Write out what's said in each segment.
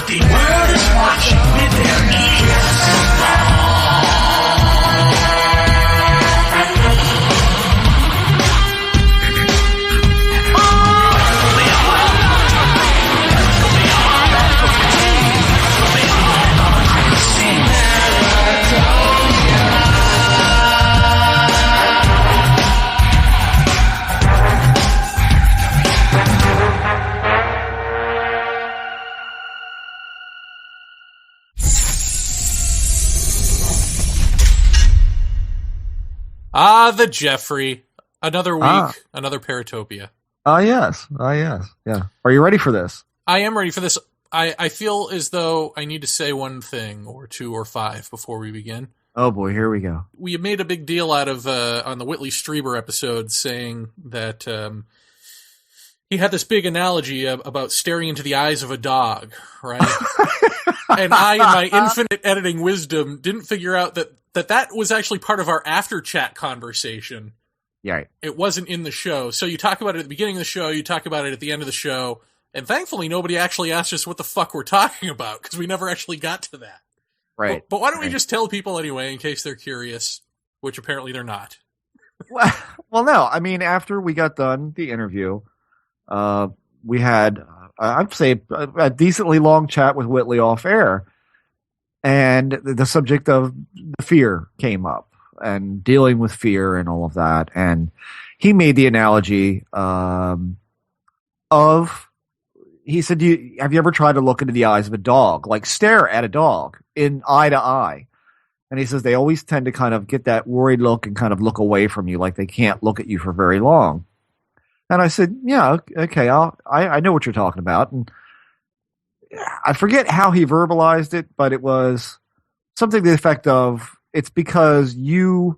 The world is watching with their ears. The Jeffrey. Another week, another Paratopia. Yes. Yeah. Are you ready for this? I am ready for this. I feel as though I need to say one thing or two or five before we begin. Oh boy, here we go. We made a big deal out of, on the Whitley Strieber episode, saying that he had this big analogy about staring into the eyes of a dog, right? And I, in my infinite editing wisdom, didn't figure out that was actually part of our after chat conversation. Yeah. It wasn't in the show. So you talk about it at the beginning of the show, you talk about it at the end of the show, and thankfully nobody actually asked us what the fuck we're talking about, because we never actually got to that. Right. But why don't we just tell people anyway, in case they're curious, which apparently they're not. Well, no. I mean, after we got done the interview, we had, I'd say, a decently long chat with Whitley off air. And the subject of the fear came up and dealing with fear and all of that. And he made the analogy he said, have you ever tried to look into the eyes of a dog, like stare at a dog in eye to eye? And he says they always tend to kind of get that worried look and kind of look away from you, like they can't look at you for very long. And I said, yeah, okay, I know what you're talking about. And I forget how he verbalized it, but it was something to the effect of, it's because you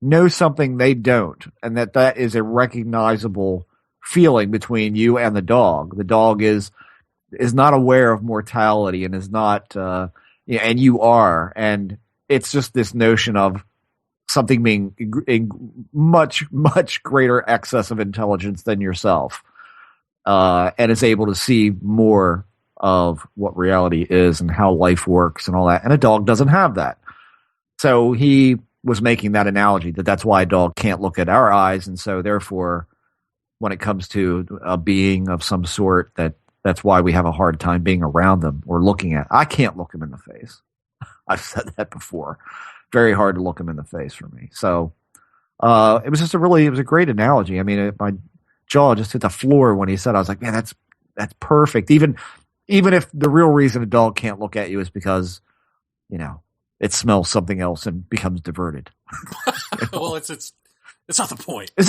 know something they don't, and that is a recognizable feeling between you and the dog. The dog is not aware of mortality and is not, and you are, and it's just this notion of something being in much, much greater excess of intelligence than yourself, and is able to see more of what reality is and how life works and all that. And a dog doesn't have that. So he was making that analogy that's why a dog can't look at our eyes. And so therefore, when it comes to a being of some sort, that's why we have a hard time being around them or looking at. I can't look him in the face. I've said that before. Very hard to look him in the face for me. So it was a great analogy. I mean, my jaw just hit the floor when he said, I was like, man, that's perfect. Even if the real reason a dog can't look at you is because, it smells something else and becomes diverted. Well, it's not the point. Is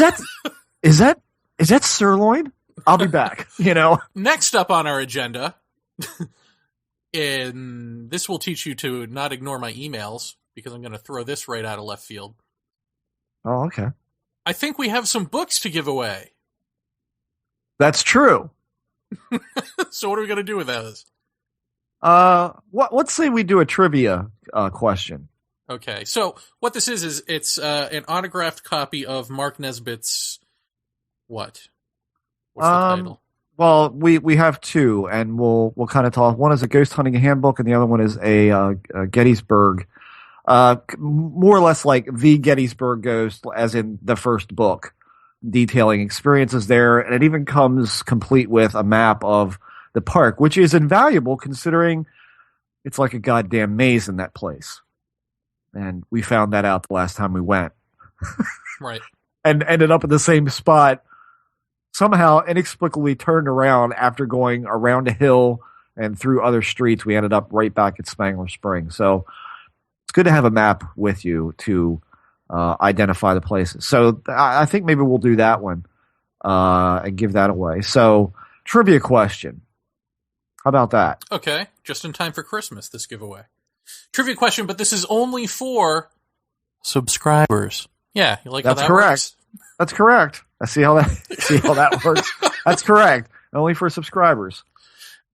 that sirloin? I'll be back. Next up on our agenda, and this will teach you to not ignore my emails, because I'm going to throw this right out of left field. Oh, okay. I think we have some books to give away. That's true. So what are we going to do with those? Let's say we do a trivia question. Okay, so what this is it's an autographed copy of Mark Nesbitt's what? What's the title? Well, we have two, and we'll kind of talk. One is a ghost hunting handbook, and the other one is a Gettysburg, more or less like the Gettysburg Ghost, as in the first book, detailing experiences there, and it even comes complete with a map of the park, which is invaluable considering it's like a goddamn maze in that place. And we found that out the last time we went. Right. And ended up at the same spot, somehow inexplicably turned around after going around a hill and through other streets. We ended up right back at Spangler Springs. So it's good to have a map with you to identify the places. So I think maybe we'll do that one and give that away. So trivia question. How about that? Okay. Just in time for Christmas, this giveaway. Trivia question, but this is only for subscribers. Yeah, you like That's how that correct. works? That's correct. I see how that works. That's correct. Only for subscribers.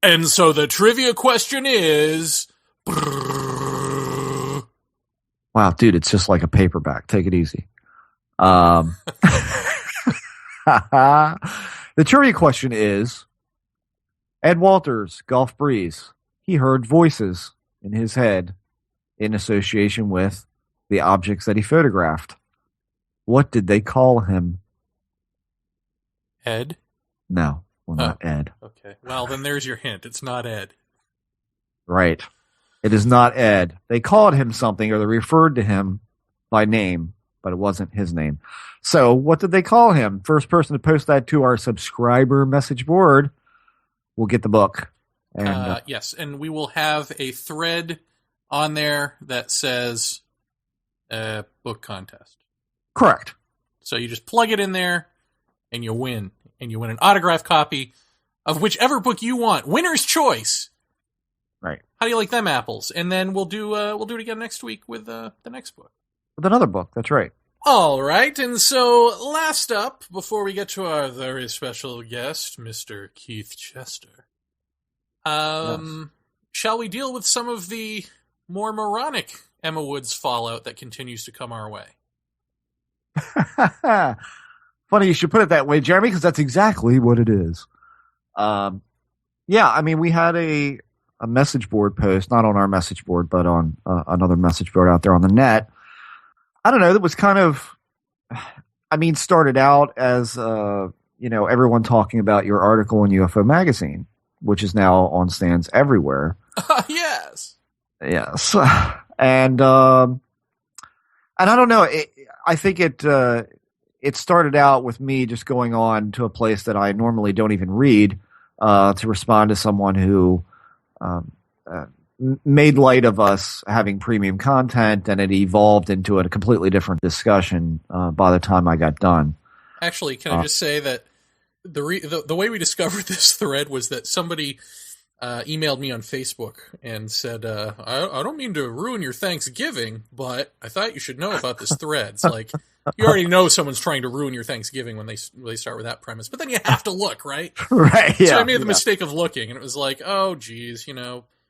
And so the trivia question is... Wow, dude, it's just like a paperback. Take it easy. The trivia question is, Ed Walters, Gulf Breeze, he heard voices in his head in association with the objects that he photographed. What did they call him? Ed? No, well, not Ed. Okay. Well, then there's your hint. It's not Ed. Right. It is not Ed. They called him something, or they referred to him by name, but it wasn't his name. So what did they call him? First person to post that to our subscriber message board will get the book. And yes, and we will have a thread on there that says book contest. Correct. So you just plug it in there, and you win. And you win an autographed copy of whichever book you want. Winner's choice. Right. How do you like them apples? And then we'll do it again next week with the next book. With another book, that's right. All right, and so last up, before we get to our very special guest, Mr. Keith Chester, Yes. shall we deal with some of the more moronic Emma Woods fallout that continues to come our way? Funny you should put it that way, Jeremy, because that's exactly what it is. Yeah, I mean, we had a message board post, not on our message board, but on another message board out there on the net. I don't know, that was kind of, I mean, started out as, everyone talking about your article in UFO Magazine, which is now on stands everywhere. Yes. Yes. And I don't know, I think it started out with me just going on to a place that I normally don't even read to respond to someone who made light of us having premium content, and it evolved into a completely different discussion by the time I got done. Actually, can I just say that the way we discovered this thread was that somebody emailed me on Facebook and said, I don't mean to ruin your Thanksgiving, but I thought you should know about this thread. It's like, you already know someone's trying to ruin your Thanksgiving when they start with that premise, but then you have to look, right? Right, yeah. So I made the mistake of looking, and it was like, oh, geez,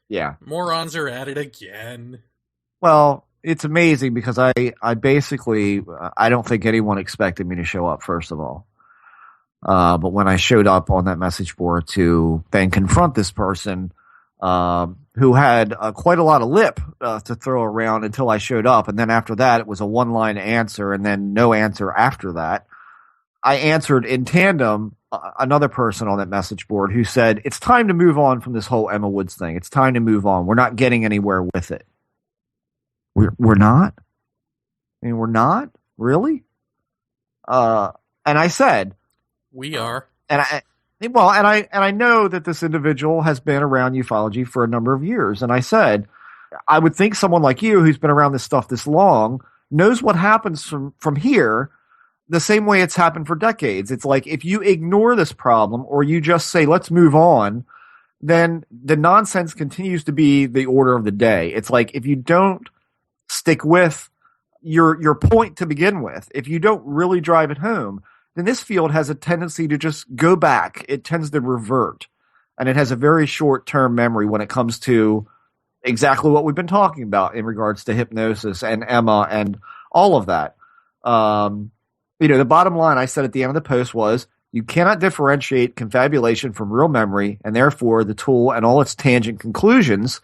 yeah, morons are at it again. Well, it's amazing because I basically, I don't think anyone expected me to show up, first of all. But when I showed up on that message board to then confront this person, who had quite a lot of lip to throw around until I showed up, and then after that it was a one-line answer and then no answer after that, I answered in tandem another person on that message board who said, it's time to move on from this whole Emma Woods thing. It's time to move on. We're not getting anywhere with it. We're not? I mean, we're not? Really? And I said, we are. And I know that this individual has been around ufology for a number of years. And I said, I would think someone like you who's been around this stuff this long knows what happens from here the same way it's happened for decades. It's like if you ignore this problem or you just say, let's move on, then the nonsense continues to be the order of the day. It's like if you don't stick with your point to begin with, if you don't really drive it home, then this field has a tendency to just go back. It tends to revert. And it has a very short-term memory when it comes to exactly what we've been talking about in regards to hypnosis and Emma and all of that. The bottom line I said at the end of the post was, you cannot differentiate confabulation from real memory, and therefore the tool and all its tangent conclusions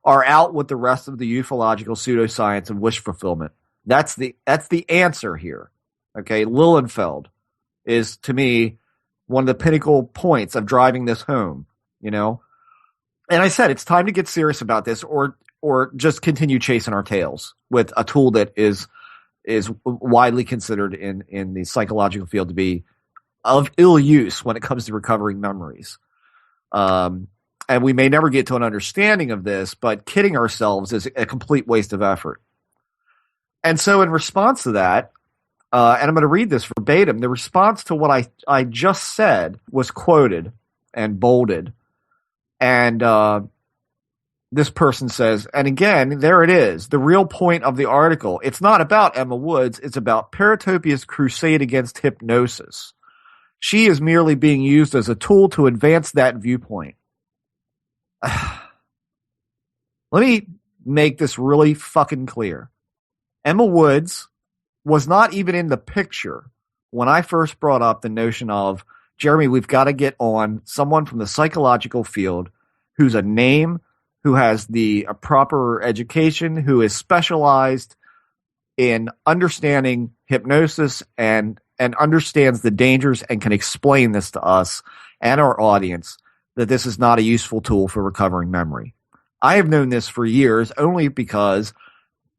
are out with the rest of the ufological pseudoscience and wish fulfillment. That's the answer here. Okay, Lilienfeld is, to me, one of the pinnacle points of driving this home, And I said, it's time to get serious about this or just continue chasing our tails with a tool that is widely considered in the psychological field to be of ill use when it comes to recovering memories. And we may never get to an understanding of this, but kidding ourselves is a complete waste of effort. And so in response to that, and I'm going to read this verbatim, the response to what I just said was quoted and bolded. And this person says, and again, there it is, the real point of the article. It's not about Emma Woods. It's about Paratopia's crusade against hypnosis. She is merely being used as a tool to advance that viewpoint. Let me make this really fucking clear. Emma Woods was not even in the picture when I first brought up the notion of, Jeremy, we've got to get on someone from the psychological field who's a name who has the proper education, who is specialized in understanding hypnosis and understands the dangers and can explain this to us and our audience, that this is not a useful tool for recovering memory. I have known this for years only because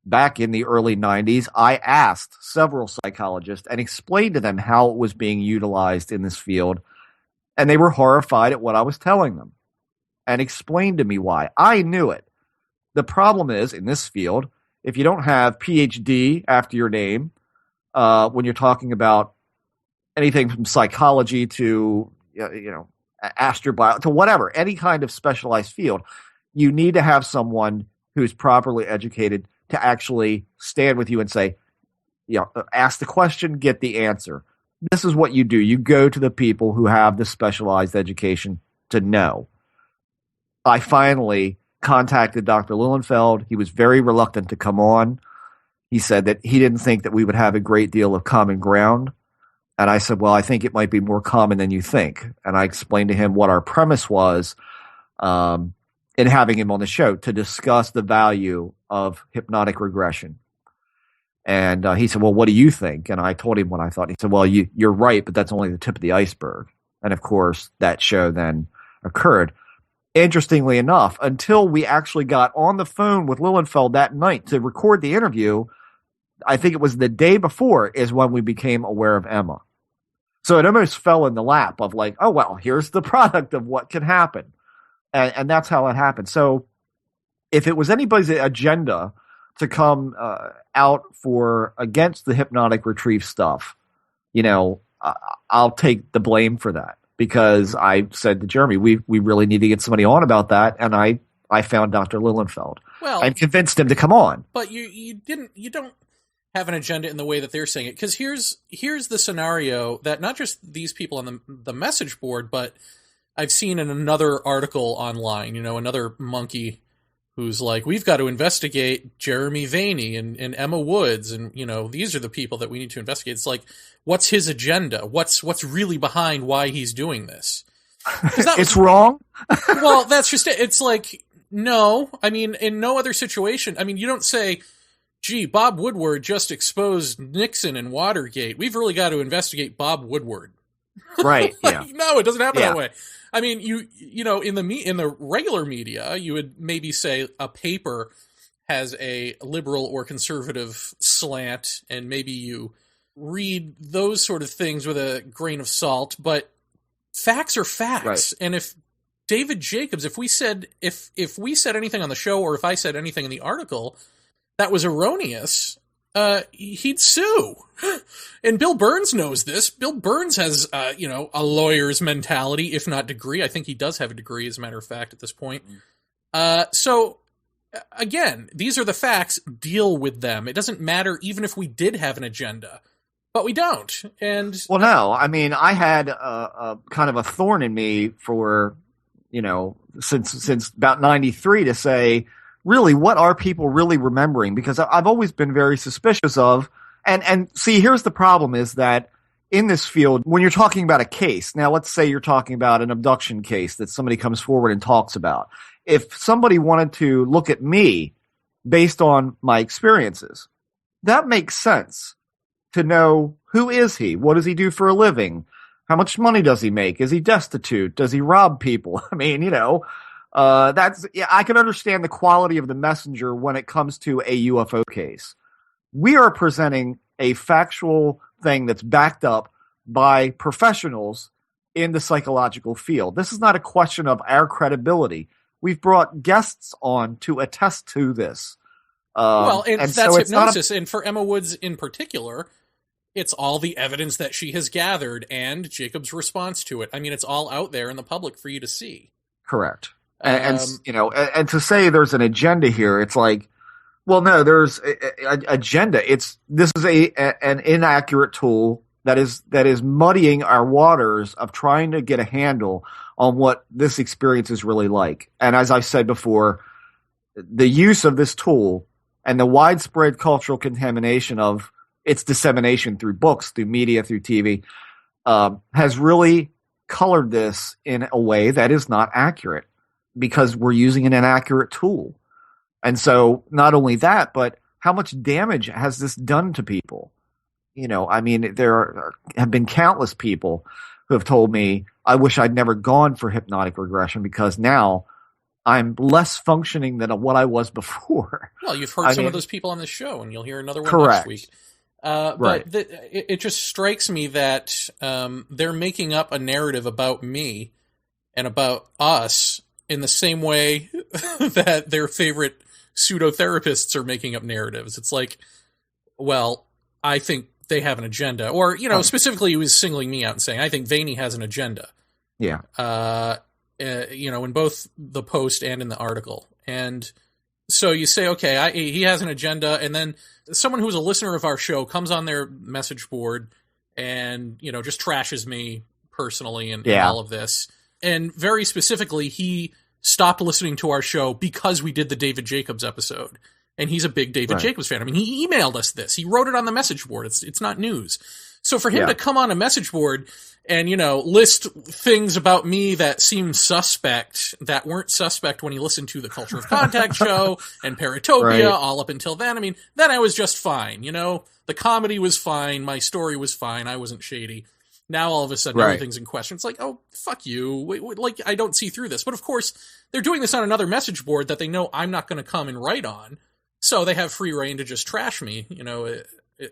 back in the early 90s, I asked several psychologists and explained to them how it was being utilized in this field, and they were horrified at what I was telling them and explained to me why. I knew it. The problem is, in this field, if you don't have PhD after your name, when you're talking about anything from psychology to, astrobiology to whatever, any kind of specialized field, you need to have someone who's properly educated to actually stand with you and say, ask the question, get the answer. This is what you do. You go to the people who have the specialized education to know. I finally contacted Dr. Lilienfeld. He was very reluctant to come on. He said that he didn't think that we would have a great deal of common ground. And I said, well, I think it might be more common than you think. And I explained to him what our premise was in having him on the show to discuss the value of hypnotic regression. And he said, well, what do you think? And I told him what I thought. He said, well, you're right, but that's only the tip of the iceberg. And of course, that show then occurred. Interestingly enough, until we actually got on the phone with Lilienfeld that night to record the interview, I think it was the day before is when we became aware of Emma. So it almost fell in the lap of like, oh, well, here's the product of what can happen. And that's how it happened. So if it was anybody's agenda to come out for against the hypnotic retrieve stuff, I'll take the blame for that. Because I said to Jeremy, we really need to get somebody on about that, and I found Dr. Lilienfeld. Well, and convinced him to come on. But you don't have an agenda in the way that they're saying it, because here's the scenario that not just these people on the message board, but I've seen in another article online, another monkey who's like, we've got to investigate Jeremy Vaeni and Emma Woods, and these are the people that we need to investigate. It's like, what's his agenda? What's really behind why he's doing this? It's wrong. Well, that's just it. It's like, no. I mean, in no other situation. I mean, you don't say, gee, Bob Woodward just exposed Nixon and Watergate. We've really got to investigate Bob Woodward. Right. Yeah. No, it doesn't happen that way. I mean, in the regular media, you would maybe say a paper has a liberal or conservative slant, and maybe you read those sort of things with a grain of salt, but facts are facts. Right. And if David Jacobs, if we said anything on the show, or if I said anything in the article that was erroneous, he'd sue. And Bill Burns knows this. Bill Burns has, a lawyer's mentality, if not degree. I think he does have a degree, as a matter of fact, at this point. So, again, these are the facts. Deal with them. It doesn't matter even if we did have an agenda. But we don't. And well, no. I mean, I had a kind of a thorn in me for, since about 93 to say, really, what are people really remembering? Because I've always been very suspicious of, and see, here's the problem is that in this field, when you're talking about a case, now let's say you're talking about an abduction case that somebody comes forward and talks about. If somebody wanted to look at me based on my experiences, that makes sense to know who is he? What does he do for a living? How much money does he make? Is he destitute? Does he rob people? I mean, I can understand the quality of the messenger when it comes to a UFO case. We are presenting a factual thing that's backed up by professionals in the psychological field. This is not a question of our credibility. We've brought guests on to attest to this. And that's so hypnosis. And for Emma Woods in particular, it's all the evidence that she has gathered and Jacob's response to it. I mean, it's all out there in the public for you to see. Correct. And to say there's an agenda here, it's like, well, no, there's an agenda. This is an inaccurate tool that is muddying our waters of trying to get a handle on what this experience is really like. And as I said before, the use of this tool and the widespread cultural contamination of its dissemination through books, through media, through TV, has really colored this in a way that is not accurate. because we're using an inaccurate tool. And so not only that, but how much damage has this done to people? I mean, have been countless people who have told me, I wish I'd never gone for hypnotic regression because now I'm less functioning than what I was before. Well, you've heard some of those people on this show, and you'll hear another one correct. next week. Right. But it just strikes me that they're making up a narrative about me and about us in the same way that their favorite pseudo-therapists are making up narratives. It's like, well, I think they have an agenda. Or, specifically he was singling me out and saying, I think Vaeni has an agenda. Yeah. In both the post and in the article. And so you say, okay, he has an agenda, and then someone who's a listener of our show comes on their message board and, just trashes me personally and all of this. And very specifically, he stopped listening to our show because we did the David Jacobs episode. And he's a big David Jacobs fan. I mean, he emailed us this. He wrote it on the message board. It's not news. So for him to come on a message board and, list things about me that seem suspect, that weren't suspect when he listened to the Culture of Contact show and Paratopia all up until then. I mean, then I was just fine. The comedy was fine. My story was fine. I wasn't shady. Now all of a sudden everything's in question. It's like, oh, fuck you. Like, I don't see through this. But of course, they're doing this on another message board that they know I'm not going to come and write on. So they have free reign to just trash me,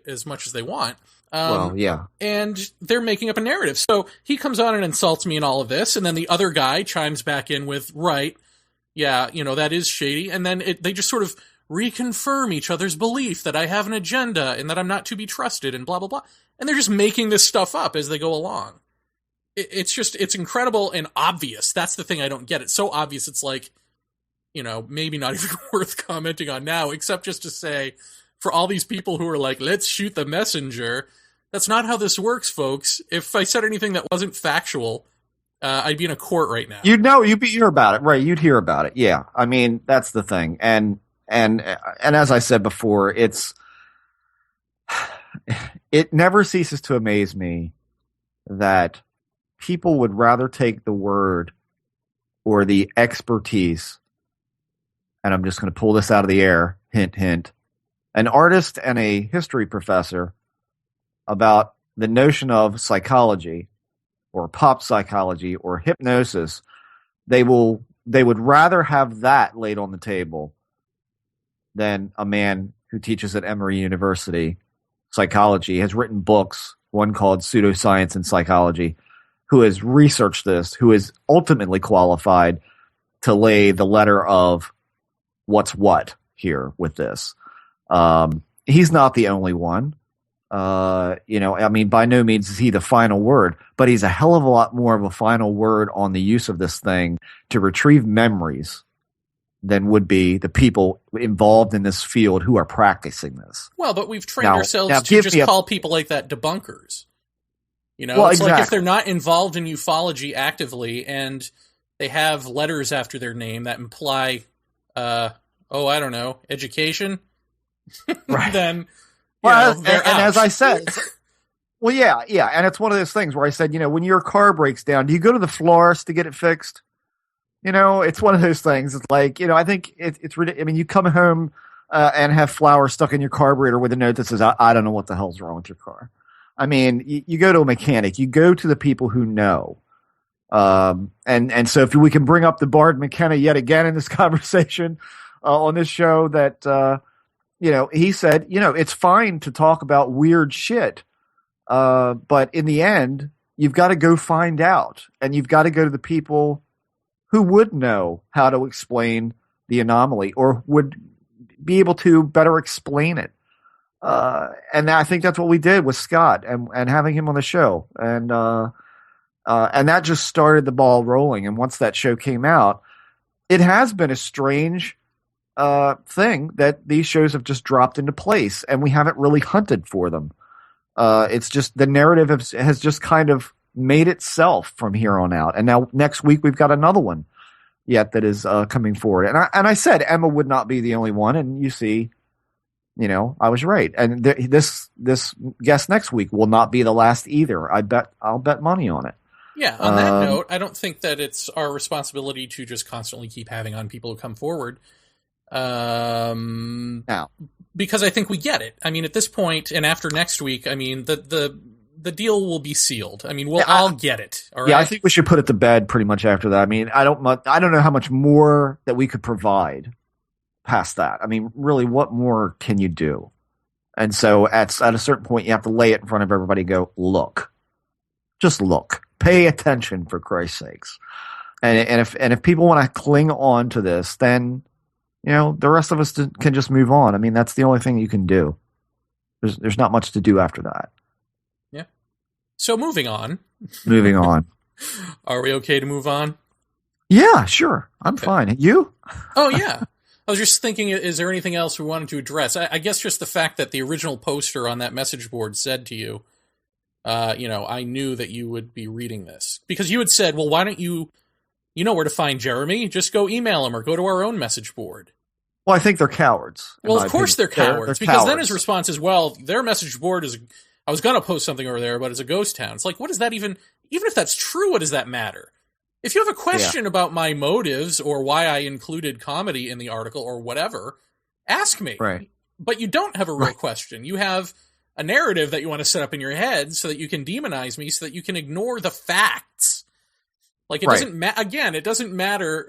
as much as they want. And they're making up a narrative. So he comes on and insults me and all of this. And then the other guy chimes back in with, that is shady. And then they just sort of reconfirm each other's belief that I have an agenda and that I'm not to be trusted and blah, blah, blah. And they're just making this stuff up as they go along. It's incredible and obvious. That's the thing I don't get. It's so obvious. It's like, maybe not even worth commenting on now, except just to say, for all these people who are like, let's shoot the messenger, that's not how this works, folks. If I said anything that wasn't factual, I'd be in a court right now. You'd hear about it, right? You'd hear about it. Yeah. I mean, that's the thing. And as I said before, it never ceases to amaze me that people would rather take the word or the expertise, and I'm just going to pull this out of the air, hint, hint, an artist and a history professor about the notion of psychology or pop psychology or hypnosis. They would rather have that laid on the table than a man who teaches at Emory University psychology, has written books, one called Pseudoscience and Psychology, who has researched this, who is ultimately qualified to lay the letter of what's what here with this. He's not the only one. I mean, by no means is he the final word, but he's a hell of a lot more of a final word on the use of this thing to retrieve memories than would be the people involved in this field who are practicing this. Well, but we've trained ourselves to just call people like that debunkers. It's like if they're not involved in ufology actively and they have letters after their name that imply, I don't know, education, right? Then, and as I said, and it's one of those things where I said, when your car breaks down, do you go to the florist to get it fixed? It's one of those things. It's like, I think it's ridiculous. I mean, you come home and have flowers stuck in your carburetor with a note that says, I don't know what the hell's wrong with your car. I mean, you go to a mechanic, you go to the people who know. And so if we can bring up the Bard McKenna yet again in this conversation on this show that, he said, it's fine to talk about weird shit. But in the end, you've got to go find out, and you've got to go to the people who would know how to explain the anomaly or would be able to better explain it. And I think that's what we did with Scott and having him on the show. And that just started the ball rolling. And once that show came out, it has been a strange thing that these shows have just dropped into place, and we haven't really hunted for them. It's just the narrative has just kind of made itself from here on out. And now next week we've got another one yet that is coming forward. And I said Emma would not be the only one, and you see, I was right. And this guest next week will not be the last either. I'll bet money on it. Yeah, on that note, I don't think that it's our responsibility to just constantly keep having on people who come forward. Now, because I think we get it. I mean, at this point, and after next week, I mean, the deal will be sealed. I mean, we'll all get it. All right. Yeah, I think we should put it to bed pretty much after that. I mean, I don't know how much more that we could provide past that. I mean, really, what more can you do? And so at a certain point, you have to lay it in front of everybody and go, look. Just look. Pay attention, for Christ's sakes. And if people want to cling on to this, then the rest of us can just move on. I mean, that's the only thing you can do. There's not much to do after that. Yeah. So moving on. Moving on. Are we okay to move on? Yeah, sure. I'm fine. You? Oh yeah. I was just thinking, is there anything else we wanted to address? I guess just the fact that the original poster on that message board said to you, I knew that you would be reading this. Because you had said, well, why don't you know where to find Jeremy? Just go email him or go to our own message board. Well, I think they're cowards. Well, of course they're cowards. They're because cowards. Then his response is, well, their message board is, I was going to post something over there, but it's a ghost town. It's like, what does that even if that's true, what does that matter? If you have a question about my motives or why I included comedy in the article or whatever, ask me. Right. But you don't have a real question. You have a narrative that you want to set up in your head so that you can demonize me, so that you can ignore the facts. Like, it doesn't again, it doesn't matter,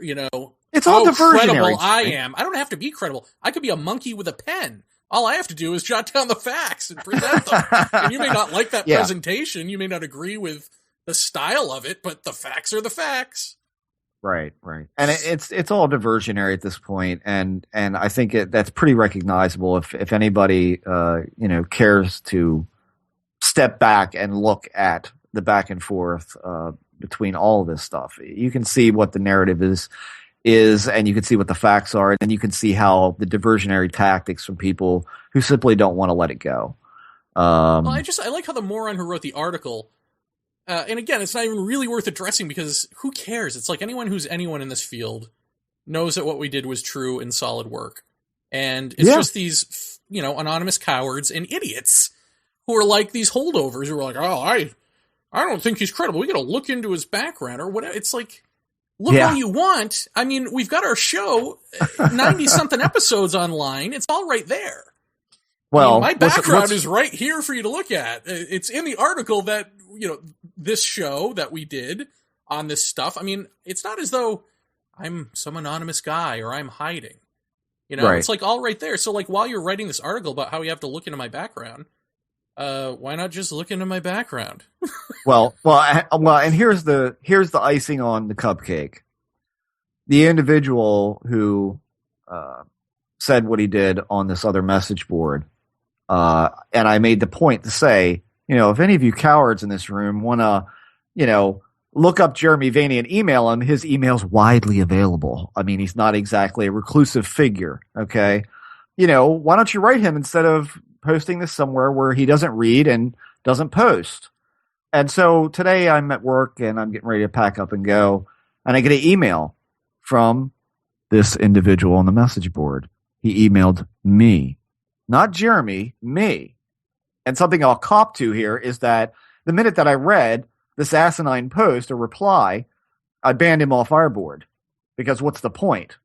it's all how diversionary. credible I am. I don't have to be credible. I could be a monkey with a pen. All I have to do is jot down the facts and present them. And you may not like that presentation. You may not agree with the style of it, but the facts are the facts. Right. And it's all diversionary at this point, and I think that's pretty recognizable if anybody cares to step back and look at the back and forth between all of this stuff. You can see what the narrative is, and you can see what the facts are, and then you can see how the diversionary tactics from people who simply don't want to let it go. Well, I like how the moron who wrote the article. And again, it's not even really worth addressing because who cares? It's like anyone who's anyone in this field knows that what we did was true and solid work. And it's just these, anonymous cowards and idiots who are like these holdovers who are like, oh, I don't think he's credible. We got to look into his background or whatever. It's like, look all you want. I mean, we've got our show, 90-something episodes online. It's all right there. Well, my background is right here for you to look at. It's in the article that, this show that we did on this stuff. I mean, it's not as though I'm some anonymous guy or I'm hiding. It's like all right there. So like while you're writing this article about how you have to look into my background, why not just look into my background? well, and here's the icing on the cupcake. The individual who said what he did on this other message board, and I made the point to say, if any of you cowards in this room want to, look up Jeremy Vaeni and email him, his email's widely available. I mean, he's not exactly a reclusive figure, okay? Why don't you write him instead of posting this somewhere where he doesn't read and doesn't post? And so today I'm at work and I'm getting ready to pack up and go, and I get an email from this individual on the message board. He emailed me, not Jeremy, me. And something I'll cop to here is that the minute that I read this asinine post or reply, I banned him off our board because what's the point?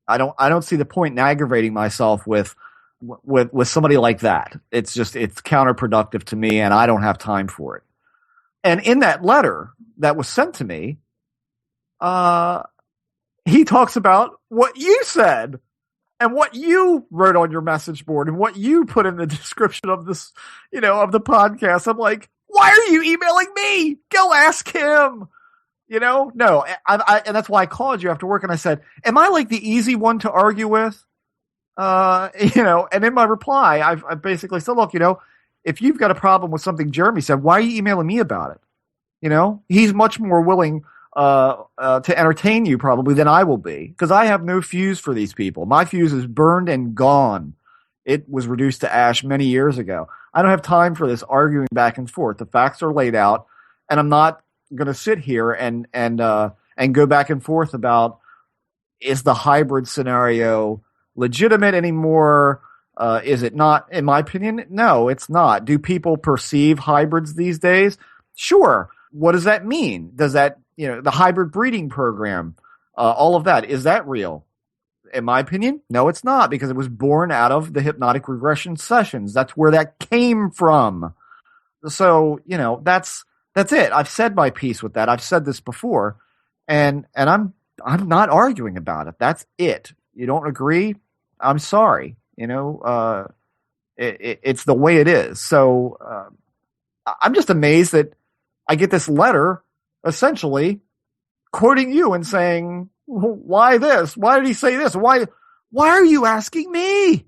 I don't see the point in aggravating myself with somebody like that. It's counterproductive to me, and I don't have time for it. And in that letter that was sent to me, he talks about what you said. And what you wrote on your message board and what you put in the description of this, of the podcast. I'm like, why are you emailing me? Go ask him. No, and that's why I called you after work and I said, am I like the easy one to argue with? And in my reply, I basically said, look, if you've got a problem with something Jeremy said, why are you emailing me about it? He's much more willing to entertain you probably than I will be, because I have no fuse for these people. My fuse is burned and gone. It was reduced to ash many years ago. I don't have time for this arguing back and forth. The facts are laid out, and I'm not going to sit here and go back and forth about, is the hybrid scenario legitimate anymore? Is it not? In my opinion, no, it's not. Do people perceive hybrids these days? Sure. what does that mean? Does that, the hybrid breeding program, all of that, is that real? In my opinion, no, it's not, because it was born out of the hypnotic regression sessions. That's where that came from. So, that's it. I've said my piece with that. I've said this before, and I'm not arguing about it. That's it. You don't agree? I'm sorry. It's the way it is. So I'm just amazed that I get this letter essentially quoting you and saying, why this? Why did he say this? Why are you asking me?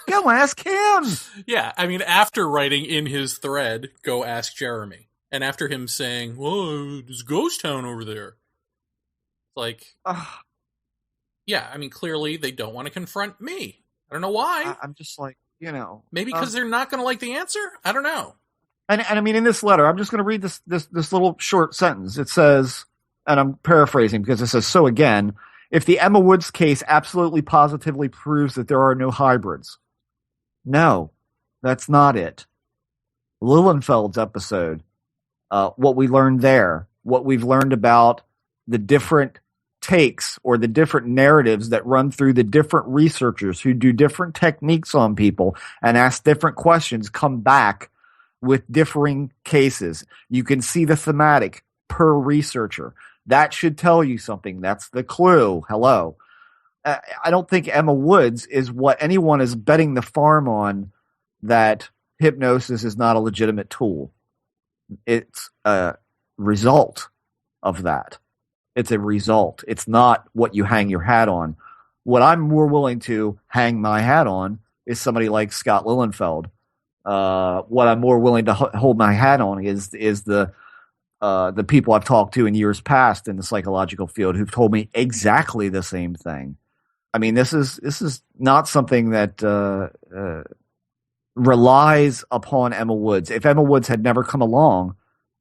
Go ask him. Yeah, I mean, after writing in his thread, go ask Jeremy. And after him saying, whoa, there's a ghost town over there. Like, yeah, I mean, clearly they don't want to confront me. I don't know why. I'm just like, Maybe because they're not going to like the answer? I don't know. And I mean, in this letter, I'm just going to read this little short sentence. It says, and I'm paraphrasing because it says, so again, if the Emma Woods case absolutely positively proves that there are no hybrids. No, that's not it. Lilienfeld's episode, what we learned there, what we've learned about the different takes or the different narratives that run through the different researchers who do different techniques on people and ask different questions, come back with differing cases. You can see the thematic per researcher. That should tell you something. That's the clue. Hello. I don't think Emma Woods is what anyone is betting the farm on, that hypnosis is not a legitimate tool. It's a result of that. It's a result. It's not what you hang your hat on. What I'm more willing to hang my hat on is somebody like Scott Lilienfeld. What I'm more willing to hold my hat on is the people I've talked to in years past in the psychological field who've told me exactly the same thing. I mean, this is not something that relies upon Emma Woods. If Emma Woods had never come along,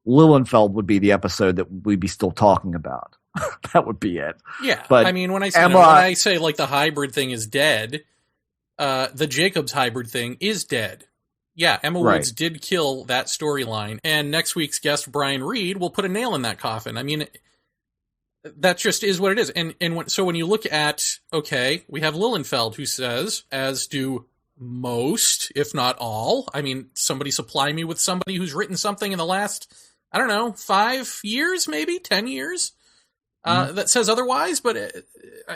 Lilienfeld would be the episode that we'd be still talking about. That would be it. Yeah, but I mean, when I say like the hybrid thing is dead, the Jacobs hybrid thing is dead. Yeah, Emma Woods did kill that storyline, and next week's guest Brian Reed will put a nail in that coffin. I mean, that just is what it is. So when you look at, okay, we have Lilienfeld who says, as do most, if not all. I mean, somebody supply me with somebody who's written something in the last, I don't know, 5 years, maybe 10 years. That says otherwise, but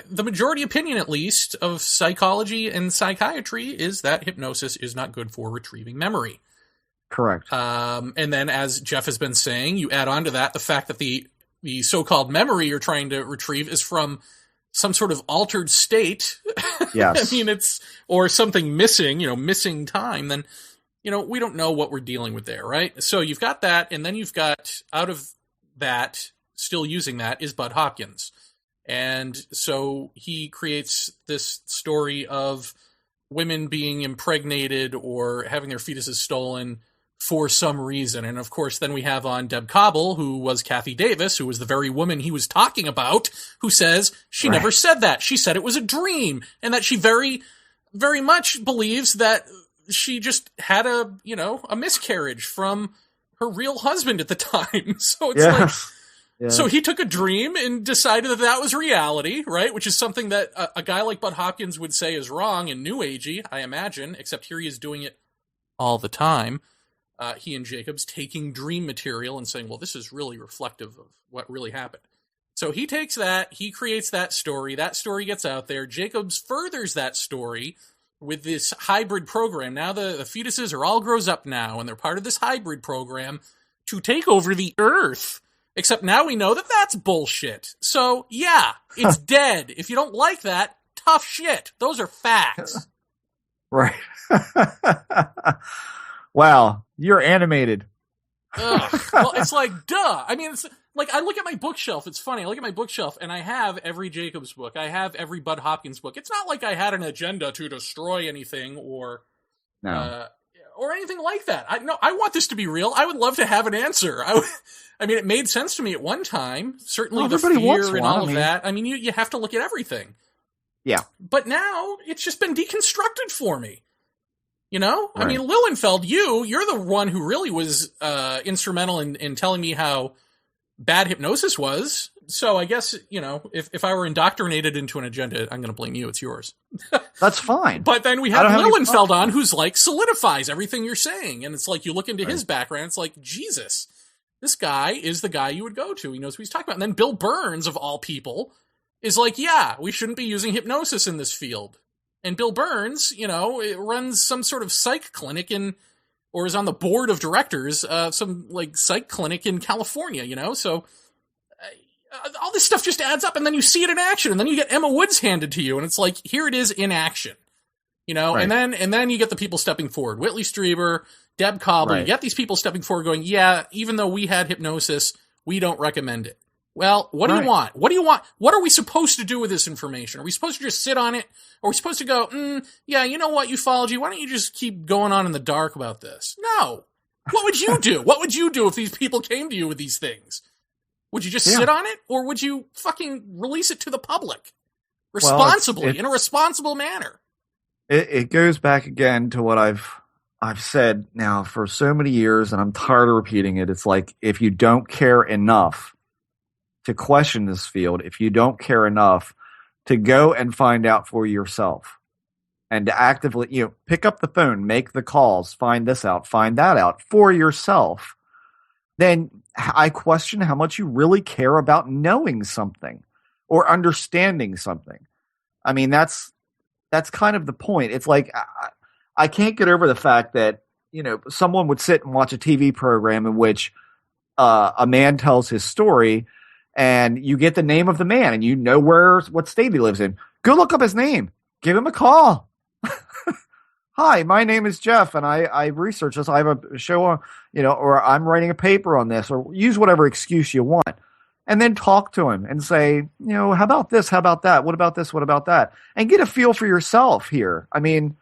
the majority opinion, at least, of psychology and psychiatry is that hypnosis is not good for retrieving memory. Correct. And then, as Jeff has been saying, you add on to that the fact that the so-called memory you're trying to retrieve is from some sort of altered state. Yes. I mean, or something missing, missing time, then, we don't know what we're dealing with there, right? So you've got that, and then you've got, out of that, still using that, is Bud Hopkins. And so he creates this story of women being impregnated or having their fetuses stolen for some reason. And of course, then we have on Deb Cobble, who was Kathy Davis, who was the very woman he was talking about, who says she never said that. She said it was a dream, and that she very, very much believes that she just had a miscarriage from her real husband at the time. So it's like, yeah. So he took a dream and decided that was reality, right? Which is something that a guy like Bud Hopkins would say is wrong and new agey, I imagine, except here he is doing it all the time. He and Jacobs taking dream material and saying, well, this is really reflective of what really happened. So he takes that, he creates that story gets out there. Jacobs furthers that story with this hybrid program. Now the fetuses are all grows up now, and they're part of this hybrid program to take over the Earth. Except now we know that that's bullshit. So, yeah, it's dead. If you don't like that, tough shit. Those are facts. Right. Wow, you're animated. Ugh. Well, it's like, duh. I mean, it's like, I look at my bookshelf. It's funny. I look at my bookshelf, and I have every Jacobs book. I have every Bud Hopkins book. It's not like I had an agenda to destroy anything or... No. Or anything like that. I want this to be real. I would love to have an answer. I mean, it made sense to me at one time. Certainly the fear and all of that. I mean, you have to look at everything. Yeah. But now, it's just been deconstructed for me. You know? Right. I mean, Lilienfeld, you're the one who really was instrumental in telling me how bad hypnosis was. So I guess, if I were indoctrinated into an agenda, I'm going to blame you. It's yours. That's fine. But then we I have don't have any Lilienfeld problem. on, who's like solidifies everything you're saying. And it's like, you look into his background, it's like, Jesus, this guy is the guy you would go to. He knows what he's talking about. And then Bill Burns, of all people, is like, yeah, we shouldn't be using hypnosis in this field. And Bill Burns, runs some sort of psych clinic or is on the board of directors of some like psych clinic in California, So all this stuff just adds up, and then you see it in action, and then you get Emma Woods handed to you, and it's like, here it is in action, Right. and then you get the people stepping forward. Whitley Strieber, Deb Cobble, you get these people stepping forward going, yeah, even though we had hypnosis, we don't recommend it. Well, what do you want? What do you want? What are we supposed to do with this information? Are we supposed to just sit on it? Or are we supposed to go, yeah, you know what, ufology, why don't you just keep going on in the dark about this? No. What would you do? What would you do if these people came to you with these things? Would you just sit on it, or would you fucking release it to the public responsibly, in a responsible manner? It goes back again to what I've said now for so many years, and I'm tired of repeating it. It's like, if you don't care enough to question this field, if you don't care enough to go and find out for yourself, and to actively, pick up the phone, make the calls, find this out, find that out for yourself, then I question how much you really care about knowing something or understanding something. I mean, that's kind of the point. It's like, I can't get over the fact that, someone would sit and watch a TV program in which a man tells his story, and you get the name of the man, and you know what state he lives in. Go look up his name. Give him a call. Hi, my name is Jeff, and I research this. I have a show on, or I'm writing a paper on this, or use whatever excuse you want. And then talk to him and say, how about this? How about that? What about this? What about that? And get a feel for yourself here. I mean,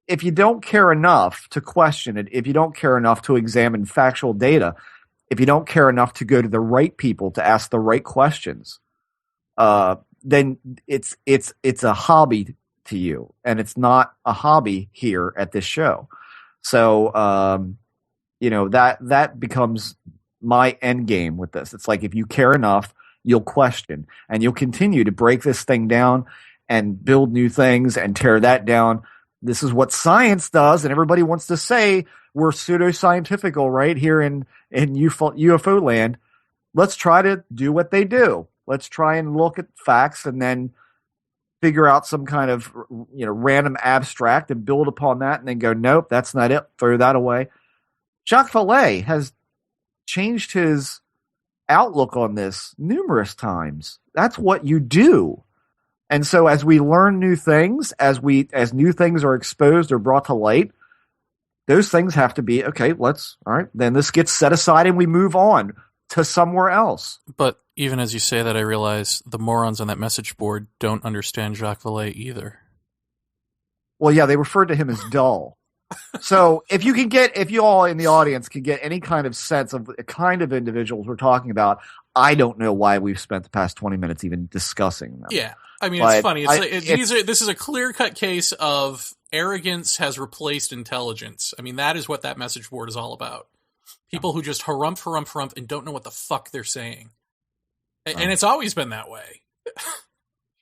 if you don't care enough to question it, if you don't care enough to examine factual data, if you don't care enough to go to the right people to ask the right questions, then it's a hobby to you, and it's not a hobby here at this show. So, that becomes my end game with this. It's like, if you care enough, you'll question, and you'll continue to break this thing down and build new things and tear that down. This is what science does, and everybody wants to say we're pseudoscientifical right here in UFO land. Let's try to do what they do. Let's try and look at facts and then figure out some kind of random abstract and build upon that, and then go, nope, that's not it. Throw that away. Jacques Vallée has changed his outlook on this numerous times. That's what you do. And so as we learn new things, as new things are exposed or brought to light, those things have to be, okay, all right, then this gets set aside and we move on to somewhere else. But even as you say that, I realize the morons on that message board don't understand Jacques Vallée either. Well, yeah, they referred to him as dull. So if you all in the audience can get any kind of sense of the kind of individuals we're talking about, I don't know why we've spent the past 20 minutes even discussing them. Yeah. I mean, it's funny. This is a clear-cut case of arrogance has replaced intelligence. I mean, that is what that message board is all about. People who just harump, and don't know what the fuck they're saying. And it's always been that way.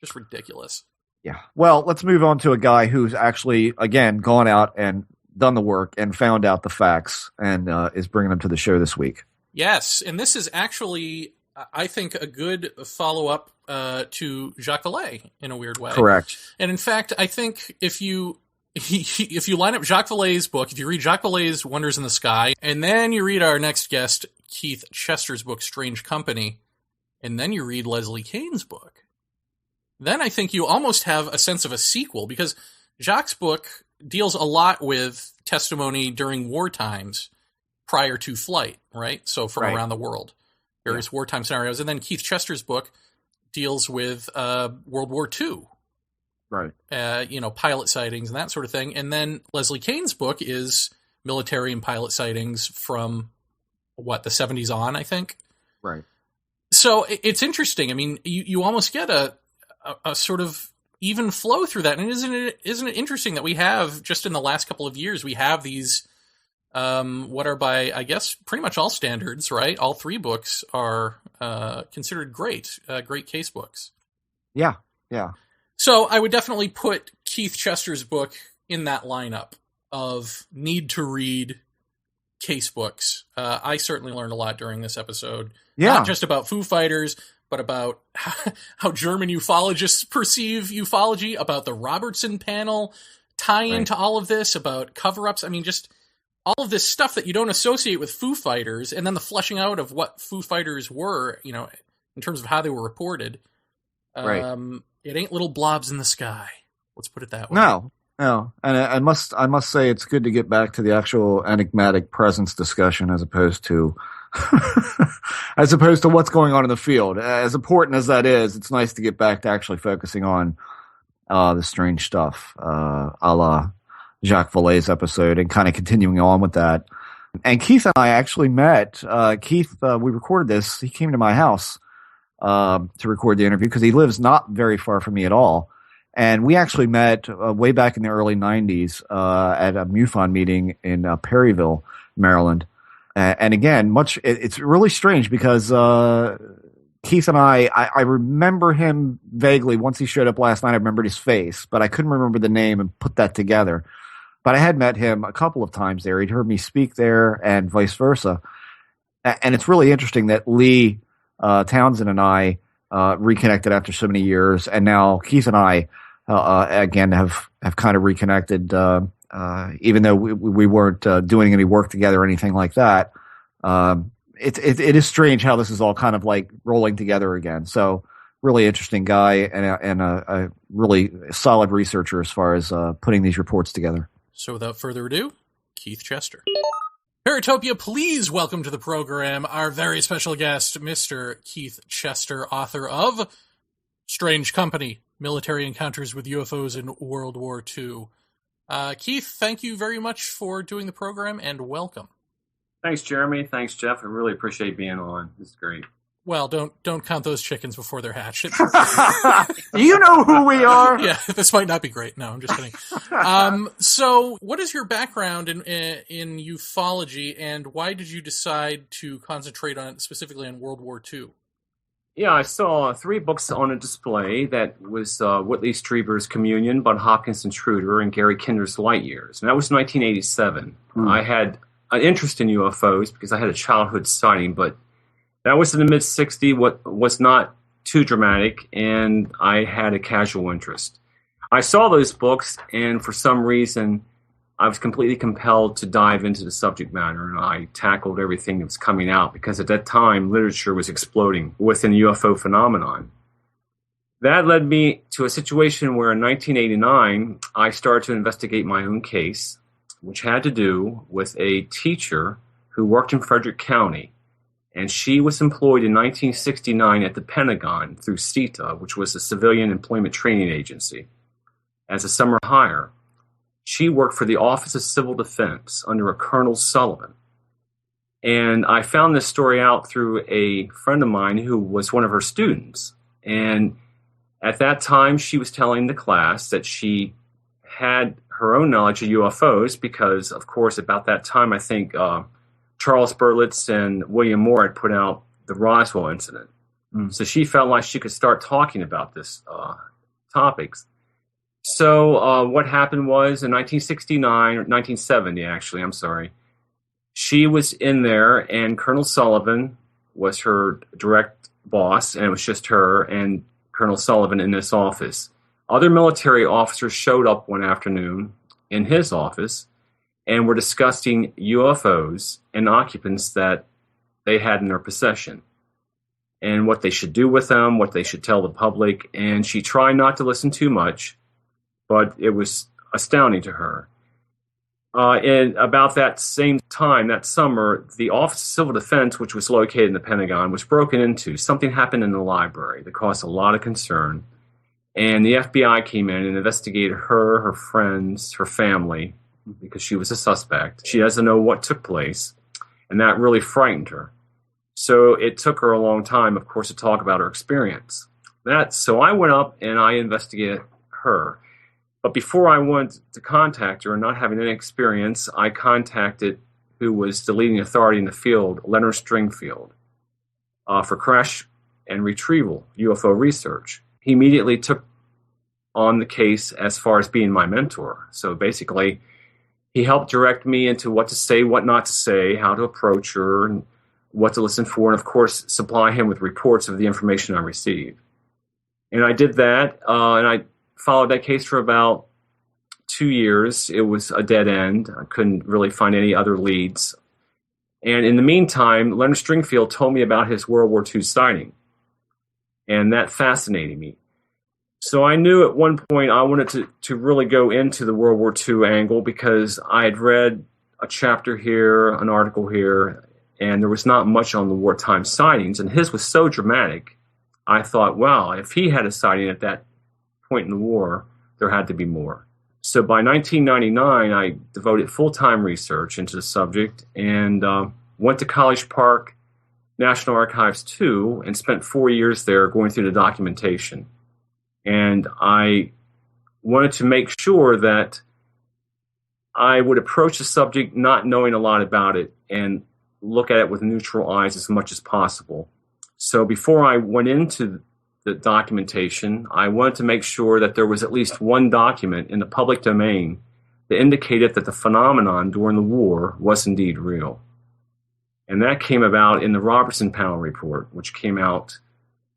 Just ridiculous. Yeah. Well, let's move on to a guy who's actually, again, gone out and done the work and found out the facts and is bringing them to the show this week. Yes. And this is actually, I think, a good follow-up to Jacques Vallée in a weird way. Correct. And in fact, I think if you line up Jacques Vallée's book, if you read Jacques Vallée's Wonders in the Sky, and then you read our next guest, Keith Chester's book, Strange Company, and then you read Leslie Kean's book, then I think you almost have a sense of a sequel, because Jacques' book deals a lot with testimony during war times prior to flight, right? So from around the world, various wartime scenarios. And then Keith Chester's book deals with World War II. Right. Pilot sightings and that sort of thing. And then Leslie Kean's book is military and pilot sightings from, the 70s on, I think. Right. So it's interesting. I mean, you almost get a sort of even flow through that. And isn't it interesting that we have, just in the last couple of years, we have these, what are by, I guess, pretty much all standards, right? All three books are considered great case books. Yeah. So I would definitely put Keith Chester's book in that lineup of need to read case books. I certainly learned a lot during this episode. Yeah. Not just about Foo Fighters, but about how German ufologists perceive ufology, about the Robertson panel tie into all of this, about cover-ups. I mean, just all of this stuff that you don't associate with Foo Fighters, and then the fleshing out of what Foo Fighters were, you know, in terms of how they were reported. It ain't little blobs in the sky. Let's put it that way. No. And I must say it's good to get back to the actual enigmatic presence discussion as opposed to what's going on in the field. As important as that is, it's nice to get back to actually focusing on the strange stuff, a la Jacques Vallée's episode, and kind of continuing on with that. And Keith and I actually met. Keith, we recorded this. He came to my house to record the interview because he lives not very far from me at all. And we actually met way back in the early 90s at a MUFON meeting in Perryville, Maryland. And again, it's really strange because Keith and I remember him vaguely. Once he showed up last night, I remembered his face, but I couldn't remember the name and put that together. But I had met him a couple of times there. He'd heard me speak there and vice versa. And it's really interesting that Lee Townsend and I reconnected after so many years. And now Keith and I again have kind of reconnected, even though we weren't doing any work together or anything like that. It is strange how this is all kind of like rolling together again. So really interesting guy and a really solid researcher as far as putting these reports together. So without further ado, Keith Chester. Paratopia, please welcome to the program our very special guest, Mr. Keith Chester, author of Strange Company, Military Encounters with UFOs in World War II. Keith, thank you very much for doing the program, and welcome. Thanks, Jeremy. Thanks, Jeff. I really appreciate being on. This is great. Well, don't count those chickens before they're hatched. You know who we are. Yeah, this might not be great. No, I'm just kidding. So what is your background in ufology, and why did you decide to concentrate on specifically on World War II? Yeah, I saw 3 books on a display that was Whitley Strieber's Communion, Bud Hopkins' Intruder, and Gary Kinder's Light Years. And that was 1987. I had an interest in UFOs because I had a childhood sighting, but that was in the mid-'60s, what was not too dramatic, and I had a casual interest. I saw those books, and for some reason, I was completely compelled to dive into the subject matter, and I tackled everything that was coming out, because at that time, literature was exploding within the UFO phenomenon. That led me to a situation where in 1989, I started to investigate my own case, which had to do with a teacher who worked in Frederick County. And she was employed in 1969 at the Pentagon through CETA, which was a civilian employment training agency, as a summer hire. She worked for the Office of Civil Defense under a Colonel Sullivan. And I found this story out through a friend of mine who was one of her students. And at that time, she was telling the class that she had her own knowledge of UFOs because, of course, about that time, I think Charles Berlitz and William Moore had put out the Roswell incident. So she felt like she could start talking about this topics. So what happened was in 1969, or 1970 actually, I'm sorry, she was in there and Colonel Sullivan was her direct boss, and it was just her and Colonel Sullivan in this office. Other military officers showed up one afternoon in his office and were discussing UFOs and occupants that they had in their possession and what they should do with them, what they should tell the public. And she tried not to listen too much, but it was astounding to her. And about that same time, that summer, the Office of Civil Defense, which was located in the Pentagon, was broken into. Something happened in the library that caused a lot of concern. And the FBI came in and investigated her, her friends, her family, because she was a suspect. She doesn't know what took place, and that really frightened her. So it took her a long time, of course, to talk about her experience. So I went up and I investigated her. But before I went to contact her, not having any experience, I contacted who was the leading authority in the field, Leonard Stringfield, for crash and retrieval UFO research. He immediately took on the case as far as being my mentor. So basically, he helped direct me into what to say, what not to say, how to approach her, and what to listen for, and of course, supply him with reports of the information I received. And I did that, and I followed that case for about 2 years. It was a dead end. I couldn't really find any other leads. And in the meantime, Leonard Stringfield told me about his World War II sighting, and that fascinated me. So I knew at one point I wanted to really go into the World War II angle because I had read a chapter here, an article here, and there was not much on the wartime sightings, and his was so dramatic. I thought, wow, if he had a sighting at that point in the war, there had to be more. So by 1999, I devoted full-time research into the subject and went to College Park National Archives too, and spent 4 years there going through the documentation. And I wanted to make sure that I would approach the subject not knowing a lot about it and look at it with neutral eyes as much as possible. So before I went into the documentation, I wanted to make sure that there was at least one document in the public domain that indicated that the phenomenon during the war was indeed real. And that came about in the Robertson Panel Report, which came out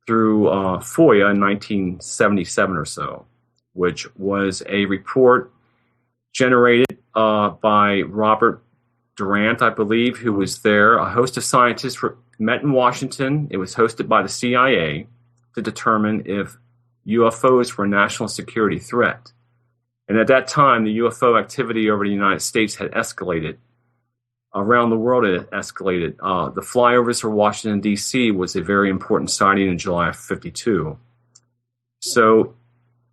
through FOIA in 1977 or so, which was a report generated by Robert Durant, I believe, who was there. A host of scientists met in Washington. It was hosted by the CIA to determine if UFOs were a national security threat. And at that time, the UFO activity over the United States had escalated. Around the world, it escalated. The flyovers for Washington, D.C. was a very important sighting in July of 1952. So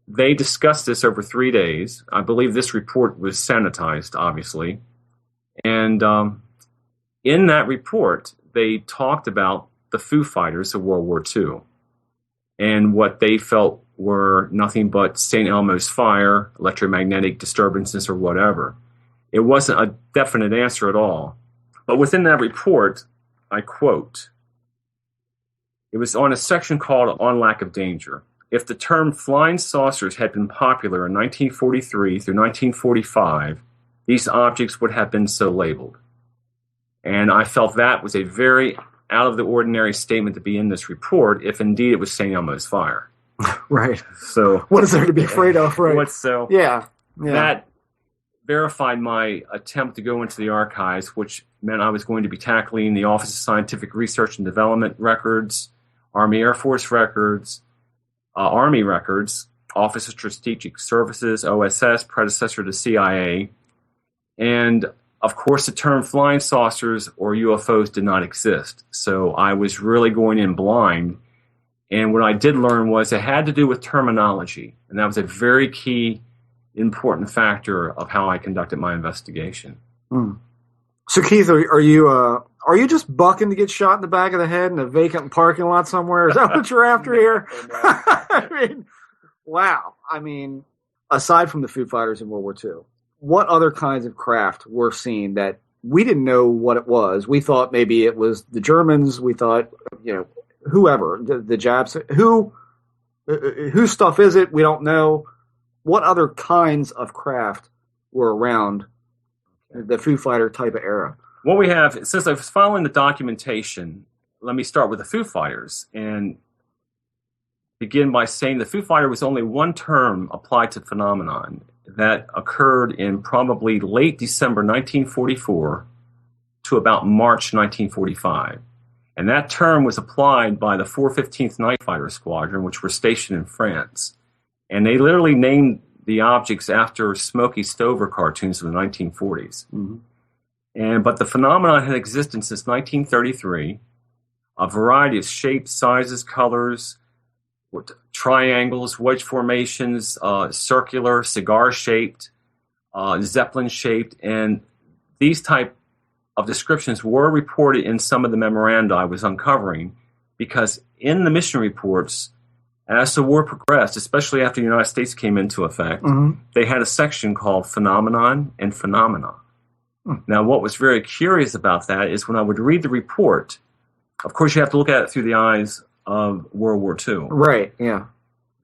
they discussed this over 3 days. I believe this report was sanitized, obviously. And in that report, they talked about the Foo Fighters of World War II and what they felt were nothing but St. Elmo's fire, electromagnetic disturbances, or whatever. It wasn't a definite answer at all. But within that report, I quote, it was on a section called On Lack of Danger. If the term flying saucers had been popular in 1943 through 1945, these objects would have been so labeled. And I felt that was a very out-of-the-ordinary statement to be in this report, if indeed it was St. Elmo's fire. Right. So what is there to be afraid of, right? Yeah. That verified my attempt to go into the archives, which meant I was going to be tackling the Office of Scientific Research and Development records, Army Air Force records, Army records, Office of Strategic Services, OSS, predecessor to CIA, and of course the term flying saucers or UFOs did not exist. So I was really going in blind, and what I did learn was it had to do with terminology, and that was a very key important factor of how I conducted my investigation. Mm. So Keith, are you just bucking to get shot in the back of the head in a vacant parking lot somewhere? Is that what you're after here? I mean, wow. I mean, aside from the Foo Fighters in World War II, what other kinds of craft were seen that we didn't know what it was? We thought maybe it was the Germans. We thought, whoever, the Japs. Whose stuff is it? We don't know. What other kinds of craft were around the Foo Fighter type of era? What we have, since I was following the documentation, let me start with the Foo Fighters and begin by saying the Foo Fighter was only one term applied to phenomenon that occurred in probably late December 1944 to about March 1945. And that term was applied by the 415th Night Fighter Squadron, which were stationed in France. And they literally named the objects after Smokey Stover cartoons of the 1940s. Mm-hmm. But the phenomenon had existed since 1933. A variety of shapes, sizes, colors, triangles, wedge formations, circular, cigar-shaped, Zeppelin-shaped, and these type of descriptions were reported in some of the memoranda I was uncovering, because in the mission reports, As the war progressed, especially after the United States came into effect, they had a section called Phenomenon and Phenomena. Now, what was very curious about that is when I would read the report, of course, you have to look at it through the eyes of World War II. Right, yeah.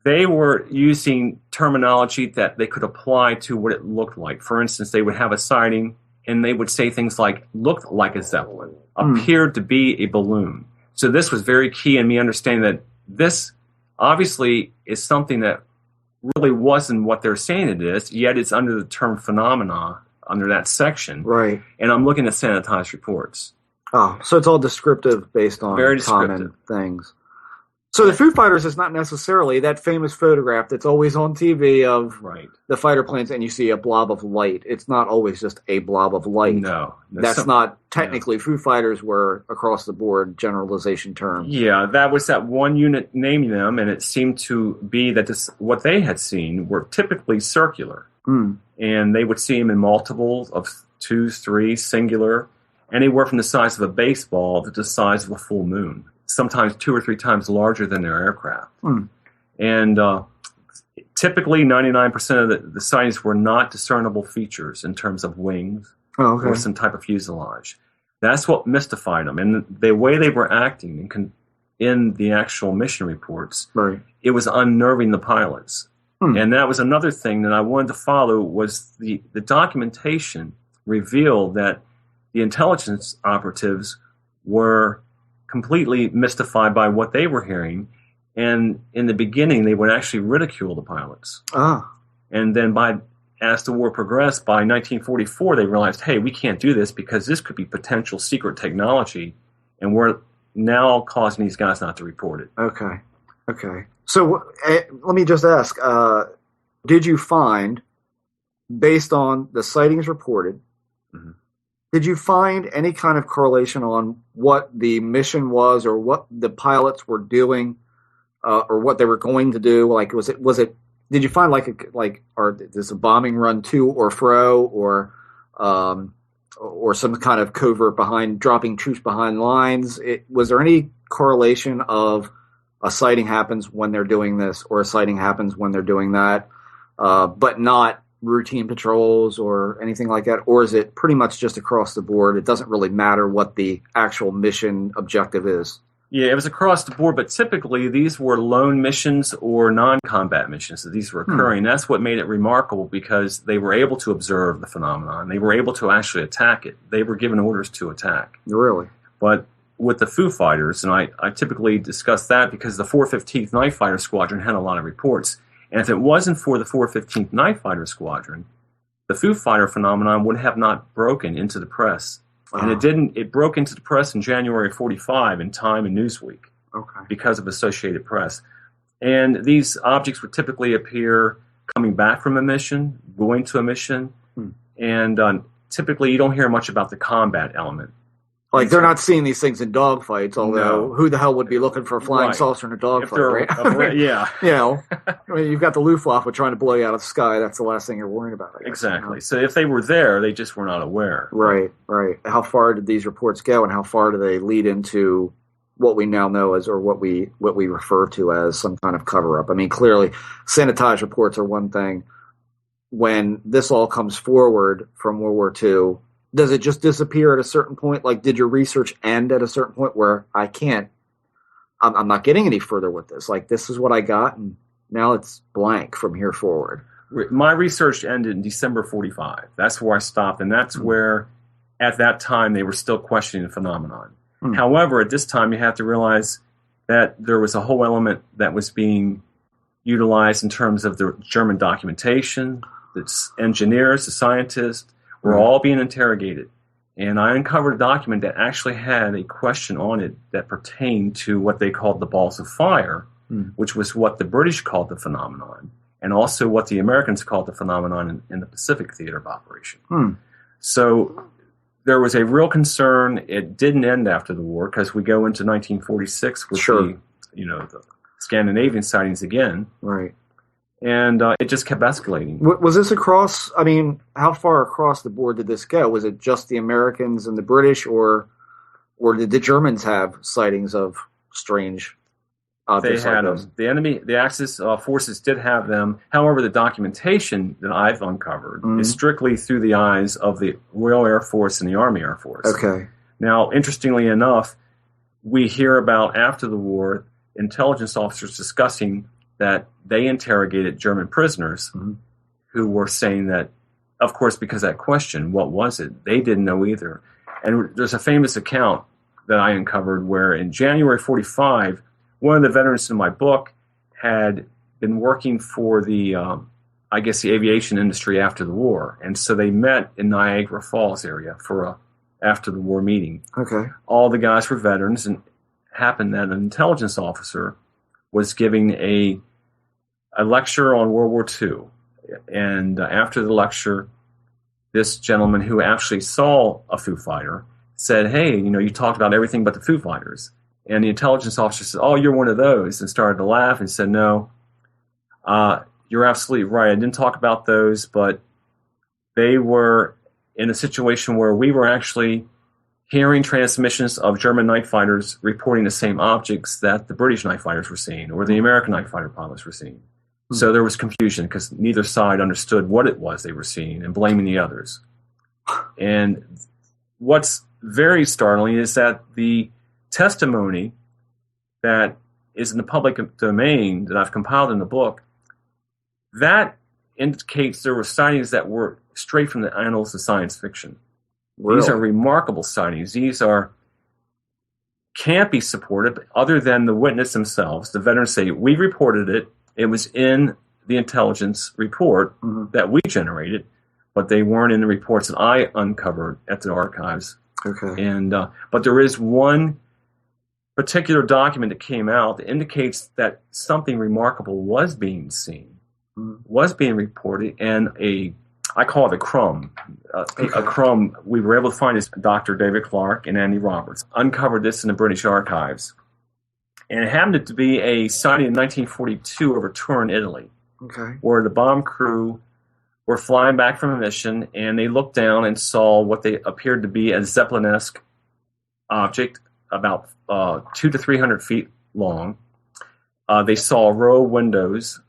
They were using terminology that they could apply to what it looked like. For instance, they would have a sighting, and they would say things like, looked like a Zeppelin, appeared to be a balloon. So this was very key in me understanding that this obviously is something that really wasn't what they're saying it is, yet it's under the term phenomena, under that section. Right. And I'm looking at sanitized reports. Oh, so it's all descriptive based on Very common things. So the Foo Fighters is not necessarily that famous photograph that's always on TV of the fighter planes and you see a blob of light. It's not always just a blob of light. No. That's not technically Foo Fighters were across the board generalization terms. Yeah, that was that one unit naming them, and it seemed to be that what they had seen were typically circular. And they would see them in multiples of 2, 3, singular, anywhere from the size of a baseball to the size of a full moon. Sometimes 2 or 3 times larger than their aircraft. And typically 99% of the sightings were not discernible features in terms of wings or some type of fuselage. That's what mystified them. And the way they were acting in the actual mission reports, it was unnerving the pilots. And that was another thing that I wanted to follow was the documentation revealed that the intelligence operatives were completely mystified by what they were hearing, and in the beginning they would actually ridicule the pilots. And then as the war progressed, by 1944 they realized, hey, we can't do this because this could be potential secret technology, and we're now causing these guys not to report it. Okay. So let me just ask, did you find, based on the sightings reported, did you find any kind of correlation on what the mission was or what the pilots were doing or what they were going to do? Like, was it, did you find or is a bombing run to or fro or some kind of covert behind dropping troops behind lines? Was there any correlation of a sighting happens when they're doing this or a sighting happens when they're doing that, but not routine patrols or anything like that? Or is it pretty much just across the board? It doesn't really matter what the actual mission objective is. Yeah, it was across the board, but typically these were lone missions or non-combat missions that these were occurring. That's what made it remarkable because they were able to observe the phenomenon. They were able to actually attack it. They were given orders to attack. Really? But with the Foo Fighters, and I typically discuss that because the 415th Night Fighter Squadron had a lot of reports. And if it wasn't for the 415th Night Fighter Squadron, the Foo Fighter phenomenon would have not broken into the press. And it didn't. It broke into the press in January of 45 in Time and Newsweek because of Associated Press. And these objects would typically appear coming back from a mission, going to a mission, and typically you don't hear much about the combat element. Like, they're not seeing these things in dogfights, although who the hell would be looking for a flying saucer in a dogfight, right? Yeah. You know, I mean, you've got the Luftwaffe trying to blow you out of the sky. That's the last thing you're worrying about, I guess. Exactly. You know? So if they were there, they just were not aware. Right. How far did these reports go, and how far do they lead into what we now know as, or what we refer to as some kind of cover-up? I mean, clearly, sanitized reports are one thing. When this all comes forward from World War II, does it just disappear at a certain point? Like, did your research end at a certain point where I'm not getting any further with this? Like, this is what I got, and now it's blank from here forward. My research ended in December 45. That's where I stopped, and that's where, at that time, they were still questioning the phenomenon. However, at this time, you have to realize that there was a whole element that was being utilized in terms of the German documentation, the engineers, the scientists, were all being interrogated. And I uncovered a document that actually had a question on it that pertained to what they called the balls of fire, which was what the British called the phenomenon, and also what the Americans called the phenomenon in the Pacific Theater of Operation. So there was a real concern. It didn't end after the war because we go into 1946 with the Scandinavian sightings again. Right. And it just kept escalating. Was this across, I mean, how far across the board did this go? Was it just the Americans and the British, or did the Germans have sightings of strange They Objects had like this. them. The enemy, the Axis forces did have them. However, the documentation that I've uncovered is strictly through the eyes of the Royal Air Force and the Army Air Force. Okay. Now, interestingly enough, we hear about after the war intelligence officers discussing that they interrogated German prisoners who were saying that, of course, because of that question, what was it? They didn't know either. And there's a famous account that I uncovered where in January 45, one of the veterans in my book had been working for the, I guess, the aviation industry after the war. And so they met in Niagara Falls area for a after the war meeting. Okay. All the guys were veterans, and it happened that an intelligence officer was giving a lecture on World War II. And after the lecture, this gentleman who actually saw a Foo Fighter said, hey, you talked about everything but the Foo Fighters. And the intelligence officer said, oh, you're one of those, and started to laugh and said, no, you're absolutely right. I didn't talk about those, but they were in a situation where we were actually hearing transmissions of German night fighters reporting the same objects that the British night fighters were seeing or the American night fighter pilots were seeing. So there was confusion because neither side understood what it was they were seeing and blaming the others. And what's very startling is that the testimony that is in the public domain that I've compiled in the book, that indicates there were sightings that were straight from the annals of science fiction. Really? These are remarkable sightings. These can't be supported other than the witness themselves. The veterans say, we reported it. It was in the intelligence report that we generated, but they weren't in the reports that I uncovered at the archives. Okay. And but there is one particular document that came out that indicates that something remarkable was being seen, was being reported, and I call it a crumb. A crumb we were able to find is Dr. David Clark and Andy Roberts uncovered this in the British archives. And it happened to be a sighting in 1942 over Turin, Italy, where the bomb crew were flying back from a mission, and they looked down and saw what they appeared to be a Zeppelin-esque object about 200 to 300 feet long. They saw a row of windows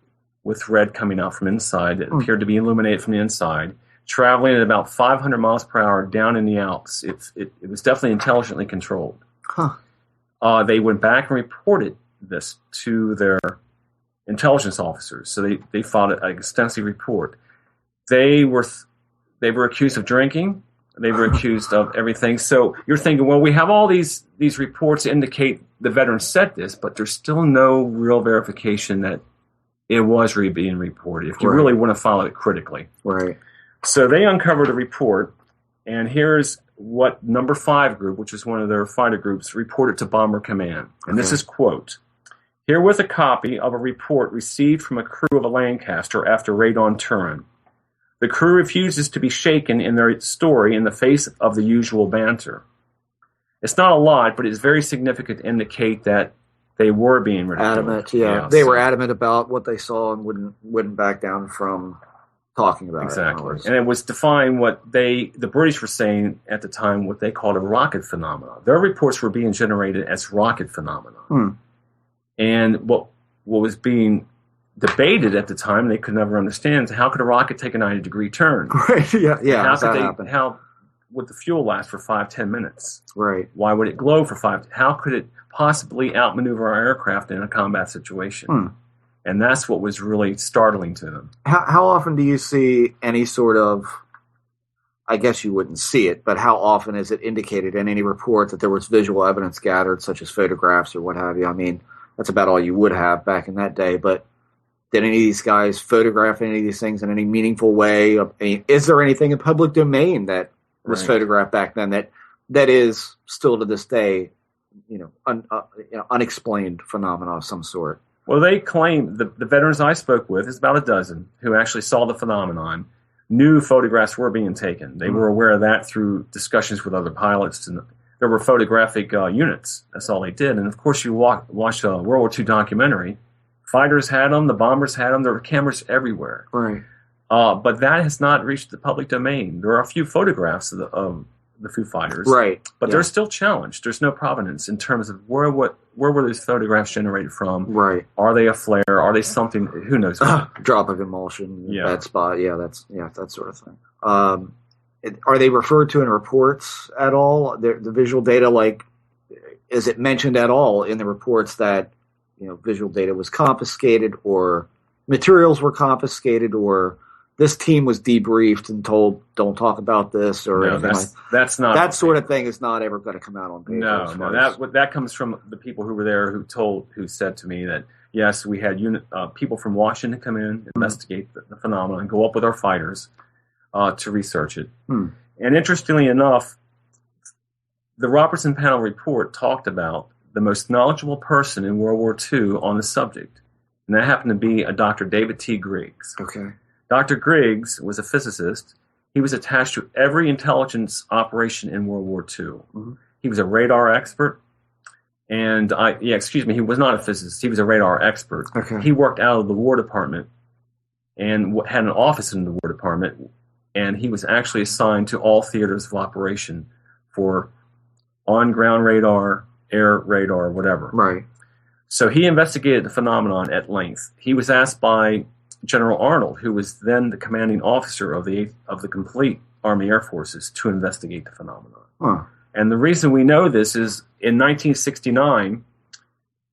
with red coming out from inside that appeared to be illuminated from the inside, traveling at about 500 miles per hour down in the Alps. It was definitely intelligently controlled. They went back and reported this to their intelligence officers. So they filed an extensive report. They were accused of drinking. They were accused of everything. So you're thinking, well, we have all these reports that indicate the veterans said this, but there's still no real verification that it was being reported, if you really want to follow it critically. Right. So they uncovered a report, and here's what Number 5 Group, which is one of their fighter groups, reported to Bomber Command. And this is, quote, herewith a copy of a report received from a crew of a Lancaster after raid on Turin. The crew refuses to be shaken in their story in the face of the usual banter. It's not a lot, but it's very significant to indicate that they were being ridiculed. Adamant, yeah. They were adamant about what they saw and wouldn't back down from talking about it. Exactly. And it was defying what the British were saying at the time, what they called a rocket phenomenon. Their reports were being generated as rocket phenomena. And what was being debated at the time, they could never understand, how could a rocket take a 90-degree turn? Right, yeah. How would the fuel last for 5-10 minutes? Right. Why would it glow for 5? How could it possibly outmaneuver our aircraft in a combat situation? And that's what was really startling to them. How often do you see any sort of, I guess you wouldn't see it, but how often is it indicated in any report that there was visual evidence gathered, such as photographs or what have you? I mean, that's about all you would have back in that day, but did any of these guys photograph any of these things in any meaningful way? Is there anything in public domain that was photographed back then that is still to this day, unexplained phenomena of some sort? Well, they claim, the veterans I spoke with, is about a dozen, who actually saw the phenomenon, knew photographs were being taken. They were aware of that through discussions with other pilots. And there were photographic units. That's all they did. And, of course, you watch a World War II documentary. Fighters had them. The bombers had them. There were cameras everywhere. Right. But that has not reached the public domain. There are a few photographs of the Foo Fighters. Right. But they're still challenged. There's no provenance in terms of where were those photographs generated from? Right. Are they a flare? Are they something? Who knows? Drop of emulsion, Yeah. bad spot. That sort of thing. Are they referred to in reports at all? The visual data, like, is it mentioned at all in the reports that, visual data was confiscated or materials were confiscated or this team was debriefed and told don't talk about this or No, anything that's not that sort of thing is not ever going to come out on paper. No, that comes from the people who were there who said to me that yes, we had people from Washington come in, investigate the phenomenon, go up with our fighters to research it. And interestingly enough, the Robertson panel report talked about the most knowledgeable person in World War II on the subject, and that happened to be a Dr. David T. Griggs. Okay. Dr. Griggs was a physicist. He was attached to every intelligence operation in World War II. Mm-hmm. He was a radar expert. And he was not a physicist. He was a radar expert. Okay. He worked out of the War Department and had an office in the War Department. And he was actually assigned to all theaters of operation for on-ground radar, air radar, whatever. Right. So he investigated the phenomenon at length. He was asked by General Arnold, who was then the commanding officer of the complete Army Air Forces, to investigate the phenomenon. Huh. And the reason we know this is in 1969,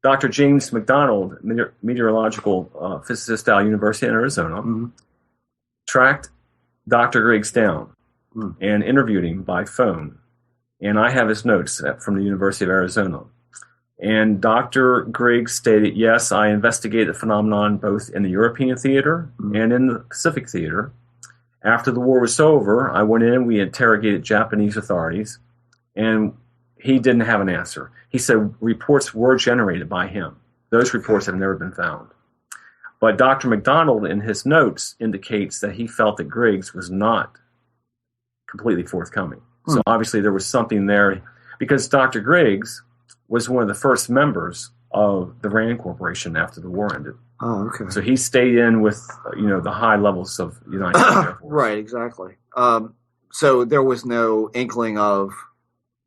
Dr. James McDonald, meteorological physicist out of University of Arizona, tracked Dr. Griggs down and interviewed him by phone. And I have his notes from the University of Arizona. And Dr. Griggs stated, yes, I investigated the phenomenon both in the European theater and in the Pacific theater. After the war was over, I went in, we interrogated Japanese authorities, and he didn't have an answer. He said reports were generated by him. Those reports have never been found. But Dr. McDonald, in his notes, indicates that he felt that Griggs was not completely forthcoming. So obviously there was something there, because Dr. Griggs was one of the first members of the RAND Corporation after the war ended. Oh, okay. So he stayed in with, the high levels of United States Air Force. Right, exactly. So there was no inkling of,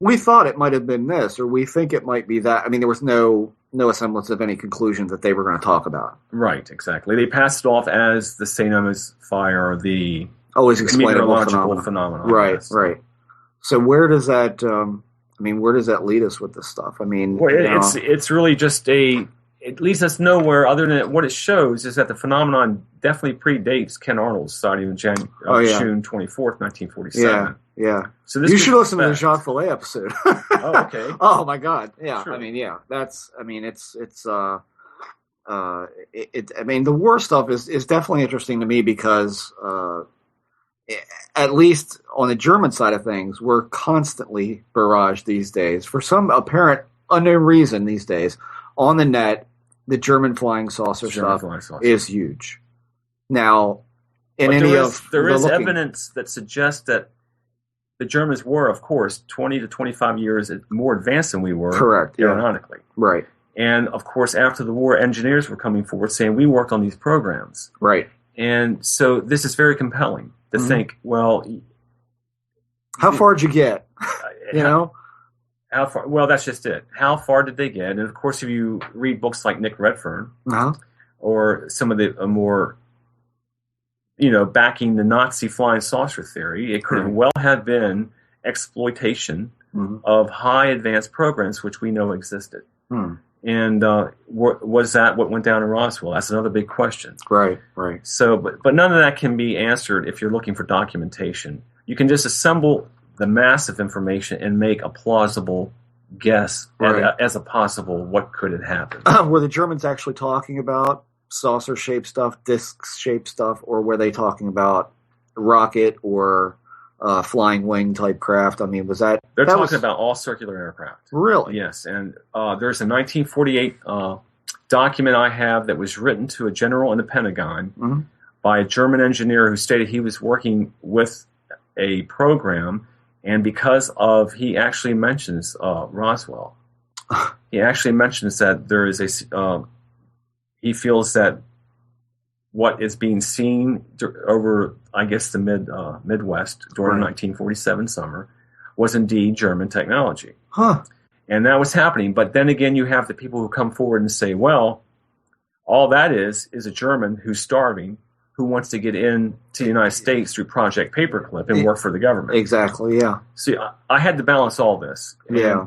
we thought it might have been this, or we think it might be that. I mean, there was no semblance of any conclusion that they were going to talk about. Right, exactly. They passed it off as the St. Elmo's fire, the always explainable meteorological phenomenon. Right, yes. right. So where does that? Where does that lead us with this stuff? I mean, well, it's really just it leads us nowhere other than what it shows is that the phenomenon definitely predates Ken Arnold's sighting in June 24th, 1947. Yeah. So this you should listen to the Jacques Vallée episode. Oh, okay. Oh my God. Yeah. Sure. The war stuff is definitely interesting to me because, at least on the German side of things, we're constantly barraged these days for some apparent unknown reason these days on the net. The German flying saucer stuff is huge. Now, there is evidence that suggests that the Germans were, of course, 20 to 25 years more advanced than we were. Correct. Aeronautically. Yeah. Right. And, of course, after the war, engineers were coming forward saying, we worked on these programs. Right. And so this is very compelling to think, well... How far did you get? How far? Well, that's just it. How far did they get? And, of course, if you read books like Nick Redfern or some of the more... backing the Nazi flying saucer theory, it could well have been exploitation of high advanced programs which we know existed. And was that what went down in Roswell? That's another big question. Right. So, but none of that can be answered if you're looking for documentation. You can just assemble the massive information and make a plausible guess as a possible what could have happened. Were the Germans actually talking about saucer-shaped stuff, disc-shaped stuff, or were they talking about rocket or flying wing type craft? I mean, was that... They're talking about all circular aircraft. Really? Yes, and there's a 1948 document I have that was written to a general in the Pentagon by a German engineer who stated he was working with a program, and because of... He actually mentions Roswell. He actually mentions that there is a... he feels that what is being seen over, I guess, the Midwest during the 1947 summer was indeed German technology. Huh. And that was happening. But then again, you have the people who come forward and say, well, all that is a German who's starving, who wants to get into the United States through Project Paperclip and work for the government. Exactly, yeah. See, I had to balance all this. Yeah.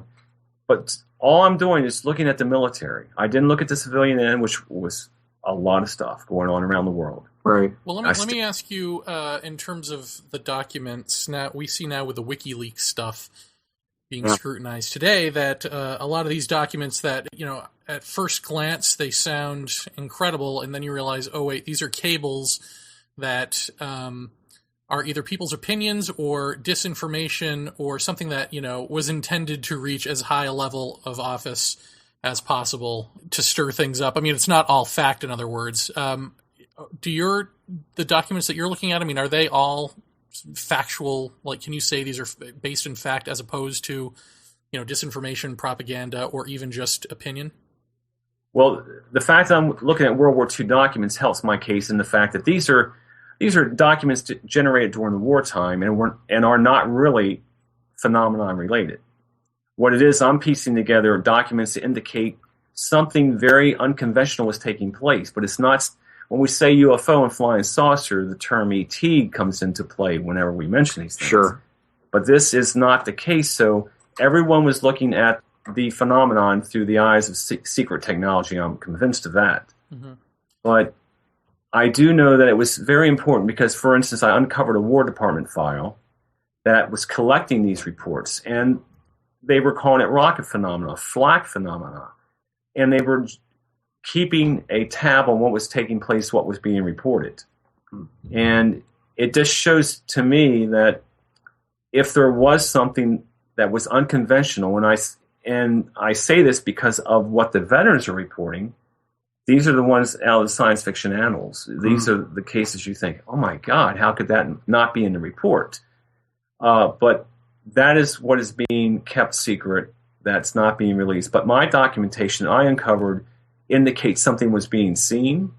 But all I'm doing is looking at the military. I didn't look at the civilian end, which was a lot of stuff going on around the world. Right. Well, let me ask you, in terms of the documents, now we see now with the WikiLeaks stuff being scrutinized today that a lot of these documents that, at first glance they sound incredible, and then you realize, oh wait, these are cables that are either people's opinions or disinformation or something that, was intended to reach as high a level of office as possible to stir things up. I mean, it's not all fact, in other words. The documents that you're looking at, I mean, are they all factual? Like, can you say these are based in fact as opposed to, disinformation, propaganda, or even just opinion? Well, the fact that I'm looking at World War II documents helps my case in the fact that these are documents generated during the wartime and are not really phenomenon related. What it is, I'm piecing together documents to indicate something very unconventional was taking place, but it's not. When we say UFO and flying saucer, the term ET comes into play whenever we mention these things. Sure. But this is not the case, so everyone was looking at the phenomenon through the eyes of secret technology. I'm convinced of that. Mm-hmm. But I do know that it was very important because, for instance, I uncovered a War Department file that was collecting these reports, and they were calling it rocket phenomena, flak phenomena, and they were keeping a tab on what was taking place, what was being reported. Mm-hmm. And it just shows to me that if there was something that was unconventional, and I say this because of what the veterans are reporting, these are the ones out of the science fiction annals. These are the cases you think, oh my God, how could that not be in the report? But that is what is being kept secret. That's not being released. But my documentation I uncovered indicates something was being seen.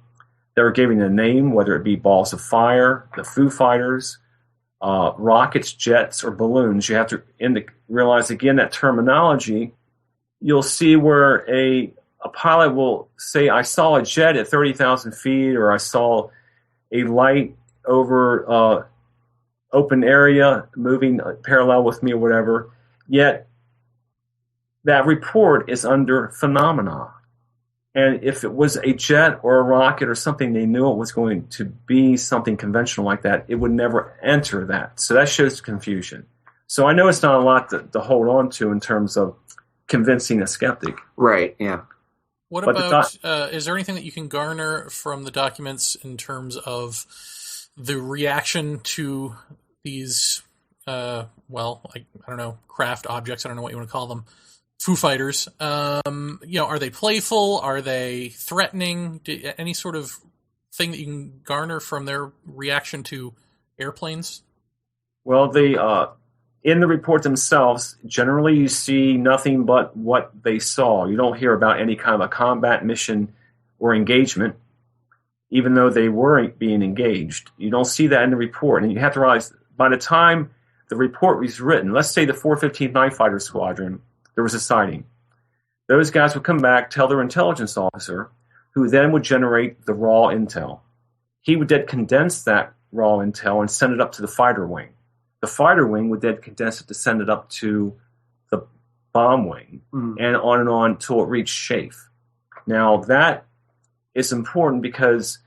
They were giving a name, whether it be balls of fire, the Foo Fighters, rockets, jets, or balloons. You have to realize, again, that terminology. You'll see where a pilot will say, I saw a jet at 30,000 feet, or I saw a light over open area moving parallel with me, or whatever. Yet that report is under phenomena. And if it was a jet or a rocket or something, they knew it was going to be something conventional like that, it would never enter that. So that shows confusion. So I know it's not a lot to hold on to in terms of convincing a skeptic. Right, yeah. What about, is there anything that you can garner from the documents in terms of the reaction to these, I don't know, craft objects, I don't know what you want to call them, Foo Fighters? Are they playful? Are they threatening? Any sort of thing that you can garner from their reaction to airplanes? Well, in the report themselves, generally you see nothing but what they saw. You don't hear about any kind of a combat mission or engagement, even though they were being engaged. You don't see that in the report. And you have to realize, by the time the report was written, let's say the 415th Night Fighter Squadron, there was a sighting. Those guys would come back, tell their intelligence officer, who then would generate the raw intel. He would then condense that raw intel and send it up to the fighter wing. The fighter wing would then condense it to send it up to the bomb wing, and on until it reached Chafe. Now, that is important because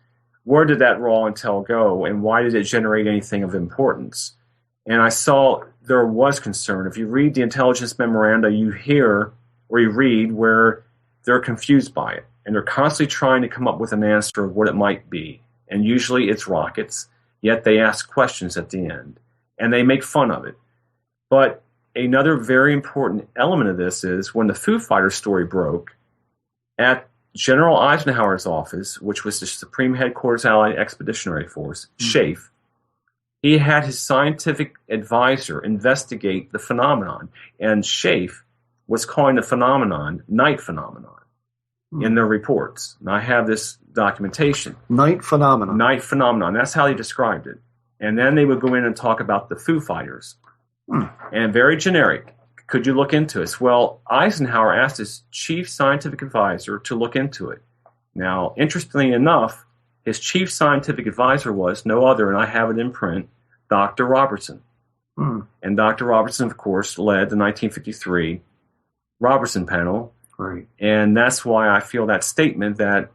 where did that raw intel go, and why did it generate anything of importance? And I saw there was concern. If you read the intelligence memoranda, you hear or you read where they're confused by it, and they're constantly trying to come up with an answer of what it might be. And usually it's rockets, yet they ask questions at the end, and they make fun of it. But another very important element of this is when the Foo Fighters story broke, at General Eisenhower's office, which was the Supreme Headquarters Allied Expeditionary Force, Chafe, he had his scientific advisor investigate the phenomenon, and Chafe was calling the phenomenon night phenomenon in their reports. And I have this documentation. Night phenomenon. Night phenomenon. That's how they described it. And then they would go in and talk about the Foo Fighters. and very generic. Could you look into this? Well, Eisenhower asked his chief scientific advisor to look into it. Now, interestingly enough, his chief scientific advisor was no other, and I have it in print, Dr. Robertson. And Dr. Robertson, of course, led the 1953 Robertson panel. Right. And that's why I feel that statement that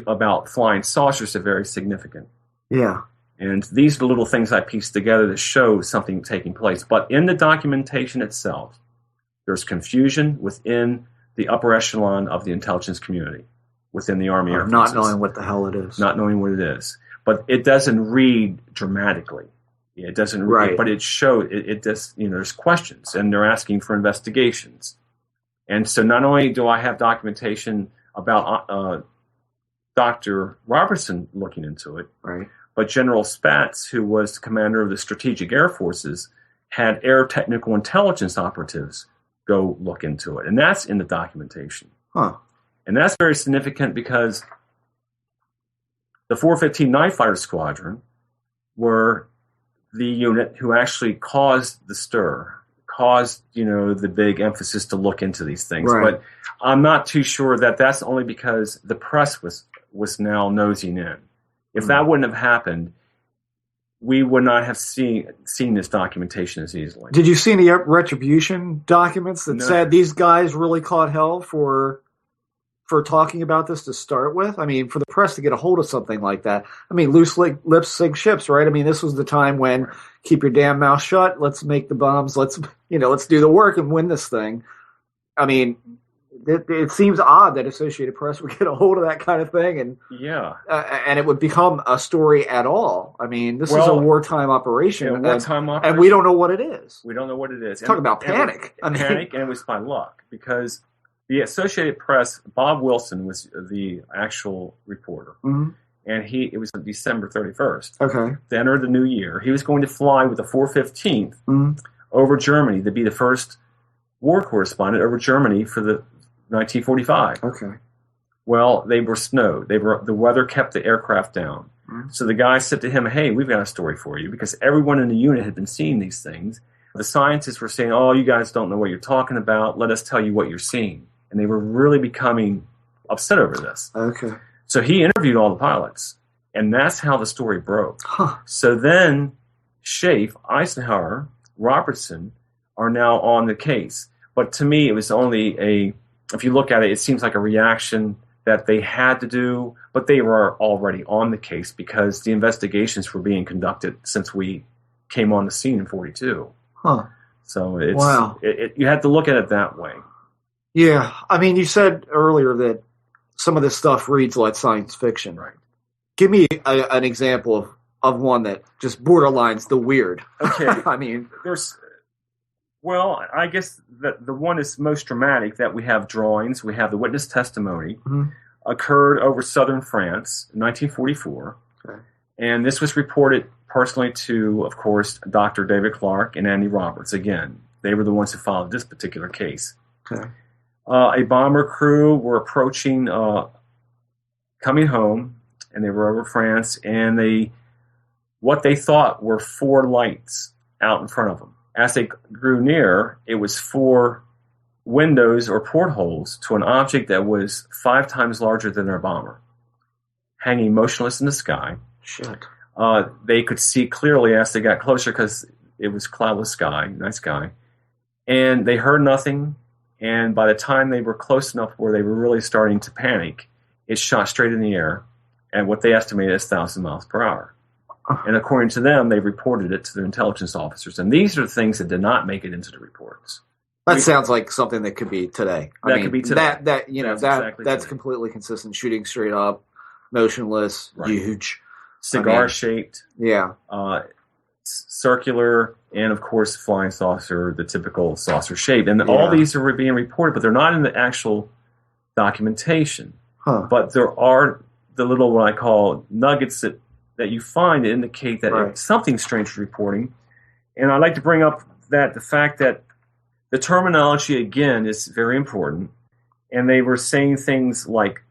about flying saucers are very significant. Yeah. And these are the little things I pieced together to show something taking place. But in the documentation itself, there's confusion within the upper echelon of the intelligence community, within the Army Air Not Forces. knowing what the hell it is. Not knowing what it is. But it doesn't read dramatically. It doesn't read, Right. but it shows, it does, there's questions, and they're asking for investigations. And so not only do I have documentation about Dr. Robertson looking into it, Right. but General Spatz, who was the commander of the Strategic Air Forces, had air technical intelligence operatives go look into it. And that's in the documentation. Huh. And that's very significant because the 415 Night Fighter Squadron were the unit who actually caused the stir, caused, the big emphasis to look into these things. Right. But I'm not too sure that that's only because the press was now nosing in. If that wouldn't have happened, we would not have seen this documentation as easily. Did you see any retribution documents that No. said these guys really caught hell for talking about this to start with? I mean, for the press to get a hold of something like that. I mean, loose lips sink ships, right? I mean, this was the time when keep your damn mouth shut. Let's make the bombs. Let's do the work and win this thing. I mean, it seems odd that Associated Press would get a hold of that kind of thing and it would become a story at all. I mean, this is a wartime operation. And we don't know what it is. We don't know what it is. Talk about panic. Panic, and it was by luck because the Associated Press, Bob Wilson was the actual reporter. Mm-hmm. And it was on December 31st. Okay. To enter the new year. He was going to fly with the 415th over Germany to be the first war correspondent over Germany for the 1945. Okay. Well, they were snowed. The weather kept the aircraft down. So the guy said to him, "Hey, we've got a story for you," because everyone in the unit had been seeing these things. The scientists were saying, "Oh, you guys don't know what you're talking about. Let us tell you what you're seeing." And they were really becoming upset over this. Okay. So he interviewed all the pilots, and that's how the story broke. Huh. So then Schaeff, Eisenhower, Robertson are now on the case. But to me, it was only if you look at it, it seems like a reaction that they had to do, but they were already on the case because the investigations were being conducted since we came on the scene in 42. Huh. So it's wow. You had to look at it that way. Yeah. I mean, you said earlier that some of this stuff reads like science fiction. Right. Give me an example of one that just borderlines the weird. Okay. I mean, I guess that the one is most dramatic that we have drawings, we have the witness testimony, occurred over southern France in 1944. Okay. And this was reported personally to, of course, Dr. David Clark and Andy Roberts. Again, they were the ones who followed this particular case. Okay. A bomber crew were approaching, coming home, and they were over France, and what they thought were 4 lights out in front of them. As they grew near, it was 4 windows or portholes to an object that was 5 times larger than their bomber, hanging motionless in the sky. Shit. They could see clearly as they got closer because it was cloudless sky, night sky, and they heard nothing. And by the time they were close enough where they were really starting to panic, it shot straight in the air at what they estimated as 1,000 miles per hour. And according to them, they reported it to their intelligence officers. And these are the things that did not make it into the reports. That sounds like something that could be today. Could be today. That's completely consistent. Shooting straight up, motionless, huge, cigar-shaped, circular, and of course, flying saucer, the typical saucer shape. And all these are being reported, but they're not in the actual documentation. Huh. But there are the little what I call nuggets that you find to indicate that it's something strange is reporting. And I'd like to bring up the fact that the terminology, again, is very important. And they were saying things like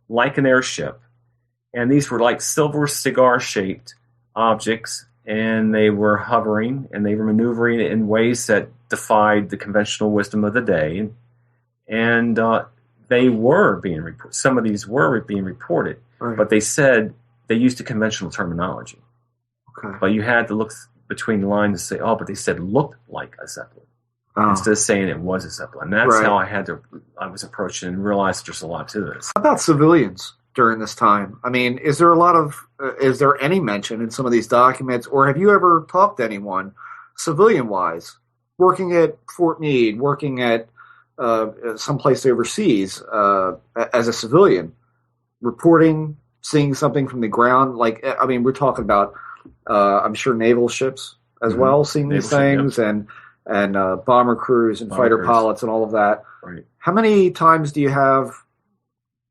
an airship. And these were like silver cigar-shaped objects. and they were hovering, and they were maneuvering in ways that defied the conventional wisdom of the day, and they were being reported. Some of these were being reported, Right. but they said they used a conventional terminology. Okay. But you had to look between the lines and say, "Oh, but they said looked like a Zeppelin," Oh. instead of saying it was a Zeppelin. And that's Right. how I was approaching and realized there's a lot to this. How about civilians during this time? I mean, is there any mention in some of these documents, or have you ever talked to anyone, civilian-wise, working at Fort Meade, working at someplace overseas as a civilian, reporting, seeing something from the ground? Like, I mean, we're talking about, I'm sure, naval ships as Mhm. well, seeing these Naval things, and bomber crews and Bomber fighter crews. pilots and all of that. Right. How many times do you have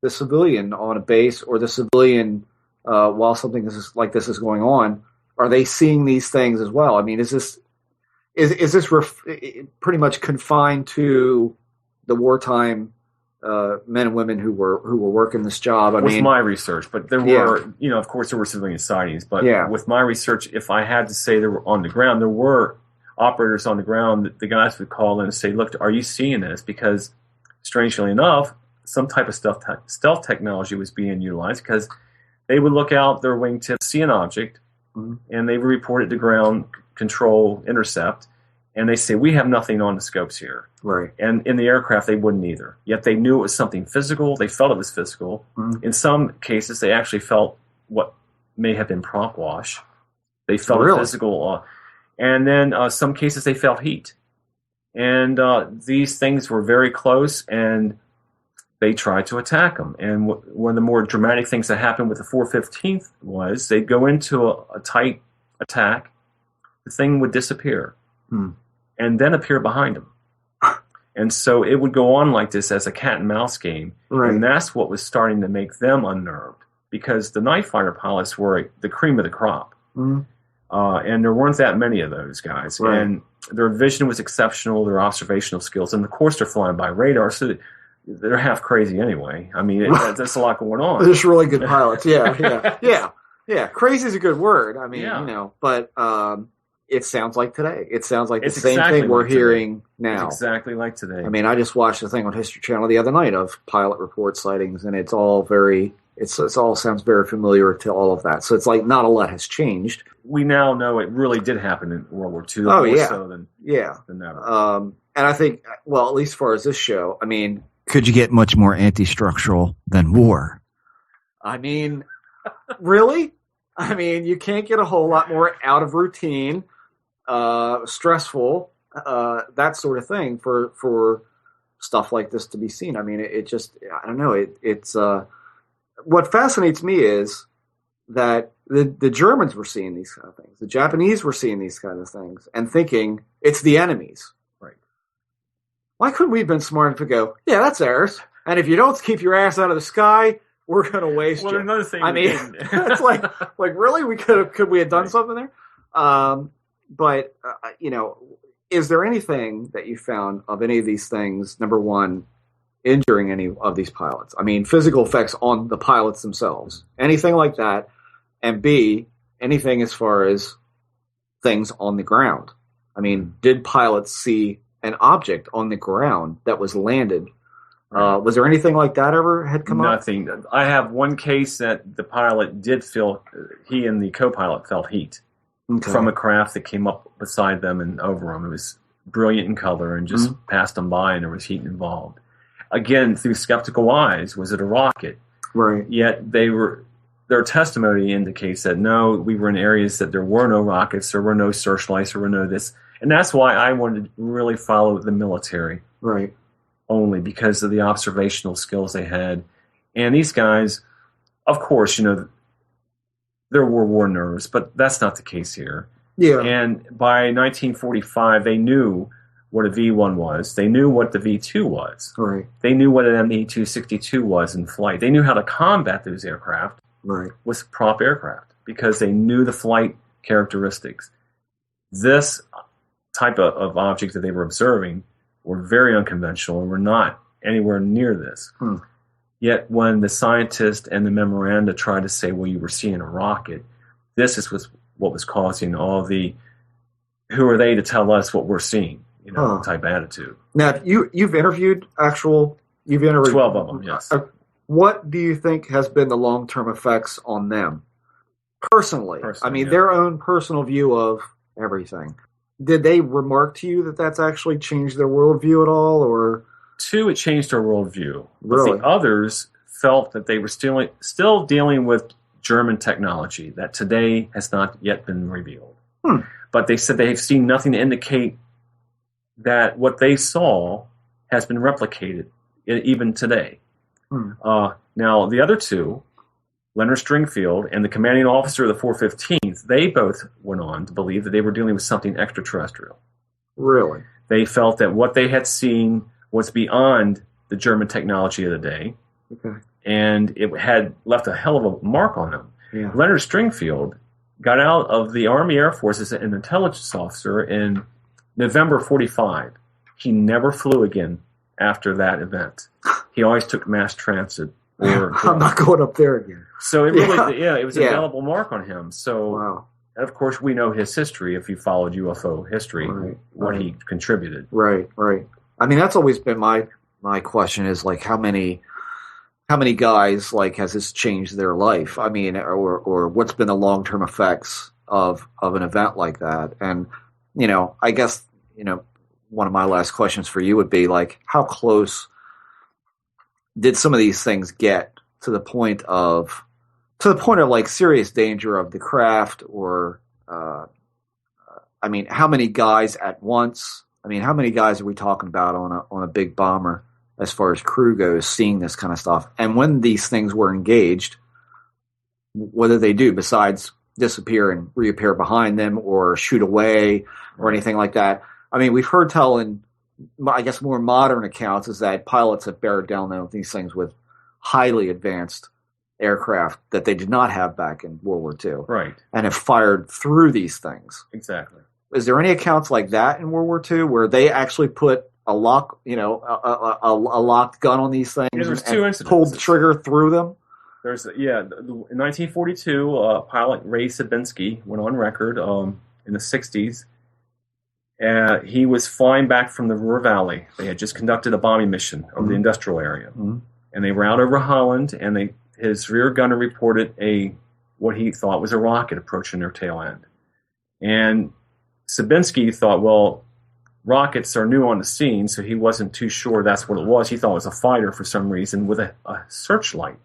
the civilian on a base, or the civilian while something like this is going on? Are they seeing these things as well? I mean, is this pretty much confined to the wartime men and women who were working this job? I With mean, my research, but there Yeah. were, of course, there were civilian sightings. But Yeah. with my research, if I had to say they were on the ground, there were operators on the ground that the guys would call in and say, "Look, are you seeing this?" Because, strangely enough, some type of stealth technology was being utilized, because they would look out their wingtips, see an object, Mhm. and they would report it to ground control intercept, and they say, "We have nothing on the scopes here." right. And in the aircraft, they wouldn't either. Yet they knew it was something physical. They felt it was physical. Mhm. In some cases, they actually felt what may have been prop wash. They felt Really? physical. And then some cases, they felt heat. And these things were very close, and they tried to attack them. And one of the more dramatic things that happened with the 415th was they'd go into a tight attack. The thing would disappear and then appear behind them. And so it would go on like this as a cat and mouse game. Right. And that's what was starting to make them unnerved, because the night fighter pilots were the cream of the crop. Mhm. And there weren't that many of those guys. Right. And their vision was exceptional, their observational skills. And of course, they're flying by radar, so they're half crazy anyway. I mean, there's a lot going on. There's really good pilots. Yeah. Crazy is a good word. I mean, Yeah. but it sounds like today. It sounds like It's the same exactly thing we're like today. hearing now. It's exactly like today. I mean, I just watched a thing on History Channel the other night of pilot report sightings, and it's all sounds very familiar to all of that. So it's like not a lot has changed. we now know it really did happen in World War II. Oh, more yeah. so than ever. And I think, well, at least as far as this show, I mean, Could you get much more anti-structural than war? Really? I mean, you can't get a whole lot more out of routine, stressful, that sort of thing for stuff like this to be seen. I mean, it just, I don't know. It's what fascinates me is that the Germans were seeing these kind of things. The Japanese were seeing these kind of things and thinking it's the enemies. Right. Why couldn't we have been smart enough to go, yeah, that's ours. And if you don't keep your ass out of the sky, we're going to waste Well, you. another thing. I mean, it's like really, could we have done something there? But is there anything that you found of any of these things? Number one, injuring any of these pilots? I mean, physical effects on the pilots themselves, anything like that? And B, anything as far as things on the ground? I mean, did pilots see an object on the ground that was landed? Was there anything like that ever had come up? Nothing. I have one case that the pilot did feel, he and the co-pilot felt heat from a craft that came up beside them and over them. It was brilliant in color and just passed them by, and there was heat involved. Again, through skeptical eyes, was it a rocket? Right. Yet their testimony indicates that no, we were in areas that there were no rockets, there were no searchlights, there were no this. And that's why I wanted to really follow the military. Right. Only because of the observational skills they had. And these guys, of course, there were war nerves, but that's not the case here. Yeah. And by 1945, they knew what a V-1 was. They knew what the V-2 was. Right. They knew what an Me-262 was in flight. They knew how to combat those aircraft Right. with prop aircraft because they knew the flight characteristics. This type of object that they were observing were very unconventional and were not anywhere near this. Yet when the scientist and the memoranda tried to say, well, you were seeing a rocket, this is what was causing all the who are they to tell us what we're seeing, type attitude. Now, you've interviewed 12 of them, yes. What do you think has been the long-term effects on them? Personally, I mean, their own personal view of everything. Did they remark to you that that's actually changed their worldview at all, or? 2, it changed their worldview. Really? But the others felt that they were still dealing with German technology that today has not yet been revealed. But they said they've seen nothing to indicate that what they saw has been replicated even today. Now, the other 2, Leonard Stringfield and the commanding officer of the 415th, they both went on to believe that they were dealing with something extraterrestrial. Really? They felt that what they had seen was beyond the German technology of the day, and it had left a hell of a mark on them. Yeah. Leonard Stringfield got out of the Army Air Force as an intelligence officer in November 45. He never flew again after that event. He always took mass transit. I'm not going up there again. So it really, it was an indelible mark on him. So, wow. And of course, we know his history. If you followed UFO history, what he contributed. Right. I mean, that's always been my question: is like how many guys like has this changed their life? I mean, or what's been the long-term effects of an event like that? And I guess one of my last questions for you would be like, how close did some of these things get to the point of like serious danger of the craft, or I mean, how many guys at once? I mean, how many guys are we talking about on a big bomber as far as crew goes, seeing this kind of stuff? And when these things were engaged, what did they do besides disappear and reappear behind them or shoot away or anything like that? I mean, we've heard telling, I guess, more modern accounts is that pilots have bared down these things with highly advanced aircraft that they did not have back in World War II. Right. And have fired through these things. Exactly. Is there any accounts like that in World War II where they actually put a locked gun on these things and pulled the trigger through them? In 1942, pilot Ray Sabinski went on record in the 60s. He was flying back from the Ruhr Valley. They had just conducted a bombing mission over the industrial area. And they were out over Holland, and his rear gunner reported what he thought was a rocket approaching their tail end. And Sabinski thought, well, rockets are new on the scene, so he wasn't too sure that's what it was. He thought it was a fighter for some reason with a searchlight.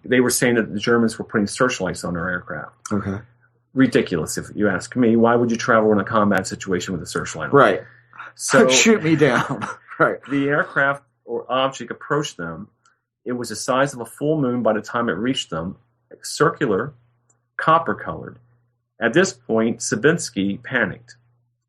They were saying that the Germans were putting searchlights on their aircraft. Okay. Ridiculous, if you ask me. Why would you travel in a combat situation with a searchlight on? Right. So shoot me down. Right. The aircraft or object approached them. It was the size of a full moon by the time it reached them, circular, copper-colored. At this point, Sabinski panicked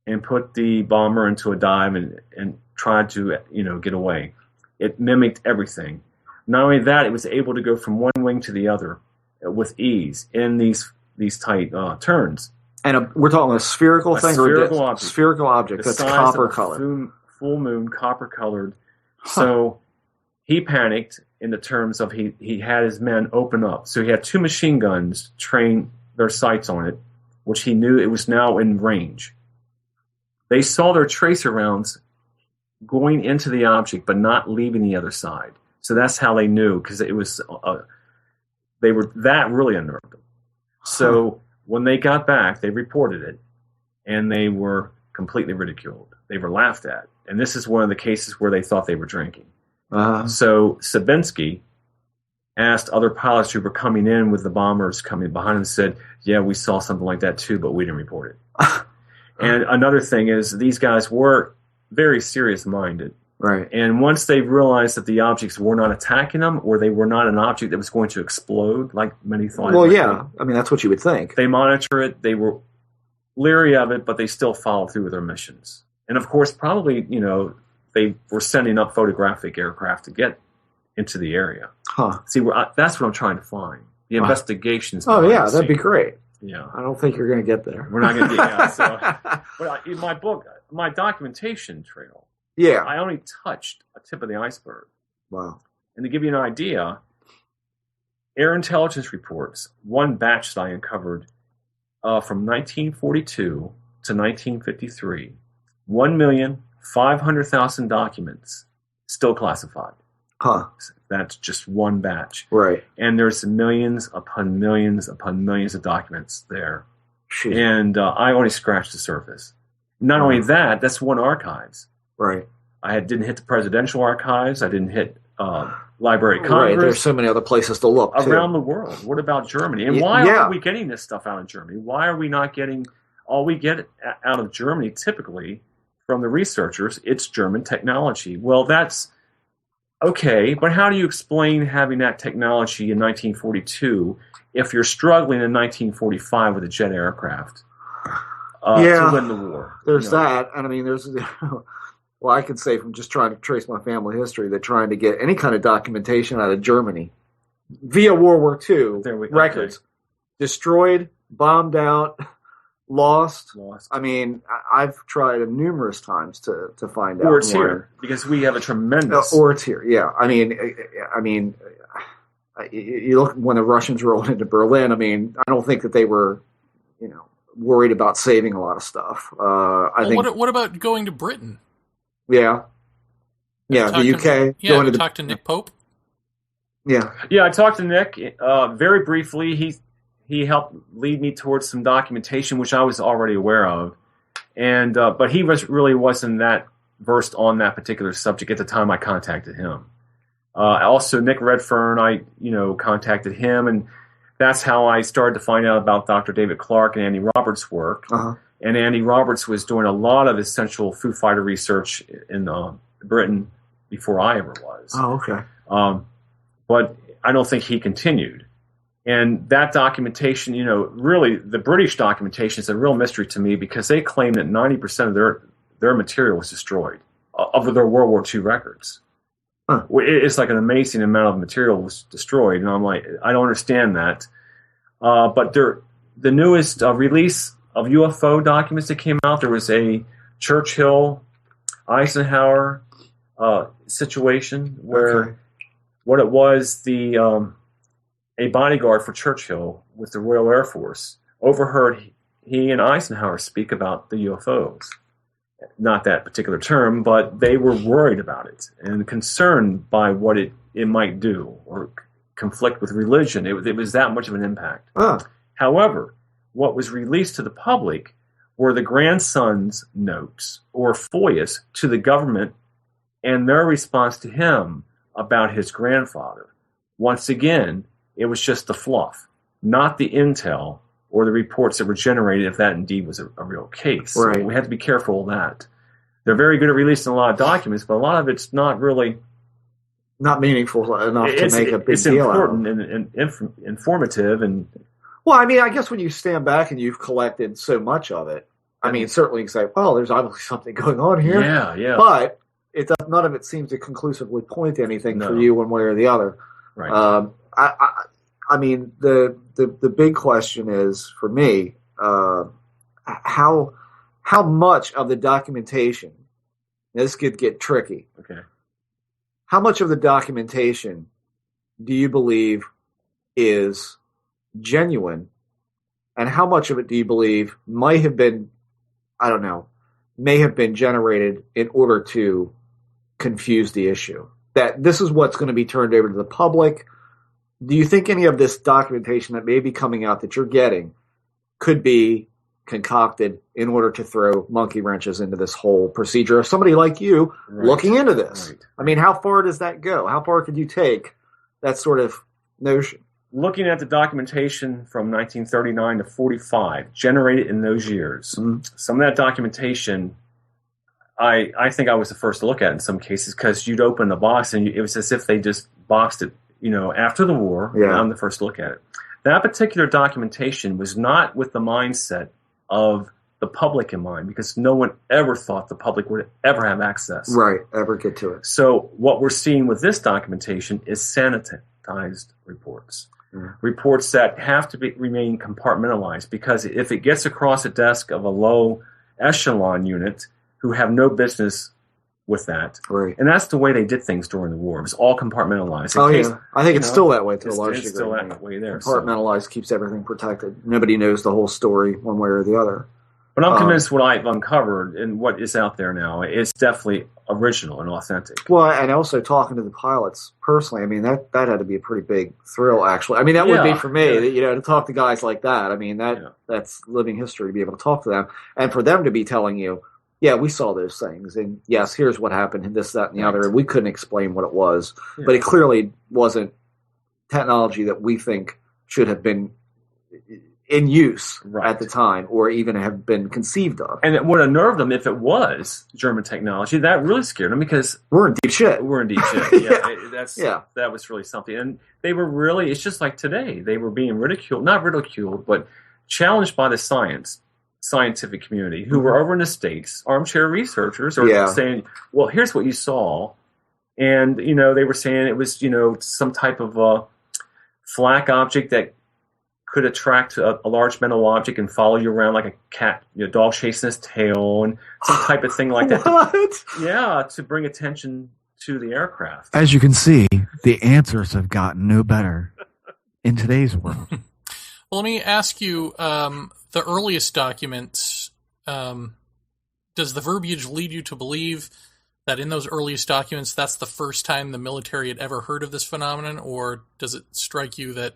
and put the bomber into a dive and tried to get away. It mimicked everything. Not only that, it was able to go from one wing to the other with ease in these tight turns. And we're talking a spherical thing, spherical object. Spherical object that's copper colored. Full moon, copper colored. So he panicked in the terms of he had his men open up. So he had 2 machine guns train their sights on it, which he knew it was now in range. They saw their tracer rounds going into the object, but not leaving the other side. So that's how they knew, because it was they were that really unnerved them. So when they got back, they reported it, and they were completely ridiculed. They were laughed at, and this is one of the cases where they thought they were drinking. So Sabinski asked other pilots who were coming in with the bombers coming behind and said, yeah, we saw something like that too, but we didn't report it. And another thing is these guys were very serious-minded. Right. And once they realized that the objects were not attacking them, or they were not an object that was going to explode, like many thought. Well, yeah. I mean, that's what you would think. They monitor it. They were leery of it, but they still followed through with their missions. And of course, probably, they were sending up photographic aircraft to get into the area. See, that's what I'm trying to find. The investigations. Oh, yeah, that'd be great. Yeah. I don't think you're going to get there. We're not going to get there. But in my book, my documentation trail, I only touched a tip of the iceberg. Wow. And to give you an idea, air intelligence reports, one batch that I uncovered from 1942 to 1953, 1,500,000 documents still classified. Huh. That's just one batch. Right. And there's millions upon millions upon millions of documents there. Jeez. And I only scratched the surface. Not only that, that's one archives. Right. I didn't hit the presidential archives. I didn't hit Library of Congress. Right. There's so many other places to look around too. the world. What about Germany? And why aren't we getting this stuff out of Germany? Why are we not getting all we get out of Germany typically from the researchers? It's German technology. Well, that's okay, but how do you explain having that technology in 1942 if you're struggling in 1945 with a jet aircraft to win the war? There's that, and I mean, there's. Well, I can say from just trying to trace my family history that trying to get any kind of documentation out of Germany via World War II records destroyed, bombed out, lost. I mean, I've tried numerous times to find out. Or it's here because we have a tremendous. Or it's here, yeah. I mean, you look when the Russians rolled into Berlin. I mean, I don't think that they were, worried about saving a lot of stuff. I think. What about going to Britain? Yeah, the UK. Talk to Nick Pope. Yeah, I talked to Nick very briefly. He helped lead me towards some documentation, which I was already aware of, and but he wasn't that versed on that particular subject at the time I contacted him. Also, Nick Redfern, I contacted him, and that's how I started to find out about Dr. David Clark and Andy Roberts' work. Uh-huh. And Andy Roberts was doing a lot of essential Foo Fighter research in Britain before I ever was. Oh, okay. But I don't think he continued. And that documentation, really the British documentation is a real mystery to me because they claim that 90% of their material was destroyed of their World War II records. Huh. It's like an amazing amount of material was destroyed. And I'm like, I don't understand that. But the newest release of UFO documents that came out, there was a Churchill-Eisenhower situation where what it was, a bodyguard for Churchill with the Royal Air Force overheard he and Eisenhower speak about the UFOs. Not that particular term, but they were worried about it and concerned by what it might do or conflict with religion. It was that much of an impact. However, what was released to the public were the grandson's notes or FOIAs to the government and their response to him about his grandfather. Once again, it was just the fluff, not the intel or the reports that were generated if that indeed was a real case. Right. So we have to be careful of that. They're very good at releasing a lot of documents, but a lot of it's not really... Not meaningful enough to make a big deal out of. It's important and informative and... Well, I mean, I guess when you stand back and you've collected so much of it, I mean, certainly you can say, well, there's obviously something going on here. Yeah. But none of it seems to conclusively point to anything for you one way or the other. Right. I mean, the big question is, for me, how much of the documentation, this could get tricky. Okay. How much of the documentation do you believe is genuine, and how much of it do you believe may have been generated in order to confuse the issue? That this is what's going to be turned over to the public. Do you think any of this documentation that may be coming out that you're getting could be concocted in order to throw monkey wrenches into this whole procedure of somebody like you looking into this? Right. I mean, how far does that go? How far could you take that sort of notion? Looking at the documentation from 1939 to 45, generated in those years, some of that documentation, I think I was the first to look at in some cases because you'd open the box and it was as if they just boxed it, after the war. Yeah. And I'm the first to look at it. That particular documentation was not with the mindset of the public in mind because no one ever thought the public would ever have access. Right, ever get to it. So what we're seeing with this documentation is sanitized reports. Reports that have to remain compartmentalized because if it gets across the desk of a low echelon unit who have no business with that. Right. And that's the way they did things during the war. It was all compartmentalized. Yeah. I think it's still that way to a large degree. It's still that way there. Compartmentalized keeps everything protected. Nobody knows the whole story one way or the other. But I'm convinced what I've uncovered and what is out there now is definitely original and authentic. Well, and also talking to the pilots personally, I mean, that had to be a pretty big thrill, actually. I mean, that would be for me, to talk to guys like that. I mean, that's living history to be able to talk to them. And for them to be telling you, yeah, we saw those things, and yes, here's what happened, and this, that, and the other, and we couldn't explain what it was. Yeah. But it clearly wasn't technology that we think should have been in use at the time, or even have been conceived of. And it would have nerved them if it was German technology. That really scared them because we're in deep shit. That was really something. And they were really, it's just like today. They were being not ridiculed, but challenged by the scientific community who were over in the States, armchair researchers, or saying, well, here's what you saw. And, they were saying it was, some type of a flak object that could attract a large metal object and follow you around like a cat, dog chasing his tail, and some type of thing like that. What? To bring attention to the aircraft. As you can see, the answers have gotten no better in today's world. Well, let me ask you, the earliest documents, does the verbiage lead you to believe that in those earliest documents, that's the first time the military had ever heard of this phenomenon, or does it strike you that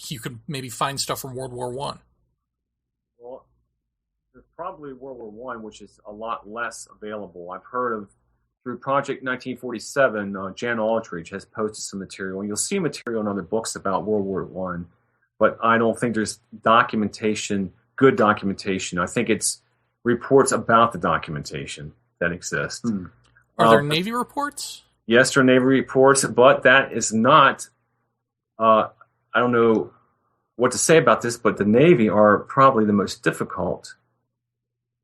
you could maybe find stuff from World War I? Well, there's probably World War I, which is a lot less available. I've heard of, through Project 1947, Jan Aldridge has posted some material, and you'll see material in other books about World War I, but I don't think there's good documentation. I think it's reports about the documentation that exist. Are there Navy reports? Yes, there are Navy reports, but that is not... I don't know what to say about this, but the Navy are probably the most difficult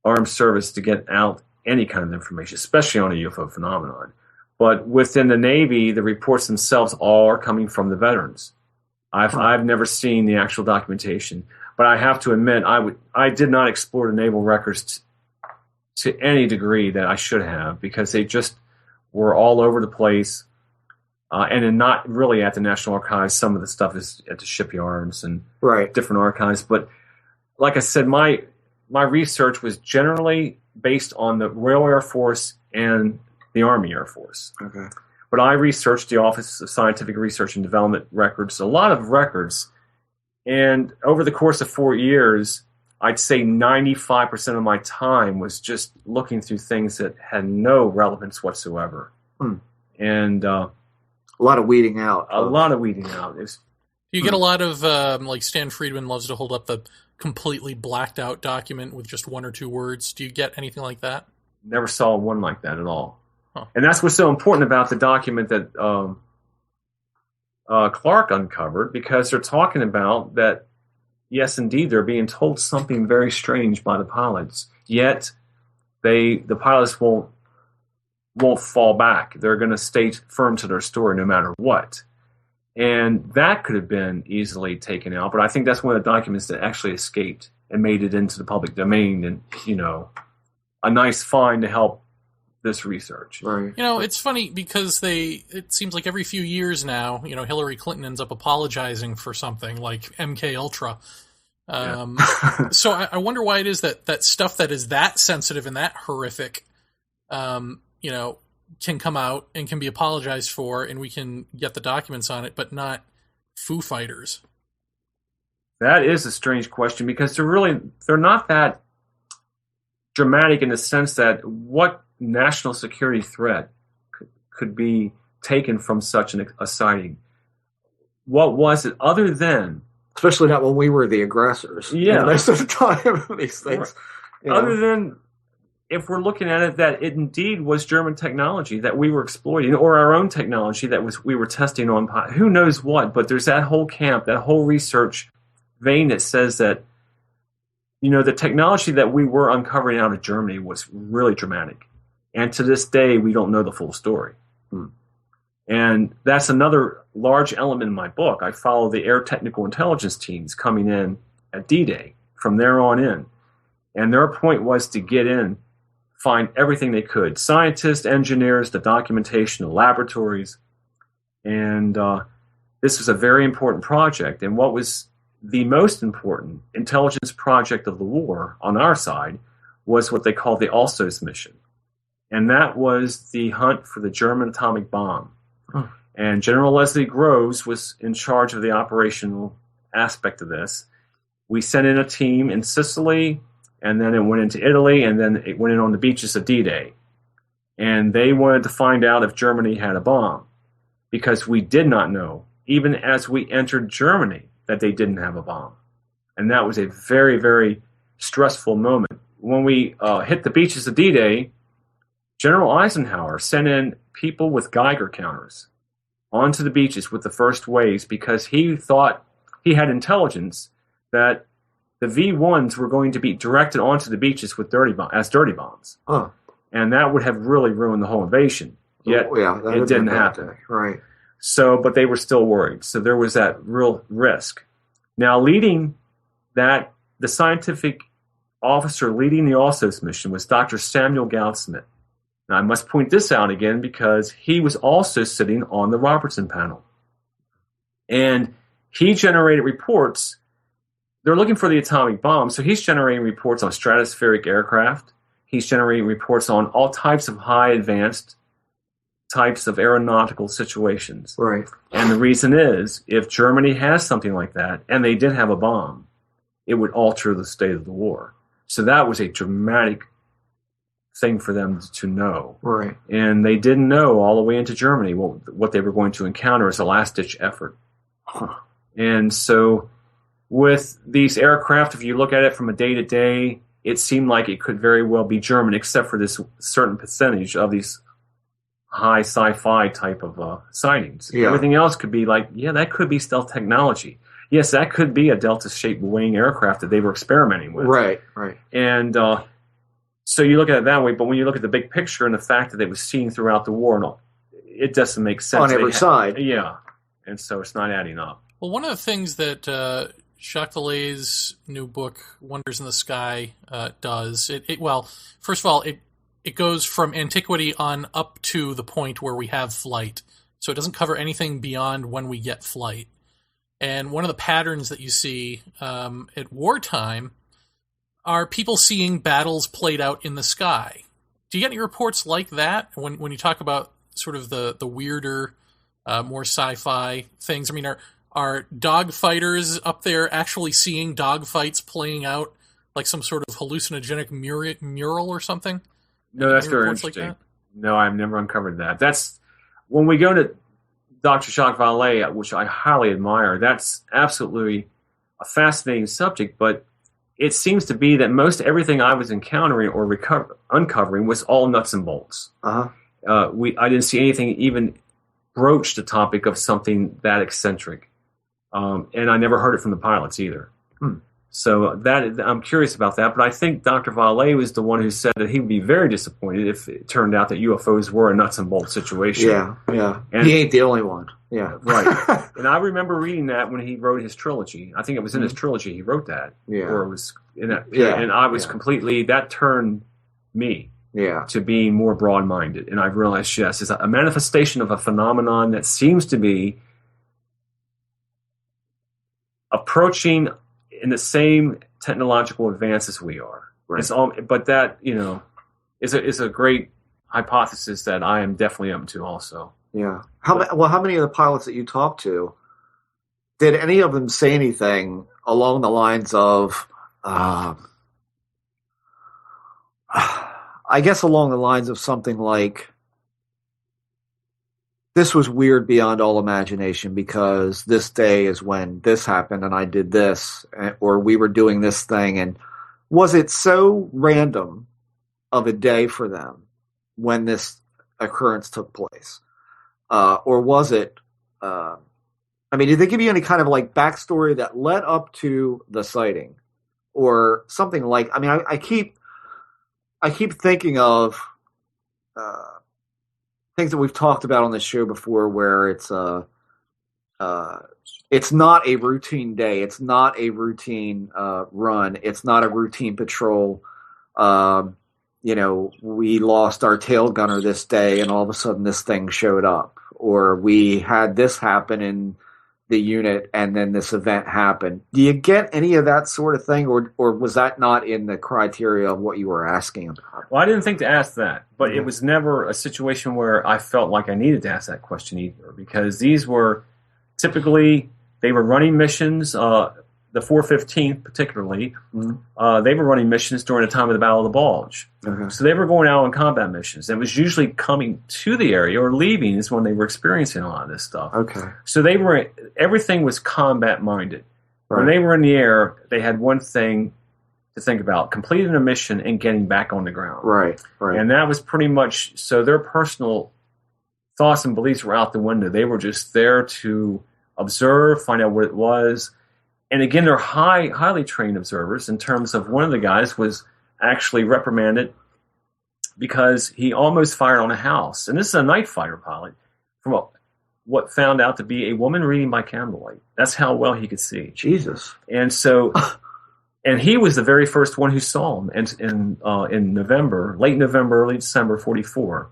armed service to get out any kind of information, especially on a UFO phenomenon. But within the Navy, the reports themselves all are coming from the veterans. I've never seen the actual documentation, but I have to admit I did not explore the naval records to any degree that I should have, because they just were all over the place. And then not really at the National Archives. Some of the stuff is at the shipyards and different archives. But like I said, my research was generally based on the Royal Air Force and the Army Air Force. Okay. But I researched the Office of Scientific Research and Development records, a lot of records. And over the course of 4 years, I'd say 95% of my time was just looking through things that had no relevance whatsoever. And... a lot of weeding out. Do you get a lot of, like Stan Friedman loves to hold up the completely blacked out document with just one or two words. Do you get anything like that? Never saw one like that at all. Huh. And that's what's so important about the document that Clark uncovered, because they're talking about that, yes, indeed, they're being told something very strange by the pilots, yet the pilots won't fall back. They're going to stay firm to their story no matter what. And that could have been easily taken out, but I think that's one of the documents that actually escaped and made it into the public domain, and, a nice find to help this research. Right. It's funny because it seems like every few years now, Hillary Clinton ends up apologizing for something like MK Ultra. So I wonder why it is that stuff that is that sensitive and that horrific, can come out and can be apologized for, and we can get the documents on it, but not Foo Fighters. That is a strange question, because they're not that dramatic in the sense that what national security threat could be taken from such a sighting? What was it other than... Especially not when we were the aggressors. Yeah. Most of the time, these things. Other than... if we're looking at it, that it indeed was German technology that we were exploiting, or our own technology that we were testing on, who knows what, but there's that whole camp, that whole research vein that says that, the technology that we were uncovering out of Germany was really dramatic. And to this day, we don't know the full story. And that's another large element in my book. I follow the air technical intelligence teams coming in at D-Day from there on in. And their point was to get in find everything they could. Scientists, engineers, the documentation, the laboratories. And this was a very important project. And what was the most important intelligence project of the war on our side was what they called the Alsos mission. And that was the hunt for the German atomic bomb. Oh. And General Leslie Groves was in charge of the operational aspect of this. We sent in a team in Sicily, and then it went into Italy, and then it went in on the beaches of D-Day. And they wanted to find out if Germany had a bomb, because we did not know, even as we entered Germany, that they didn't have a bomb. And that was a very, very stressful moment. When we hit the beaches of D-Day, General Eisenhower sent in people with Geiger counters onto the beaches with the first waves because he thought he had intelligence that the V-1s were going to be directed onto the beaches with dirty bombs. Huh. And that would have really ruined the whole invasion. Yet it didn't happen. Right. So, but they were still worried. So there was that real risk. Now, leading that, the scientific officer leading the Alsos mission was Dr. Samuel Goudsmit. Now, I must point this out again because he was also sitting on the Robertson panel. And he generated reports. They're looking for the atomic bomb, so he's generating reports on stratospheric aircraft. He's generating reports on all types of high advanced types of aeronautical situations. Right. And the reason is, if Germany has something like that, and they did have a bomb, it would alter the state of the war. So that was a dramatic thing for them to know. Right. And they didn't know all the way into Germany what they were going to encounter as a last-ditch effort. Huh. And so with these aircraft, if you look at it from a day-to-day, it seemed like it could very well be German, except for this certain percentage of these high sci-fi type of sightings. Yeah. Everything else could be like, yeah, that could be stealth technology. Yes, that could be a Delta-shaped wing aircraft that they were experimenting with. Right, right. And so you look at it that way, but when you look at the big picture and the fact that it was seen throughout the war, and all, it doesn't make sense. On every side. Yeah. And so it's not adding up. Well, one of the things that Jacques Vallée's new book, Wonders in the Sky, does, well, first of all, it goes from antiquity on up to the point where we have flight. So it doesn't cover anything beyond when we get flight. And one of the patterns that you see at wartime are people seeing battles played out in the sky. Do you get any reports like that when you talk about sort of the weirder, more sci-fi things? I mean, are dogfighters up there actually seeing dogfights playing out like some sort of hallucinogenic mural or something? No, that's very interesting. Like that? No, I've never uncovered that. That's when we go to Dr. Jacques Vallée, which I highly admire. That's absolutely a fascinating subject, but it seems to be that most everything I was encountering or uncovering was all nuts and bolts. Uh-huh. I didn't see anything even broach the topic of something that eccentric, and I never heard it from the pilots either. So that I'm curious about that, but I think Dr. Vallée was the one who said that he would be very disappointed if it turned out that UFOs were a nuts and bolts situation. Yeah. And, he ain't the only one. Yeah. Right. And I remember reading that when he wrote his trilogy. I think it was in his trilogy he wrote that. Yeah. Or it was in that. Yeah. And I was completely, that turned me to being more broad-minded. And I realized, yes, it's a manifestation of a phenomenon that seems to be approaching in the same technological advance as we are. Right. It's all, but that, is a great hypothesis that I am definitely up to also. Yeah. How many of the pilots that you talked to, did any of them say anything along the lines of, I guess along the lines of something like, this was weird beyond all imagination because this day is when this happened and I did this, or we were doing this thing. And was it so random of a day for them when this occurrence took place? Or was it, did they give you any kind of like backstory that led up to the sighting or something like, I keep thinking of, things that we've talked about on this show before where it's not a routine day. It's not a routine run. It's not a routine patrol. we lost our tail gunner this day and all of a sudden this thing showed up, or we had this happen in the unit and then this event happened. Do you get any of that sort of thing, or was that not in the criteria of what you were asking about? Well, I didn't think to ask that, but it was never a situation where I felt like I needed to ask that question either, because these were typically, they were running missions, the 415th particularly, they were running missions during the time of the Battle of the Bulge. Okay. So they were going out on combat missions. It was usually coming to the area or leaving is when they were experiencing a lot of this stuff. Okay. So everything was combat minded. Right. When they were in the air, they had one thing to think about: completing a mission and getting back on the ground. Right. And that was pretty much, so their personal thoughts and beliefs were out the window. They were just there to observe, find out what it was. And again, they're highly trained observers, in terms of one of the guys was actually reprimanded because he almost fired on a house. And this is a night fighter pilot from what found out to be a woman reading by candlelight. That's how well he could see. Jesus. And so, and he was the very first one who saw him in November, late November, early December 44.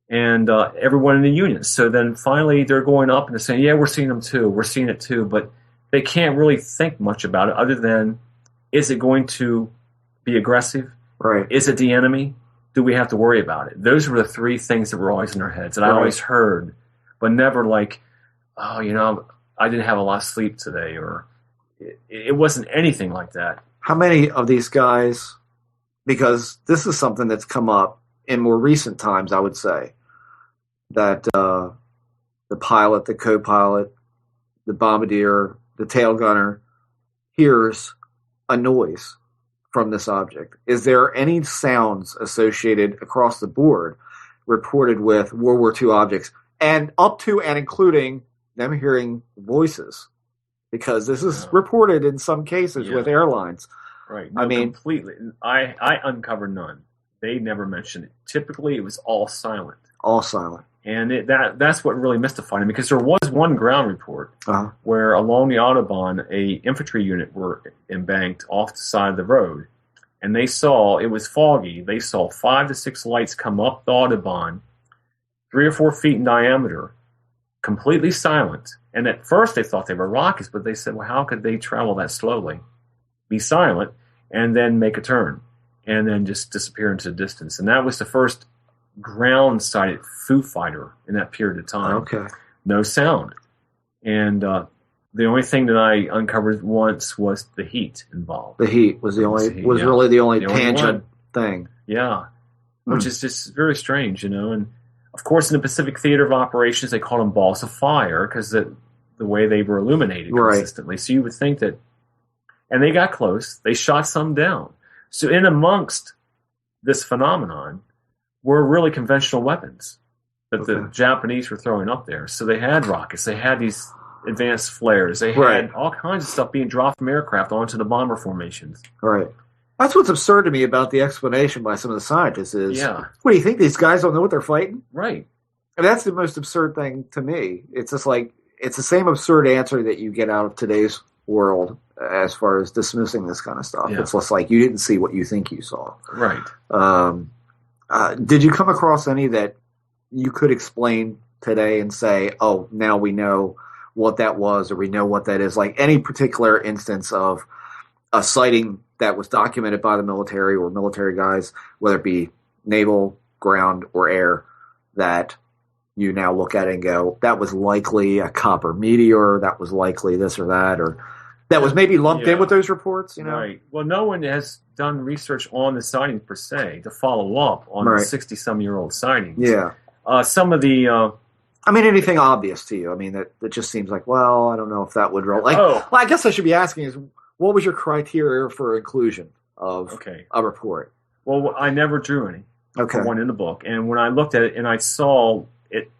And everyone in the unit. So then finally they're going up and they're saying, yeah, we're seeing them too. We're seeing it too. But they can't really think much about it other than, is it going to be aggressive? Right. Is it the enemy? Do we have to worry about it? Those were the three things that were always in our heads that I always heard, but never like, oh, I didn't have a lot of sleep today, or it wasn't anything like that. How many of these guys, because this is something that's come up in more recent times, I would say, that the pilot, the co-pilot, the bombardier, the tail gunner hears a noise from this object. Is there any sounds associated across the board reported with World War II objects, and up to and including them hearing voices? Because this is reported in some cases with airlines. Right. No, completely. I uncovered none. They never mentioned it. Typically, it was all silent. All silent. And that's what really mystified him, because there was one ground report where along the Autobahn, a infantry unit were embanked off the side of the road, and they saw, it was foggy, they saw 5 to 6 lights come up the Autobahn, 3 or 4 feet in diameter, completely silent. And at first they thought they were rockets, but they said, well, how could they travel that slowly, be silent, and then make a turn, and then just disappear into the distance? And that was the first ground-sighted Foo Fighter in that period of time. Okay. No sound. And the only thing that I uncovered once was the heat involved. The heat was really the only tangent thing. Yeah. Which is just very strange, And of course, in the Pacific Theater of Operations, they called them balls of fire because the way they were illuminated consistently. So you would think that, and they got close. They shot some down. So in amongst this phenomenon were really conventional weapons that the Japanese were throwing up there. So they had rockets, they had these advanced flares, they had all kinds of stuff being dropped from aircraft onto the bomber formations. Right. That's what's absurd to me about the explanation by some of the scientists is, what do you think, these guys don't know what they're fighting? Right. And that's the most absurd thing to me. It's just like, it's the same absurd answer that you get out of today's world as far as dismissing this kind of stuff. Yeah. It's less like, you didn't see what you think you saw. Right. Did you come across any that you could explain today and say, oh, now we know what that was, or we know what that is? Like any particular instance of a sighting that was documented by the military or military guys, whether it be naval, ground, or air, that you now look at it and go, that was likely a copper meteor, that was likely this or that, or that was maybe lumped in with those reports, Right. Well, no one has done research on the sightings per se to follow up on the 60-some-year-old sightings. Yeah. Some of the... anything obvious to you? I mean, that just seems like, well, I don't know if that would roll. Well, I guess I should be asking is, what was your criteria for inclusion of a report? Well, I never drew any. One in the book. And when I looked at it and I saw it,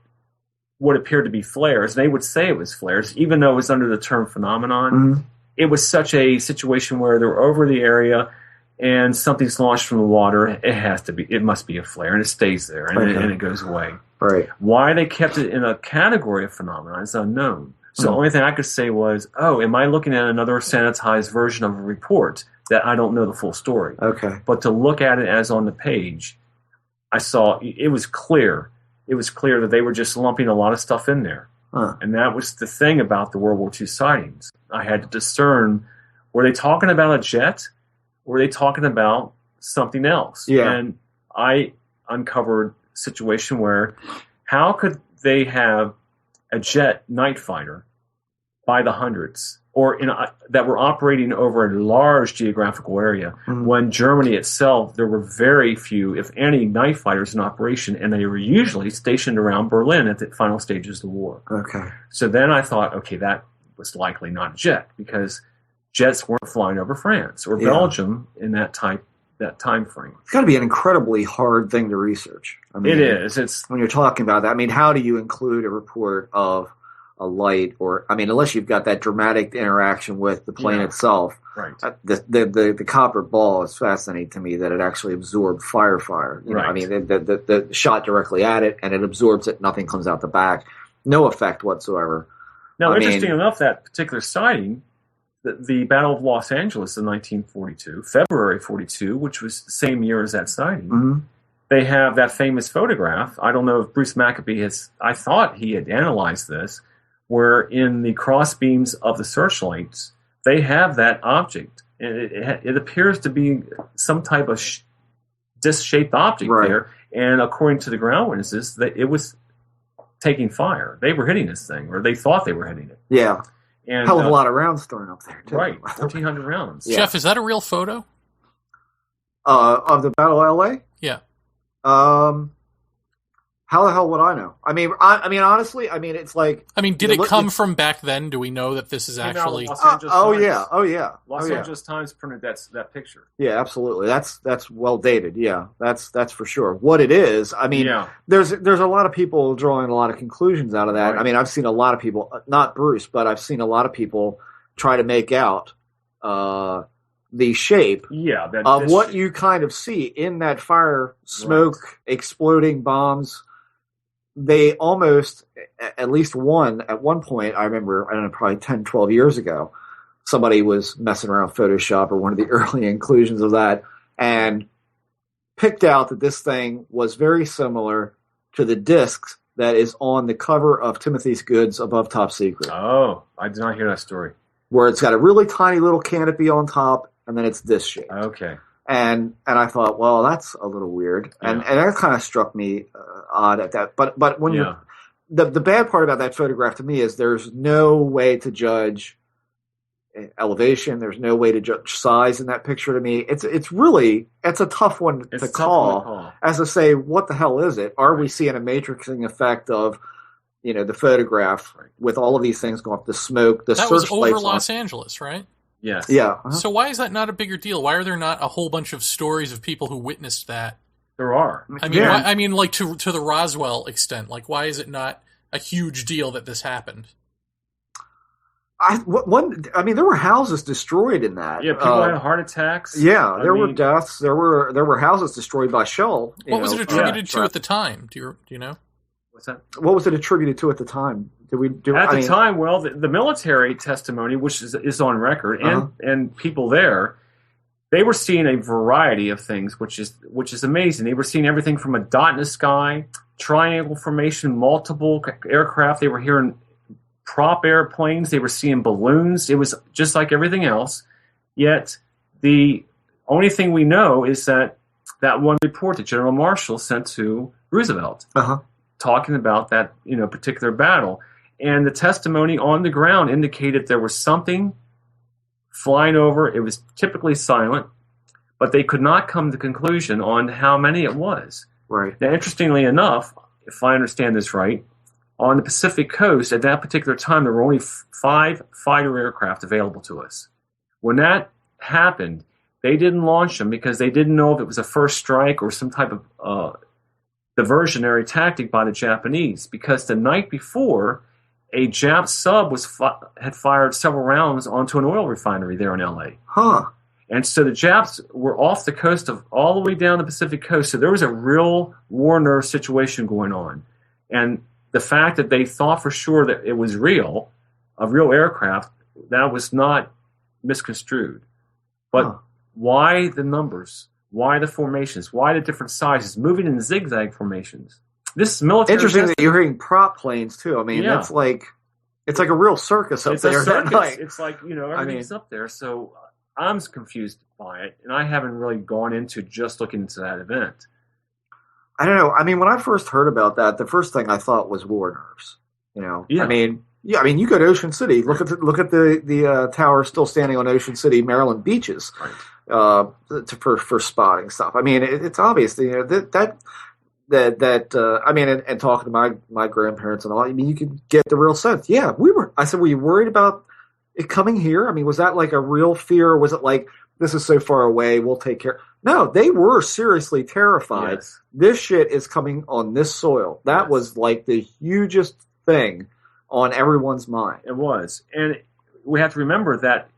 what appeared to be flares, they would say it was flares, even though it was under the term phenomenon. Mm-hmm. It was such a situation where they're over the area and something's launched from the water. It must be a flare, and it stays there, and it goes away. Right. Why they kept it in a category of phenomenon is unknown. So the only thing I could say was, am I looking at another sanitized version of a report that I don't know the full story. Okay. But to look at it as on the page, I saw it was clear. It was clear that they were just lumping a lot of stuff in there. Huh. And that was the thing about the World War II sightings. I had to discern, were they talking about a jet? Or were they talking about something else? Yeah. And I uncovered a situation where how could they have a jet night fighter by the hundreds or that were operating over a large geographical area when Germany itself, there were very few, if any, night fighters in operation, and they were usually stationed around Berlin at the final stages of the war. Okay. So then I thought, okay, that was likely not a jet because jets weren't flying over France or Belgium in that time frame. It's got to be an incredibly hard thing to research. I mean, It is. It's when you're talking about that. I mean, how do you include a report of a light, or I mean, unless you've got that dramatic interaction with the plane itself. right. The copper ball is fascinating to me that it actually absorbed fire. You know, I mean, the shot directly at it and it absorbs it. Nothing comes out the back. No effect whatsoever. Now, I interesting mean, enough, that particular sighting, the Battle of Los Angeles in 1942, February 42, which was the same year as that sighting, they have that famous photograph. I don't know if Bruce Maccabee I thought he had analyzed this, where in the cross beams of the searchlights, they have that object. And it appears to be some type of disc-shaped object there. And according to the ground witnesses, that it was taking fire. They were hitting this thing, or they thought they were hitting it. Yeah. And, hell of a lot of rounds thrown up there, too. Right, 1,400 rounds. Jeff, is that a real photo? Of the Battle of L.A.? Yeah. How the hell would I know? I mean, honestly, I mean, it's like. I mean, did it come from back then? Do we know that this is actually? Los Angeles Times. Los yeah. Angeles Times printed that picture. Yeah, absolutely. That's well dated. Yeah, that's for sure. What it is, I mean, there's a lot of people drawing a lot of conclusions out of that. Right. I mean, I've seen a lot of people, not Bruce, but I've seen a lot of people try to make out the shape of what you kind of see in that fire, smoke, exploding bombs. They almost, at least one, at one point, I remember, I don't know, probably 10, 12 years ago, somebody was messing around Photoshop or one of the early inclusions of that and picked out that this thing was very similar to the disc that is on the cover of Timothy's Goods Above Top Secret. Oh, I did not hear that story. Where it's got a really tiny little canopy on top and then it's disc shaped. Okay. And I thought, well, that's a little weird, and that kind of struck me odd at that. But when you, the bad part about that photograph to me is there's no way to judge elevation. There's no way to judge size in that picture. To me, it's a tough one to call. As to say, what the hell is it? Are we seeing a matrixing effect of, the photograph with all of these things going up, the smoke, the that was searchlights over Los Angeles, right? Yes. Yeah. Uh-huh. So why is that not a bigger deal? Why are there not a whole bunch of stories of people who witnessed that? There are. I mean, like to the Roswell extent. Like, why is it not a huge deal that this happened? There were houses destroyed in that. Yeah, people had heart attacks. Yeah, there were deaths. There were houses destroyed by shell. What was it attributed to at the time? Do you know? What's that? What was it attributed to at the time? At the time, well, the military testimony, which is on record, and people there, they were seeing a variety of things, which is amazing. They were seeing everything from a dot in the sky, triangle formation, multiple aircraft. They were hearing prop airplanes. They were seeing balloons. It was just like everything else. Yet the only thing we know is that one report that General Marshall sent to Roosevelt, talking about that particular battle. And the testimony on the ground indicated there was something flying over. It was typically silent, but they could not come to the conclusion on how many it was. Right. Now, interestingly enough, if I understand this right, on the Pacific coast at that particular time, there were only 5 fighter aircraft available to us. When that happened, they didn't launch them because they didn't know if it was a first strike or some type of diversionary tactic by the Japanese. Because the night before, a Jap sub had fired several rounds onto an oil refinery there in L.A. Huh. And so the Japs were off the coast all the way down the Pacific coast. So there was a real war nerve situation going on. And the fact that they thought for sure that it was real, a real aircraft, that was not misconstrued. But Why the numbers? Why the formations? Why the different sizes? Moving in zigzag formations. This is military. Interesting that you're hearing prop planes too. I mean, Yeah. that's like it's like a real circus up It's there. a circus. Like, It's like, everything's up there. So I'm confused by it, and I haven't really gone into just looking into that event. I don't know. I mean, when I first heard about that, the first thing I thought was war nerves. Yeah. I mean, you go to Ocean City. Look at the tower still standing on Ocean City, Maryland beaches, Right. For spotting stuff. I mean, it's obvious. That I mean, and talking to my grandparents and all. I mean, you could get the real sense. Yeah, we were. I said, were you worried about it coming here? I mean, was that like a real fear? Or was it like this is so far away? We'll take care. No, they were seriously terrified. Yes. This shit is coming on this soil. That Yes. was like the hugest thing on everyone's mind. It was. And we have to remember that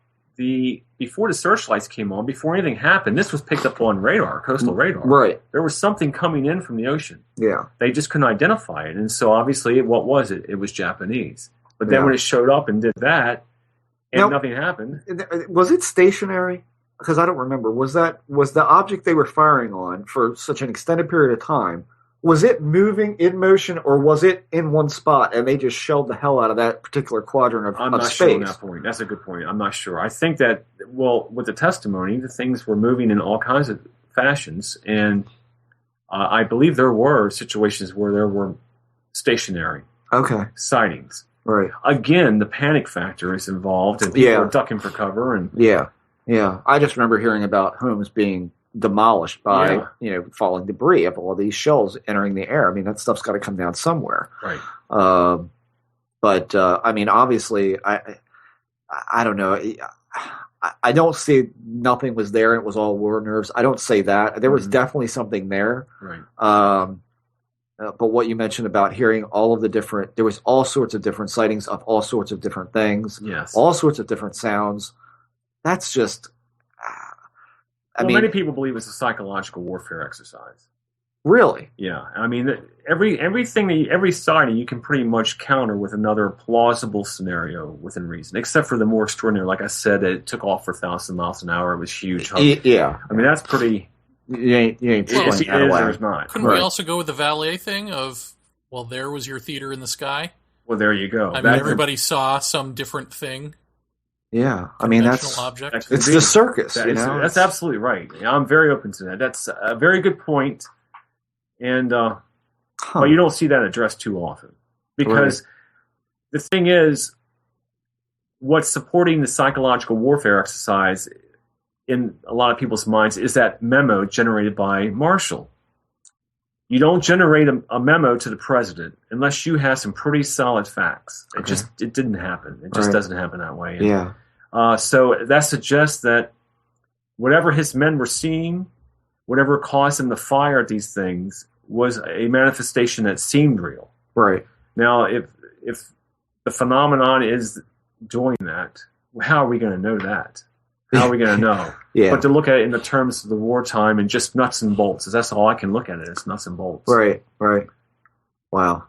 before the searchlights came on, before anything happened, this was picked up on radar, coastal radar. Right. There was something coming in from the ocean. Yeah. They just couldn't identify it. And so obviously, what was it? It was Japanese. But then Yeah. when it showed up and did that, and Now- nothing happened. Was it stationary? Because I don't remember. Was the object they were firing on for such an extended period of time? Was it moving in motion, or was it in one spot and they just shelled the hell out of that particular quadrant I'm of not space? sure on that point. That's a good point. I'm not sure. I think that, with the testimony, the things were moving in all kinds of fashions. And I believe there were situations where there were stationary Okay. sightings. Right. Again, the panic factor is involved, and people Yeah. are ducking for cover. And Yeah. Yeah. I just remember hearing about homes being demolished by falling debris of all these shells entering the air. I mean, that stuff's got to come down somewhere. right. But I mean, obviously, I don't know. I don't say nothing was there and it was all war nerves. I don't say that. There was Mhm. definitely something there. Right. But what you mentioned about hearing all of the different, there was all sorts of different sightings of all sorts of different things, Yes. all sorts of different sounds. That's just, I mean, many people believe it's a psychological warfare exercise. really? Yeah, I mean, every sighting you can pretty much counter with another plausible scenario within reason, except for the more extraordinary. Like I said, it took off for 1,000 miles an hour. It was huge. Yeah. I mean, that's pretty. You ain't It's explaining that is away. or is not. Couldn't we Right. also go with the valet thing of, well, there was your theater in the sky? Well, there you go. I mean, That- everybody saw some different thing. Yeah. I mean, Conventional that's, object. that could it's be. the circus, That you is- know? that's absolutely right. I'm very open to that. That's a very good point. And Huh. but you don't see that addressed too often, because the thing is, what's supporting the psychological warfare exercise in a lot of people's minds is that memo generated by Marshall. You don't generate a memo to the president unless you have some pretty solid facts. It didn't happen. It just Right. doesn't happen that way. And, Yeah. so that suggests that whatever his men were seeing, whatever caused them to fire at these things, was a manifestation that seemed real. Right. Now, if the phenomenon is doing that, how are we going to know that? How are we going to know? Yeah. But to look at it in the terms of the wartime and just nuts and bolts, that's all I can look at it as, nuts and bolts. Right. Right. Wow.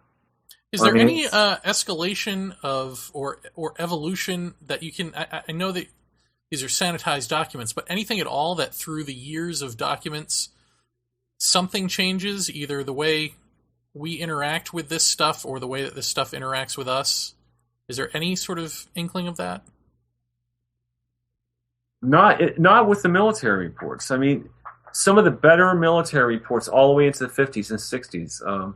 Is I there mean, any escalation of or evolution that you can? I know that these are sanitized documents, but anything at all that through the years of documents, something changes, either the way we interact with this stuff or the way that this stuff interacts with us? Is there any sort of inkling of that? Not with the military reports. I mean, some of the better military reports all the way into the 50s and 60s,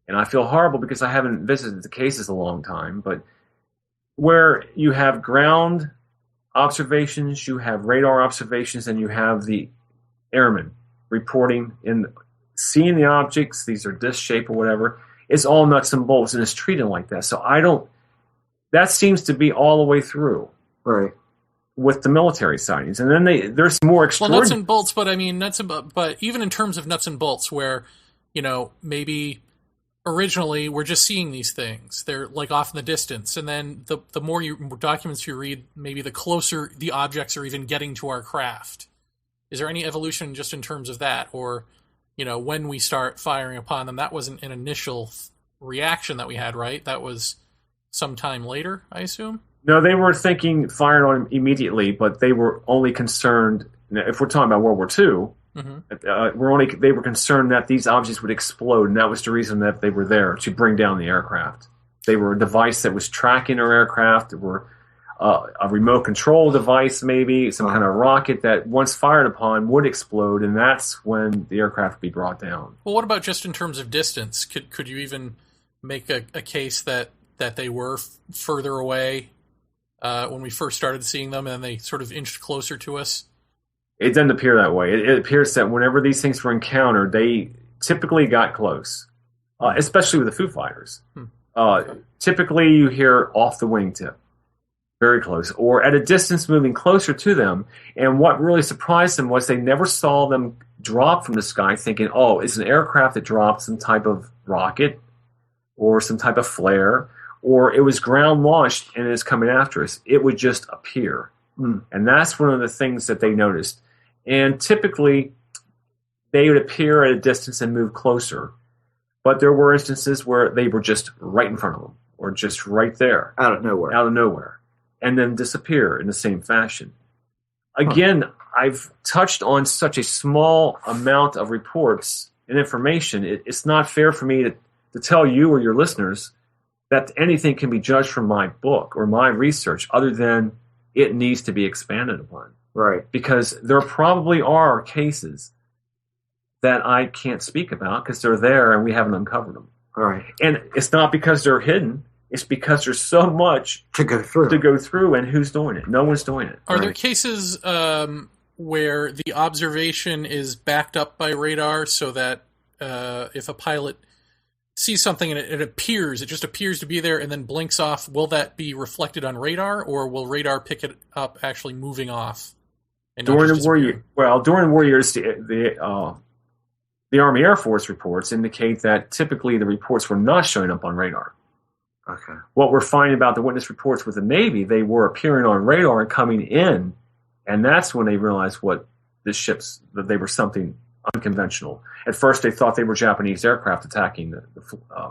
and I feel horrible because I haven't visited the cases a long time, but where you have ground observations, you have radar observations, and you have the airmen reporting and seeing the objects, these are disc shape or whatever, it's all nuts and bolts, and it's treated like that. So that seems to be all the way through. Right. With the military sightings, and then there's more Well, extraordinary. nuts and bolts, but I mean but even in terms of nuts and bolts, where maybe originally we're just seeing these things, they're like off in the distance, and then the more documents you read, maybe the closer the objects are even getting to our craft. Is there any evolution just in terms of that, or when we start firing upon them? That wasn't an initial reaction that we had, right? That was sometime later, I assume. No, they were thinking firing on him immediately, but they were only concerned Now, if we're talking about World War II, they were concerned that these objects would explode, and that was the reason that they were there, to bring down the aircraft. They were a device that was tracking our aircraft. They were a remote control device, maybe some kind of rocket that, once fired upon, would explode, and that's when the aircraft would be brought down. Well, what about just in terms of distance? Could you even make a case that they were further away when we first started seeing them, and they sort of inched closer to us? It doesn't appear that way. It appears that whenever these things were encountered, they typically got close, especially with the Foo Fighters. Typically, you hear off the wingtip, very close, or at a distance moving closer to them. And what really surprised them was they never saw them drop from the sky thinking, oh, it's an aircraft that dropped some type of rocket or some type of flare, or it was ground launched and it's coming after us. It would just appear. And that's one of the things that they noticed. And typically, they would appear at a distance and move closer. But there were instances where they were just right in front of them, or just right there. Out of nowhere. And then disappear in the same fashion. Again, I've touched on such a small amount of reports and information. It's not fair for me to tell you or your listeners that anything can be judged from my book or my research, other than it needs to be expanded upon. Right. Because there probably are cases that I can't speak about because they're there and we haven't uncovered them. All right. And it's not because they're hidden. It's because there's so much to go through. And who's doing it? No one's doing it. Are there cases where the observation is backed up by radar, so that if a pilot sees something and it just appears to be there and then blinks off, will that be reflected on radar, or will radar pick it up actually moving off? During the war years, the Army Air Force reports indicate that typically the reports were not showing up on radar. Okay. What we're finding about the witness reports with the Navy, they were appearing on radar and coming in, and that's when they realized that they were something unconventional. At first, they thought they were Japanese aircraft attacking the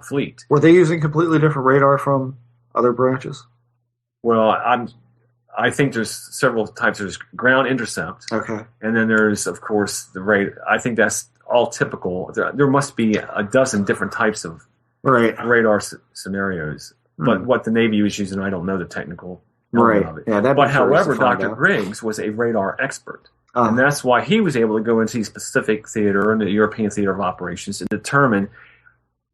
fleet. Were they using completely different radar from other branches? Well, I think there's several types. There's ground intercept. Okay. And then there's, of course, the radar. I think that's all typical. There must be a dozen different types of radar scenarios. But what the Navy was using, I don't know the technical element of it. Yeah, but however, Dr. Griggs was a radar expert. And that's why he was able to go into the Pacific theater and the European theater of operations and determine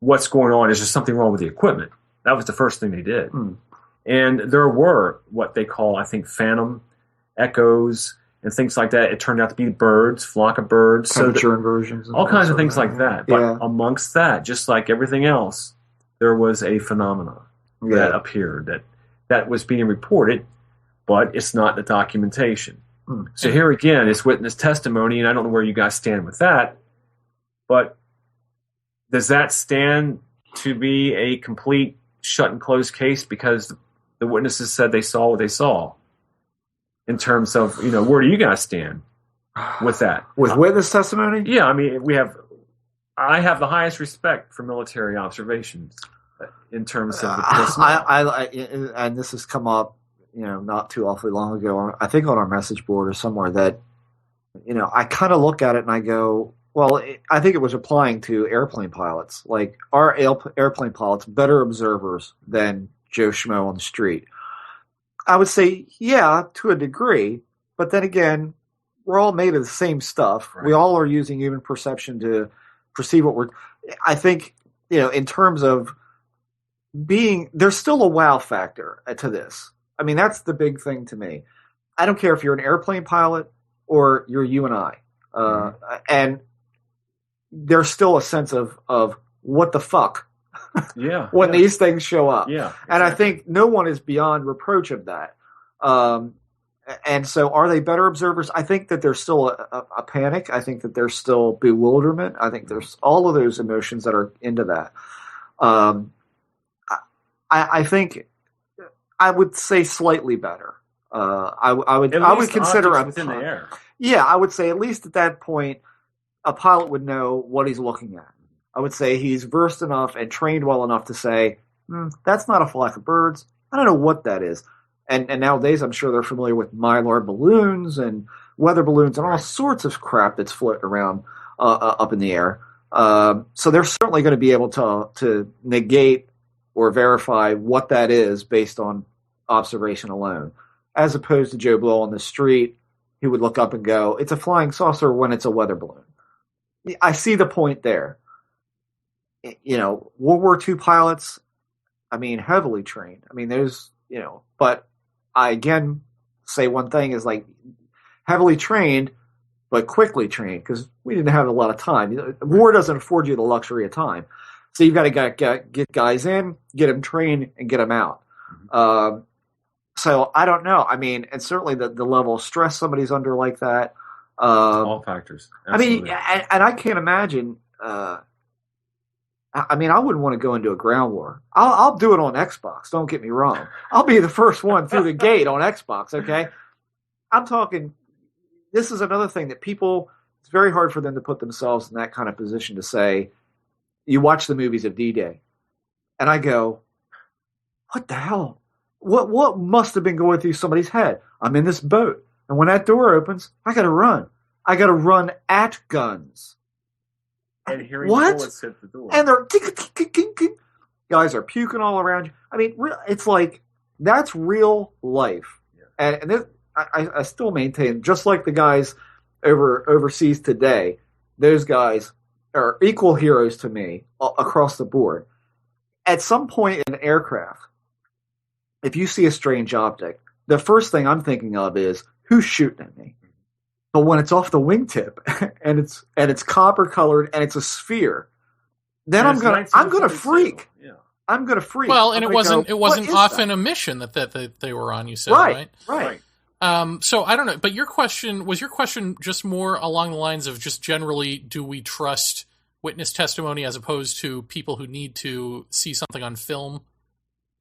what's going on. Is there something wrong with the equipment? That was the first thing they did. And there were what they call, I think, phantom echoes and things like that. It turned out to be birds, flock of birds. Temperature inversions. All kinds of things like that. But amongst that, just like everything else, there was a phenomenon that appeared that was being reported, but it's not the documentation. So here again, it's witness testimony, and I don't know where you guys stand with that, but does that stand to be a complete shut and closed case because the witnesses said they saw what they saw? In terms of, where do you guys stand with that? With witness testimony? Yeah, I mean, I have the highest respect for military observations in terms of the testimony. And this has come up, not too awfully long ago, I think on our message board or somewhere, that, I kind of look at it and I go, well, I think it was applying to airplane pilots. Like, are airplane pilots better observers than Joe Schmo on the street? I would say, yeah, to a degree. But then again, we're all made of the same stuff. Right. We all are using human perception to perceive what we're... I think, in terms of there's still a wow factor to this. I mean, that's the big thing to me. I don't care if you're an airplane pilot or you're you and I. And there's still a sense of what the fuck when these things show up. Yeah, exactly. And I think no one is beyond reproach of that. And so are they better observers? I think that there's still a panic. I think that there's still bewilderment. I think there's all of those emotions that are into that. I think I would say slightly better. I would consider within the air. Yeah, I would say at least at that point, a pilot would know what he's looking at. I would say he's versed enough and trained well enough to say, that's not a flock of birds. I don't know what that is. And nowadays, I'm sure they're familiar with mylar balloons and weather balloons and all sorts of crap that's floating around up in the air. So they're certainly going to be able to negate or verify what that is based on observation alone, as opposed to Joe Blow on the street who would look up and go, "It's a flying saucer," when it's a weather balloon. I see the point there. World War II pilots, heavily trained. There's, but I again say one thing is like heavily trained, but quickly trained, because we didn't have a lot of time. War doesn't afford you the luxury of time. So you've got to get guys in, get them trained, and get them out. So I don't know. And certainly the level of stress somebody's under like that. All factors. Absolutely. And I can't imagine. I wouldn't want to go into a ground war. I'll do it on Xbox. Don't get me wrong. I'll be the first one through the gate on Xbox. Okay. I'm talking. This is another thing that people. It's very hard for them to put themselves in that kind of position to say. You watch the movies of D-Day, and I go, "What the hell? What must have been going through somebody's head? I'm in this boat, and when that door opens, I got to run. I got to run at guns." And hearing bullets hit the door. And they're guys are puking all around you. It's like that's real life. Yeah. And this, I still maintain, just like the guys overseas today, those guys are equal heroes to me across the board. At some point in an aircraft, if you see a strange object, the first thing I'm thinking of is who's shooting at me. But when it's off the wingtip and it's copper colored and it's a sphere, then I'm gonna freak. Yeah. I'm gonna freak. Well, and it wasn't often a mission that they were on. You said right. So I don't know, but your question just more along the lines of just generally, do we trust witness testimony as opposed to people who need to see something on film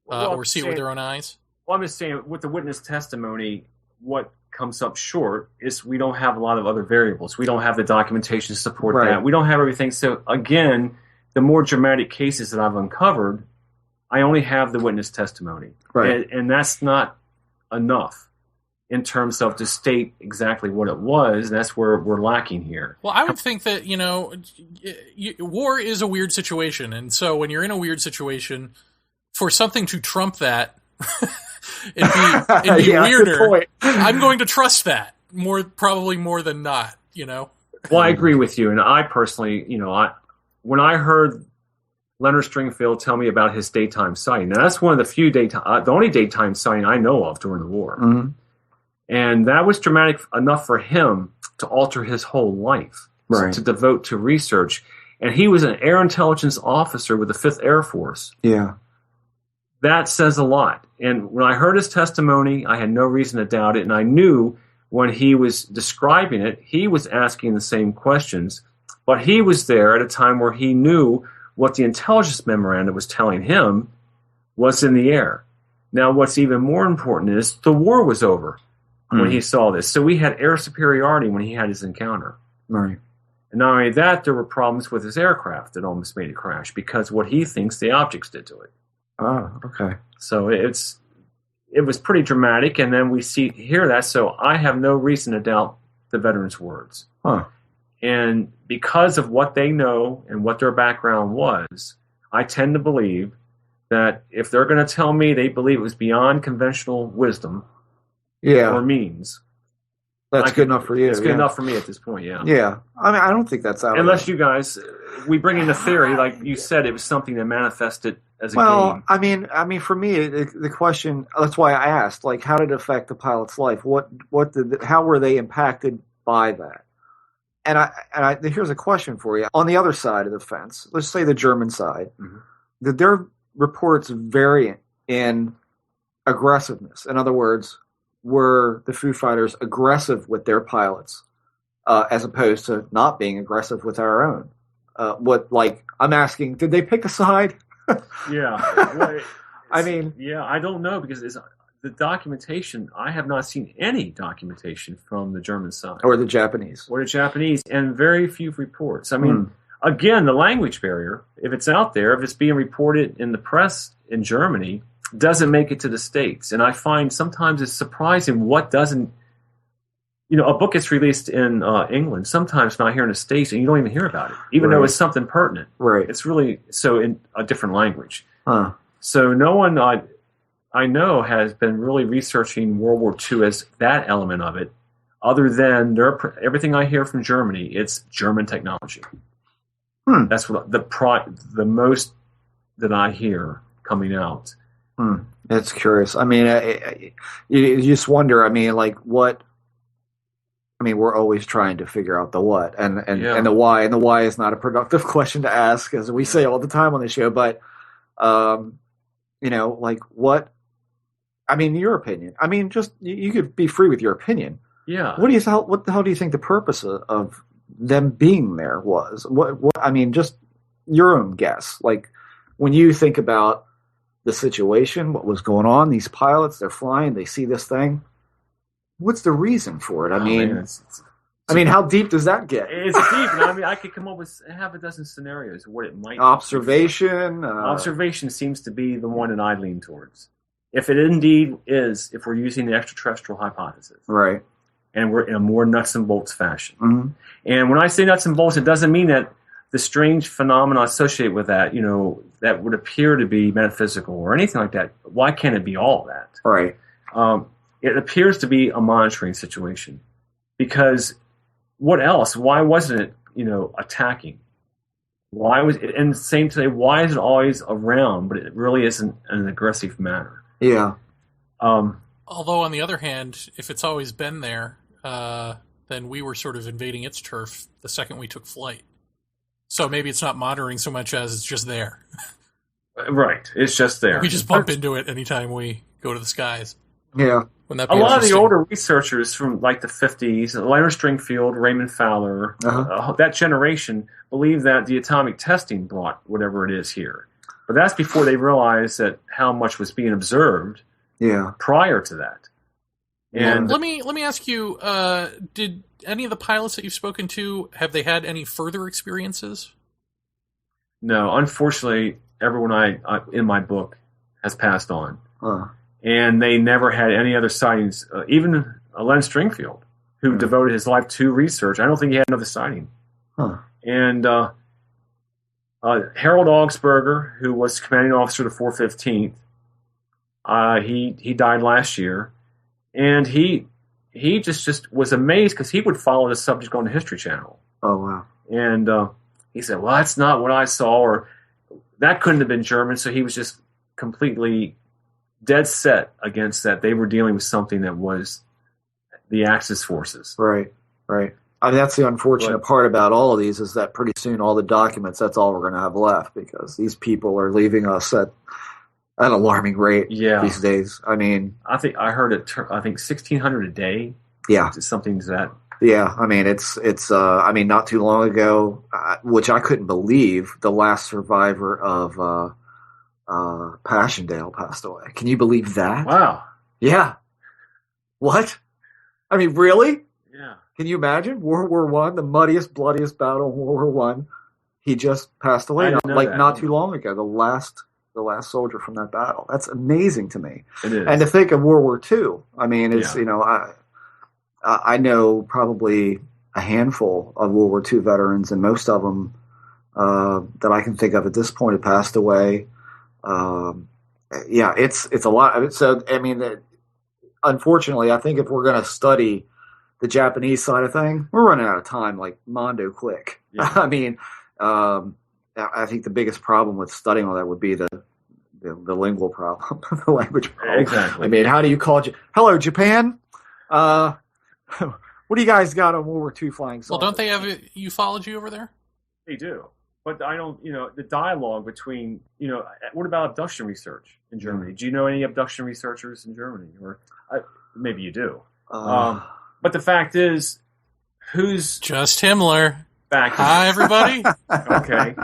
or see it with their own eyes? Well, I'm just saying with the witness testimony, what comes up short is we don't have a lot of other variables. We don't have the documentation to support that. We don't have everything. So again, the more dramatic cases that I've uncovered, I only have the witness testimony. Right. And that's not enough in terms of to state exactly what it was. That's where we're lacking here. Well, I would think that, war is a weird situation. And so when you're in a weird situation, for something to trump that, it'd be weirder. I'm going to trust that probably more than not, Well, I agree with you. And I personally, when I heard Leonard Stringfield tell me about his daytime sighting, now that's one of the only daytime sighting I know of during the war. Mm-hmm. And that was dramatic enough for him to alter his whole life, to devote to research. And he was an air intelligence officer with the 5th Air Force. Yeah. That says a lot. And when I heard his testimony, I had no reason to doubt it. And I knew when he was describing it, he was asking the same questions. But he was there at a time where he knew what the intelligence memorandum was telling him was in the air. Now, what's even more important is the war was over when he saw this. So we had air superiority when he had his encounter. Right. And not only that, there were problems with his aircraft that almost made it crash because what he thinks the objects did to it. Oh, okay. So it was pretty dramatic, and then we hear that. So I have no reason to doubt the veterans' words. Huh. And because of what they know and what their background was, I tend to believe that if they're going to tell me they believe it was beyond conventional wisdom or means, that's good enough for you. It's good enough for me at this point, yeah. Yeah. I don't think that's out unless you guys, we bring in the theory, like you said, it was something that manifested as a game. Well, I mean, for me, the question, that's why I asked, like, how did it affect the pilot's life? How were they impacted by that? And here's a question for you. On the other side of the fence, let's say the German side, that their reports vary in aggressiveness. In other words, were the Foo Fighters aggressive with their pilots as opposed to not being aggressive with our own? I'm asking, did they pick a side? Yeah. Well, I don't know because the documentation, I have not seen any documentation from the German side. Or the Japanese. And very few reports. Again, the language barrier, if it's out there, if it's being reported in the press in Germany, doesn't make it to the States. And I find sometimes it's surprising what doesn't. A book gets released in England, sometimes not here in the States, and you don't even hear about it, even though it's something pertinent. Right. It's really so in a different language. Huh. So no one I know has been really researching World War II as that element of it, other than everything I hear from Germany, it's German technology. That's what the most that I hear coming out. That's curious. I mean, you just wonder. I mean, like what? I mean, we're always trying to figure out the what and the why, and the why is not a productive question to ask, as we say all the time on the show. But like what? I mean, your opinion. I mean, just you could be free with your opinion. Yeah. What the hell do you think the purpose of them being there was? What? I mean, just your own guess. Like when you think about the situation, what was going on, these pilots, they're flying, they see this thing. What's the reason for it? I mean, how deep does that get? It's deep. And I mean, I could come up with half a dozen scenarios of what it might be. Observation. Observation seems to be the one that I lean towards. If it indeed is, if we're using the extraterrestrial hypothesis. Right. And we're in a more nuts and bolts fashion. Mm-hmm. And when I say nuts and bolts, it doesn't mean that the strange phenomena associated with that, that would appear to be metaphysical or anything like that. Why can't it be all of that? Right. It appears to be a monitoring situation. Because what else? Why wasn't it, attacking? Why was it? And same today, why is it always around, but it really isn't in an aggressive manner? Yeah. Although, on the other hand, if it's always been there, then we were sort of invading its turf the second we took flight. So maybe it's not monitoring so much as it's just there. Right. It's just there. We just bump into it anytime we go to the skies. Yeah. Wouldn't that be a lot of the interesting? older researchers from like the 50s, Leonard Stringfield, Raymond Fowler, that generation believe that the atomic testing brought whatever it is here. But that's before they realized that how much was being observed prior to that. And let me ask you, did any of the pilots that you've spoken to, have they had any further experiences? No, unfortunately, everyone I in my book has passed on. And they never had any other sightings. Even Len Stringfield, who devoted his life to research, I don't think he had another sighting. And Harold Augsburger, who was commanding officer of the 415th, he died last year, and he just was amazed because he would follow the subject on the History Channel. Oh wow! And he said, "Well, that's not what I saw," or that couldn't have been German. So he was just completely dead set against that. They were dealing with something that was the Axis forces. Right. I mean, that's the unfortunate part about all of these is that pretty soon all the documents, that's all we're going to have left because these people are leaving us at an alarming rate these days. I mean, I think I heard I think 1,600 a day. Yeah. Something to that. Yeah. I mean, it's I mean, not too long ago, which I couldn't believe, the last survivor of Passchendaele passed away. Can you believe that? Wow. Yeah. What? I mean, really? Yeah. Can you imagine World War I, the muddiest, bloodiest battle in World War I? He just passed away, not too long ago. The last soldier from that battle. That's amazing to me. It is. And to think of World War II. I mean, it's I know probably a handful of World War II veterans, and most of them that I can think of at this point have passed away. It's a lot. So I mean, unfortunately, I think if we're going to study the Japanese side of thing, we're running out of time like Mondo quick. Yeah. I mean, I think the biggest problem with studying all that would be the lingual problem, the language problem. Exactly. I mean, how do you call hello, Japan? What do you guys got on World War II flying saucers? Well, don't they have ufology over there? They do. But I don't, the dialogue between, what about abduction research in Germany? Do you know any abduction researchers in Germany? Or maybe you do. But the fact is, who's just Himmler backing? Hi, everybody. Okay,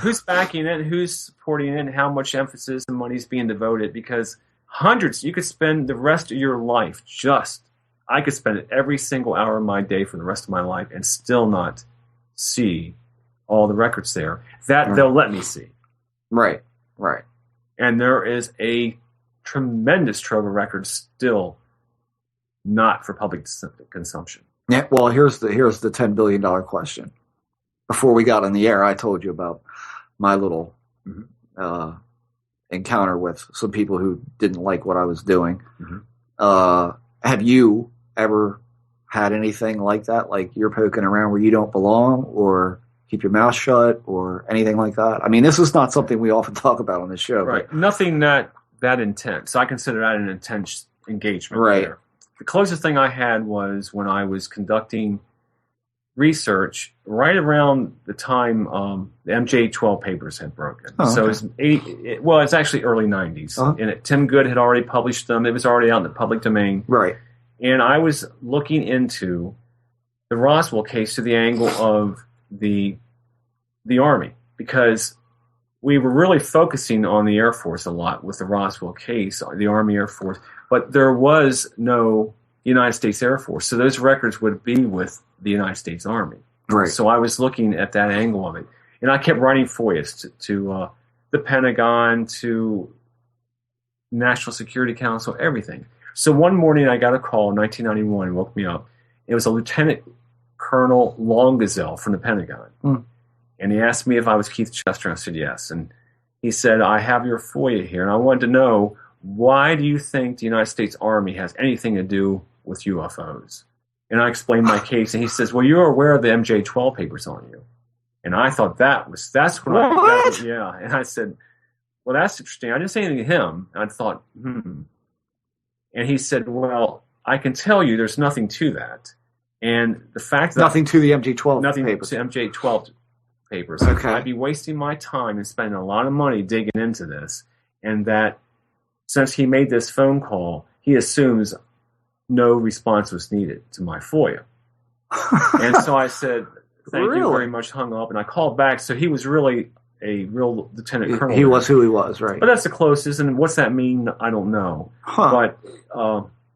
who's backing it? Who's supporting it? And how much emphasis and money is being devoted? Because hundreds, you could spend the rest of your life I could spend it every single hour of my day for the rest of my life and still not see all the records there that they'll let me see. Right. And there is a tremendous trove of records still not for public consumption. Yeah, well, here's the $10 billion question. Before we got on the air, I told you about my little encounter with some people who didn't like what I was doing. Have you ever had anything like that? Like you're poking around where you don't belong, or keep your mouth shut, or anything like that? I mean, this is not something we often talk about on this show. Right. Nothing that intense. I consider that an intense engagement. Right. There. The closest thing I had was when I was conducting research right around the time the MJ12 papers had broken. Oh, so okay. It's actually early 90s. And Tim Good had already published them. It was already out in the public domain. Right. And I was looking into the Roswell case to the angle of the Army, because we were really focusing on the Air Force a lot with the Roswell case, the Army Air Force, but there was no United States Air Force. So those records would be with the United States Army. Right. So I was looking at that angle of it. And I kept writing FOIAs to the Pentagon, to National Security Council, everything. So one morning I got a call in 1991 and woke me up. It was a Lieutenant Colonel Longazelle from the Pentagon. And he asked me if I was Keith Chester. I said yes. And he said, I have your FOIA here, and I wanted to know, why do you think the United States Army has anything to do with UFOs? And I explained my case, and he says, well, you're aware of the MJ12 papers, aren't you? And I thought that's what? Yeah. And I said, well, that's interesting. I didn't say anything to him. I thought, And he said, well, I can tell you there's nothing to that. And the fact that nothing to the MJ12 nothing papers. to MJ12 papers. Okay. I'd be wasting my time and spending a lot of money digging into this, and that since he made this phone call, he assumes no response was needed to my FOIA. And so I said, thank you very much, hung up, and I called back. So he was really a real lieutenant colonel. He was who he was, right? But that's the closest, and what's that mean? I don't know. But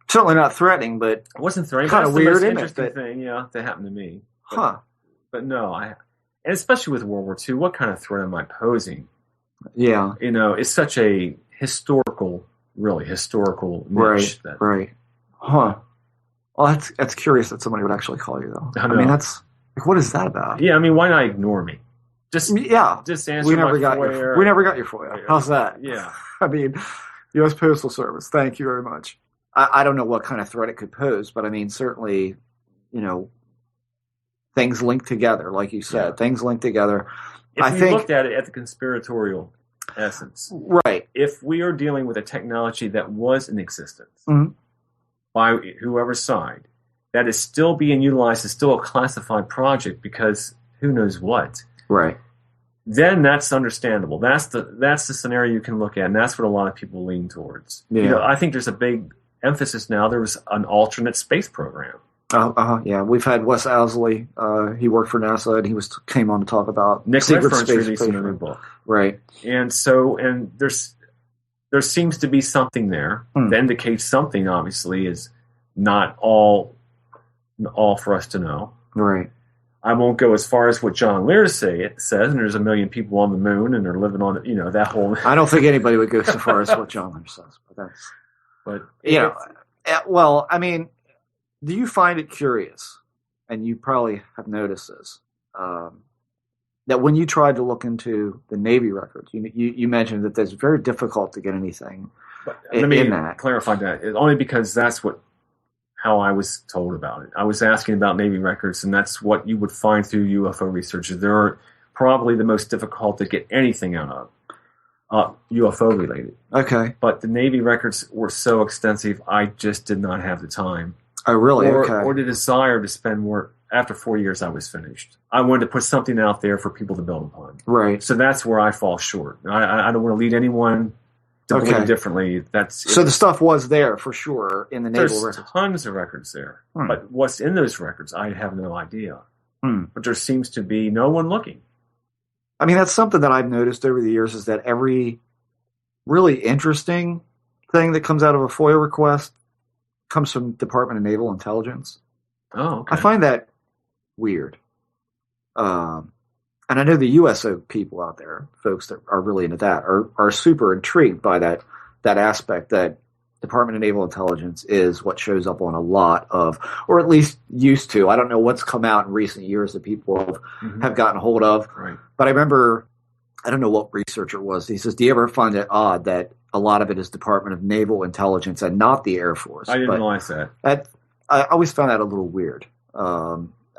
certainly not threatening, but it wasn't threatening. Kind of weird, that's the isn't most it? interesting thing, that happened to me. But no, and especially with World War II, what kind of threat am I posing? Yeah. It's such a really historical niche. Right. Well, that's curious that somebody would actually call you, though. I mean, that's like, what is that about? Yeah, I mean, why not ignore me? Just answer we never my got FOIA. We never got your FOIA. How's that? Yeah. I mean, U.S. Postal Service, thank you very much. I don't know what kind of threat it could pose, but I mean, certainly, things link together, like you said. Yeah. Things link together. If you looked at it at the conspiratorial essence, right? If we are dealing with a technology that was in existence by whoever's side, that is still being utilized, is still a classified project because who knows what, right? Then that's understandable. That's the scenario you can look at, and that's what a lot of people lean towards. Yeah. I think there's a big emphasis now. There was an alternate space program. Yeah, we've had Wes Owsley. He worked for NASA, and he came on to talk about Nick secret Redfern's space releasing a program. new book, right? And there seems to be something there that indicates something. Obviously, is not all for us to know. Right. I won't go as far as what John Lear says, and there's 1 million people on the moon, and they're living on it. That whole. I don't think anybody would go so far as what John Lear says, but that's. Well, I mean. Do you find it curious, and you probably have noticed this, that when you tried to look into the Navy records, you mentioned that it's very difficult to get anything Let me that. clarify that. Only because that's how I was told about it. I was asking about Navy records, and that's what you would find through UFO research. They're probably the most difficult to get anything out of. UFO related. Okay. But the Navy records were so extensive, I just did not have the time. Oh, really? Or the desire to spend more. After 4 years, I was finished. I wanted to put something out there for people to build upon. Right. So that's where I fall short. I don't want to lead anyone to believe differently. So the stuff was there for sure in the naval There's records. tons of records there. But what's in those records, I have no idea. But there seems to be no one looking. I mean, that's something that I've noticed over the years, is that every really interesting thing that comes out of a FOIA request comes from Department of Naval Intelligence. Oh, okay. I find that weird. And I know the USO people out there, folks that are really into that, are super intrigued by that that aspect that Department of Naval Intelligence is what shows up on a lot of, or at least used to. I don't know what's come out in recent years that people have gotten hold of. Right. But I remember, I don't know what researcher it was. He says, do you ever find it odd that a lot of it is Department of Naval Intelligence and not the Air Force? I didn't realize that. I always found that a little weird.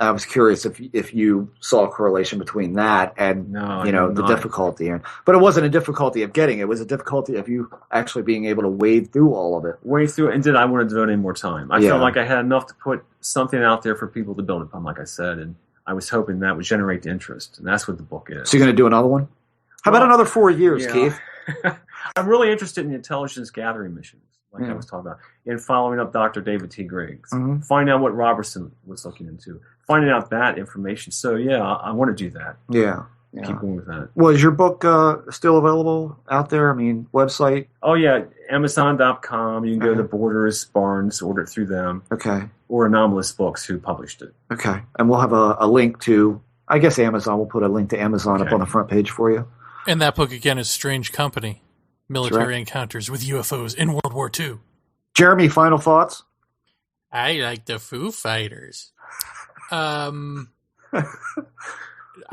I was curious if you saw a correlation between that and the difficulty. But it wasn't a difficulty of getting it. It was a difficulty of you actually being able to wade through all of it. Wade through it, and did I want to devote any more time? I felt like I had enough to put something out there for people to build upon, like I said, and I was hoping that would generate the interest, and that's what the book is. So you're going to do another one? How about another 4 years, Keith? I'm really interested in the intelligence gathering missions, like I was talking about, and following up Dr. David T. Griggs, finding out what Robertson was looking into, finding out that information. So, I want to do that. Yeah. Keep going with that. Well, is your book still available out there? I mean, website? Oh, yeah. Amazon.com. You can go to Borders, Barnes, order it through them. Okay. Or Anomalous Books, who published it. Okay. And we'll have a link to, I guess Amazon. We'll put a link to Amazon up on the front page for you. And that book, again, is Strange Company, Military Encounters with UFOs in World War II. Jeremy, final thoughts? I like the Foo Fighters. We're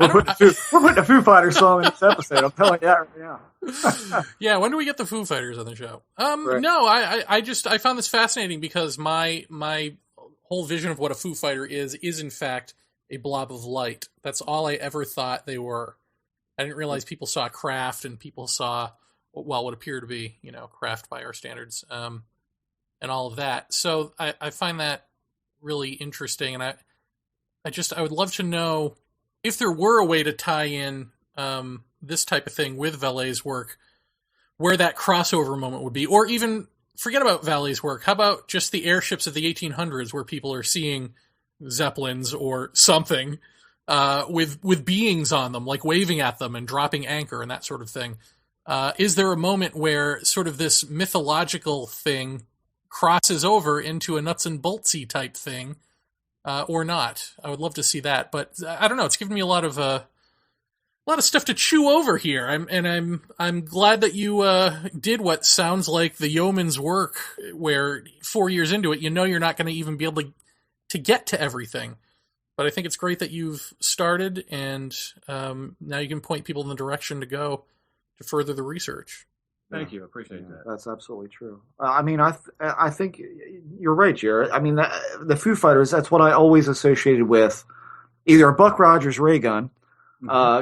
putting a Foo Fighters song in this episode. I'm telling you that right now. Yeah, when do we get the Foo Fighters on the show? Right. No, I found this fascinating because my whole vision of what a Foo Fighter is in fact a blob of light. That's all I ever thought they were. I didn't realize people saw craft and people saw, what appear to be, craft by our standards, and all of that. So I find that really interesting, and I would love to know if there were a way to tie in this type of thing with Vallee's work, where that crossover moment would be, or even forget about Vallee's work. How about just the airships of the 1800s, where people are seeing Zeppelins or something with beings on them, like waving at them and dropping anchor and that sort of thing? Is there a moment where sort of this mythological thing crosses over into a nuts and boltsy type thing, or not? I would love to see that, but I don't know. It's given me a lot of stuff to chew over here. I'm glad that you did what sounds like the yeoman's work, where 4 years into it, you're not going to even be able to get to everything. But I think it's great that you've started, and now you can point people in the direction to go to further the research. Thank you. I appreciate that. That's absolutely true. I think you're right, Jared. I mean, the Foo Fighters, that's what I always associated with either a Buck Rogers ray gun,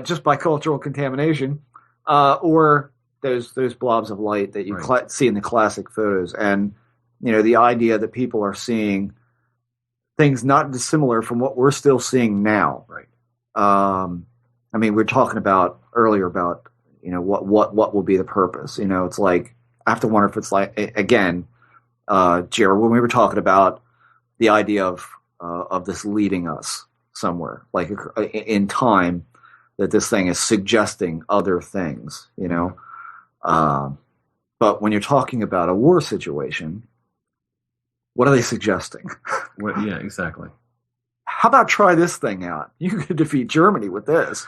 just by cultural contamination, or those blobs of light that you see in the classic photos. And, the idea that people are seeing things not dissimilar from what we're still seeing now. Right. We were talking about earlier about, what will be the purpose? It's like, I have to wonder if it's like, again, Jared, when we were talking about the idea of this leading us somewhere, like in time, that this thing is suggesting other things, but when you're talking about a war situation, what are they suggesting? Yeah, exactly. How about try this thing out? You could defeat Germany with this.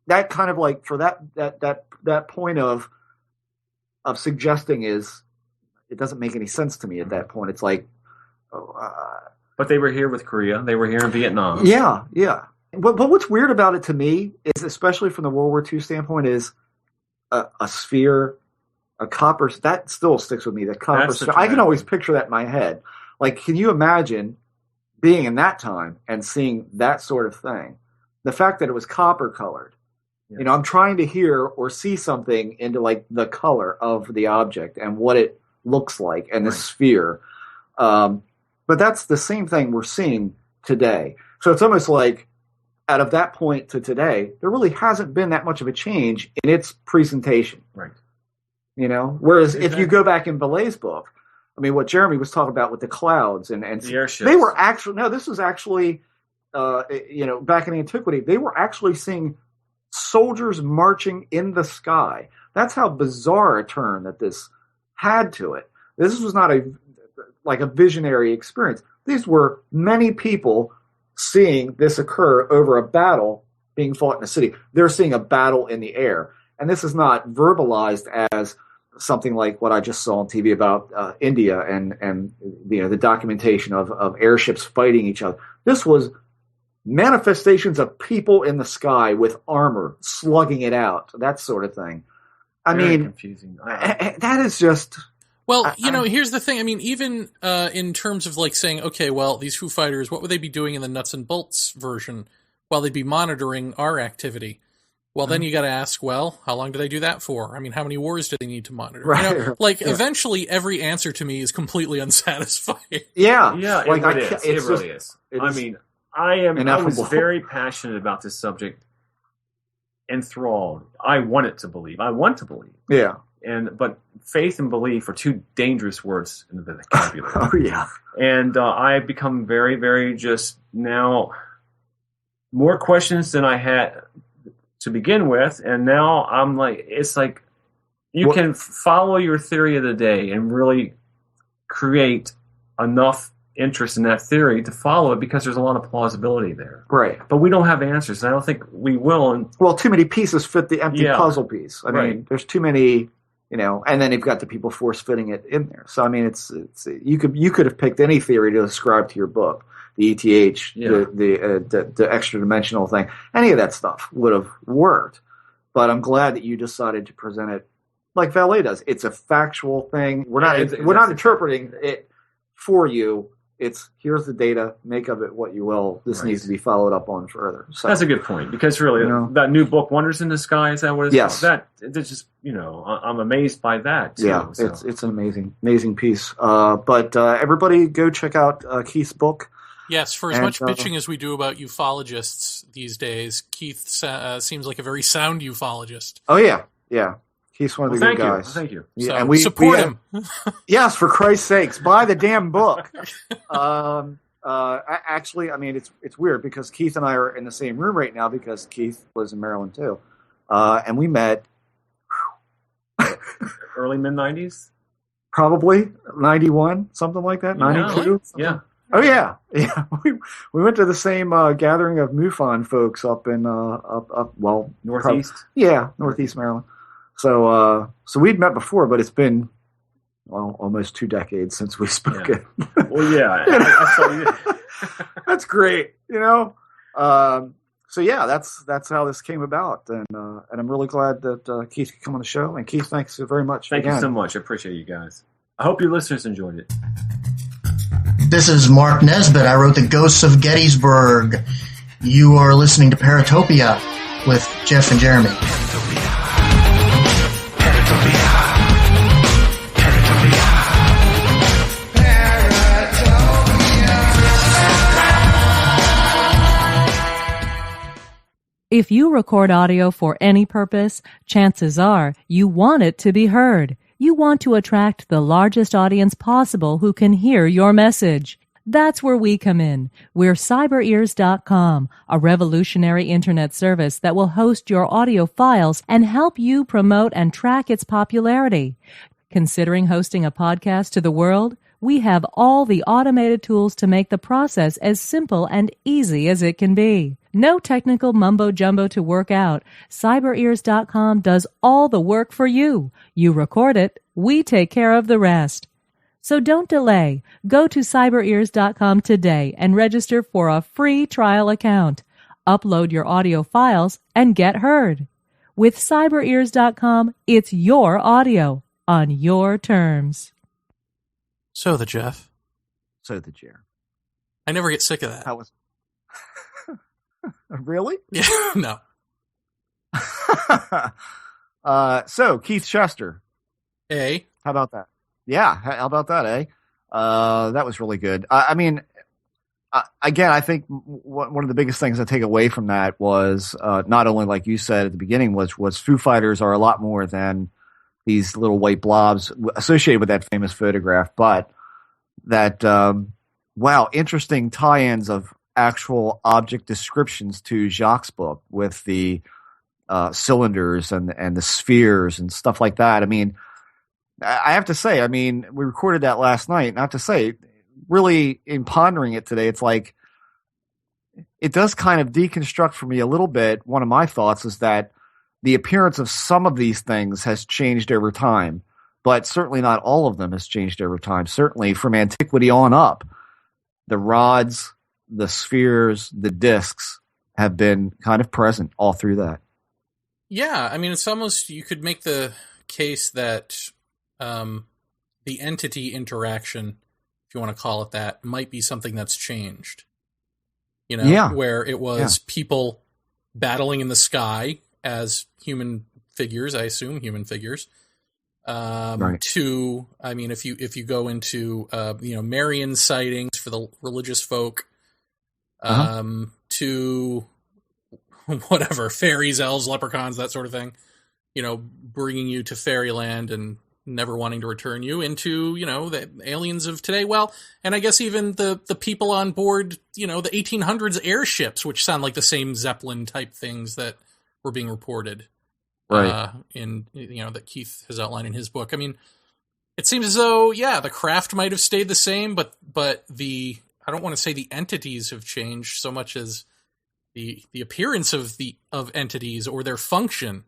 That kind of like, for that point of suggesting is, it doesn't make any sense to me at that point. It's like, but they were here with Korea. They were here in Vietnam. Yeah. But what's weird about it to me is, especially from the World War II standpoint, is a sphere, a copper. That still sticks with me. The copper sphere. I can always picture that in my head. Like, can you imagine being in that time and seeing that sort of thing? The fact that it was copper colored. Yes. I'm trying to hear or see something into like the color of the object and what it looks like and the sphere. But that's the same thing we're seeing today. So it's almost like, out of that point to today, there really hasn't been that much of a change in its presentation. Right. Whereas if you go back in Valet's book, what Jeremy was talking about with the clouds and the airships. They were actually, this was actually, back in antiquity, they were actually seeing soldiers marching in the sky. That's how bizarre a turn that this had to it. This was not a visionary experience. These were many people seeing this occur over a battle being fought in a city. They're seeing a battle in the air. And this is not verbalized as, something like what I just saw on TV about India and the documentation of airships fighting each other. This was manifestations of people in the sky with armor slugging it out, that sort of thing. Very confusing. That is just. Well, here's the thing. I mean, even in terms of like saying, okay, well, these Foo Fighters, what would they be doing in the nuts and bolts version? Well, they'd be monitoring our activity. Well, then you got to ask, well, how long do they do that for? I mean, how many wars do they need to monitor? Right. Eventually, every answer to me is completely unsatisfying. Yeah. Like it really is. I mean, I was very passionate about this subject, enthralled. I want to believe. Yeah. But faith and belief are two dangerous words in the vocabulary. Oh, yeah. And I've become very, very just now more questions than I had to begin with. And now I'm like, it's like you can follow your theory of the day and really create enough interest in that theory to follow it because there's a lot of plausibility there. Right. But we don't have answers. And I don't think we will. And, too many pieces fit the empty puzzle piece. I mean, there's too many. And then you've got the people force fitting it in there. So I mean, it's you could have picked any theory to ascribe to your book, the ETH, the extra dimensional thing, any of that stuff would have worked. But I'm glad that you decided to present it like Valet does. It's a factual thing. We're not interpreting it for you. It's here's the data, make of it what you will. This needs to be followed up on further. So that's a good point because really that new book, Wonders in the Sky, is that what it's yes. called? It's just I'm amazed by that too. Yeah, so. It's an amazing piece. But everybody go check out Keith's book. Yes, for as much bitching as we do about ufologists these days, Keith seems like a very sound ufologist. Oh yeah. He's one of the good guys. Thank you. Yeah, so and we support him. Yes, for Christ's sakes, buy the damn book. Actually, I mean, it's weird because Keith and I are in the same room right now because Keith lives in Maryland too, and we met early mid-90s, probably 91, something like that, 92. Yeah. Oh yeah. We went to the same gathering of MUFON folks up in northeast. Northeast Maryland. So we'd met before, but it's been almost 2 decades since we've spoken. Yeah. Well, yeah, I saw you. That's great, So yeah, that's how this came about, and I'm really glad that Keith could come on the show. And Keith, thanks very much. Thank you so much. I appreciate you guys. I hope your listeners enjoyed it. This is Mark Nesbitt. I wrote The Ghosts of Gettysburg. You are listening to Paratopia with Jeff and Jeremy. If you record audio for any purpose, chances are you want it to be heard. You want to attract the largest audience possible who can hear your message. That's where we come in. We're cyberears.com, a revolutionary internet service that will host your audio files and help you promote and track its popularity. Considering hosting a podcast to the world? We have all the automated tools to make the process as simple and easy as it can be. No technical mumbo-jumbo to work out. CyberEars.com does all the work for you. You record it, we take care of the rest. So don't delay. Go to CyberEars.com today and register for a free trial account. Upload your audio files and get heard. With CyberEars.com, it's your audio on your terms. So the Jeff. So the Jer. I never get sick of that. How was? Really? Yeah. No. So Keith Chester. How about that? Yeah. How about that? That was really good. I mean, again, I think one of the biggest things I take away from that was not only, like you said at the beginning, was Foo Fighters are a lot more than these little white blobs associated with that famous photograph, but that, interesting tie-ins of actual object descriptions to Jacques' book with the cylinders and the spheres and stuff like that. I mean, I have to say, we recorded that last night, not to say, really in pondering it today, it's like, it does kind of deconstruct for me a little bit. One of my thoughts is that the appearance of some of these things has changed over time. but certainly not all of them has changed over time. Certainly from antiquity on up, the rods, the spheres, the discs have been kind of present all through that. Yeah, I mean, it's almost, you could make the case that the entity interaction, if you want to call it that, might be something that's changed. You know, where it was people battling in the sky as human figures, I assume human figures. Right. To, I mean, if you go into Marian sightings for the religious folk, to whatever, fairies, elves, leprechauns, that sort of thing, you know, bringing you to fairyland and never wanting to return you, into, you know, the aliens of today. Well, and I guess even the people on board, you know, the 1800s airships, which sound like the same Zeppelin type things that were being reported, right, in, you know, that Keith has outlined in his book. I mean, it seems as though, the craft might have stayed the same, but the, I don't want to say the entities have changed so much as the appearance of entities or their function.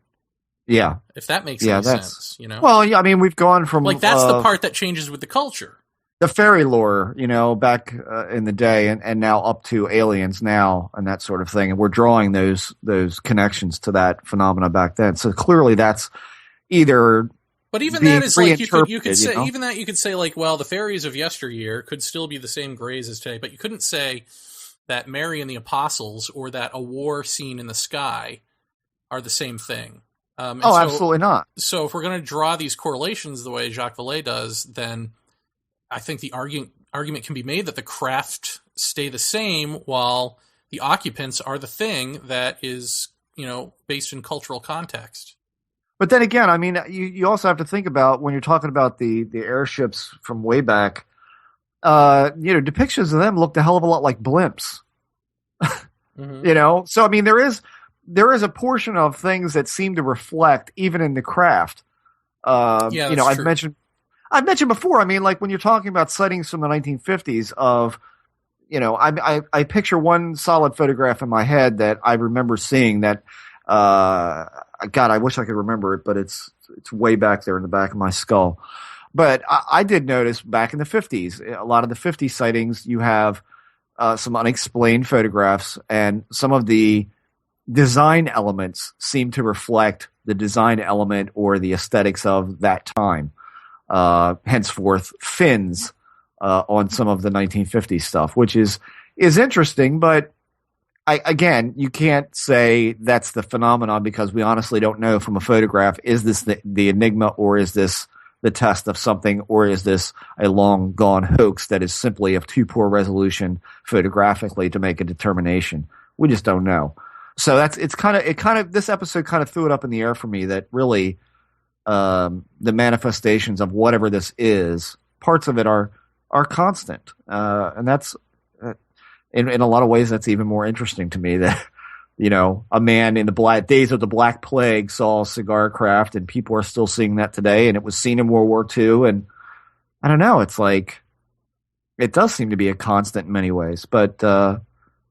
Yeah. If that makes any sense, you know? Well, yeah, I mean, we've gone from... Like, that's the part that changes with the culture. The fairy lore, you know, back in the day, and now up to aliens now, and that sort of thing. And we're drawing those connections to that phenomena back then. So clearly that's either... But even that is like, you could say, you know? even that you could say, like, well, the fairies of yesteryear could still be the same grays as today, but you couldn't say that Mary and the Apostles or that a war scene in the sky are the same thing. Absolutely not. So if we're going to draw these correlations the way Jacques Vallée does, then I think the argument can be made that the craft stay the same while the occupants are the thing that is, you know, based in cultural context. But then again, I mean, you also have to think about, when you're talking about the airships from way back, you know, depictions of them looked a hell of a lot like blimps. Mm-hmm. You know, so I mean, there is a portion of things that seem to reflect even in the craft. You know, I've mentioned before. I mean, like when you're talking about sightings from the 1950s of, you know, I picture one solid photograph in my head that I remember seeing that. God, I wish I could remember it, but it's way back there in the back of my skull. But I did notice back in the 50s, a lot of the 50 sightings, you have some unexplained photographs, and some of the design elements seem to reflect the design element or the aesthetics of that time. Henceforth, fins on some of the 1950s stuff, which is interesting, but again, you can't say that's the phenomenon, because we honestly don't know from a photograph, is this the enigma, or is this the test of something, or is this a long gone hoax that is simply of too poor resolution photographically to make a determination? We just don't know. So this episode kind of threw it up in the air for me that really the manifestations of whatever this is, parts of it are constant. And that's in a lot of ways, that's even more interesting to me, that, you know, a man in the days of the Black Plague saw cigar craft, and people are still seeing that today, and it was seen in World War II. And I don't know, it's like, it does seem to be a constant in many ways, but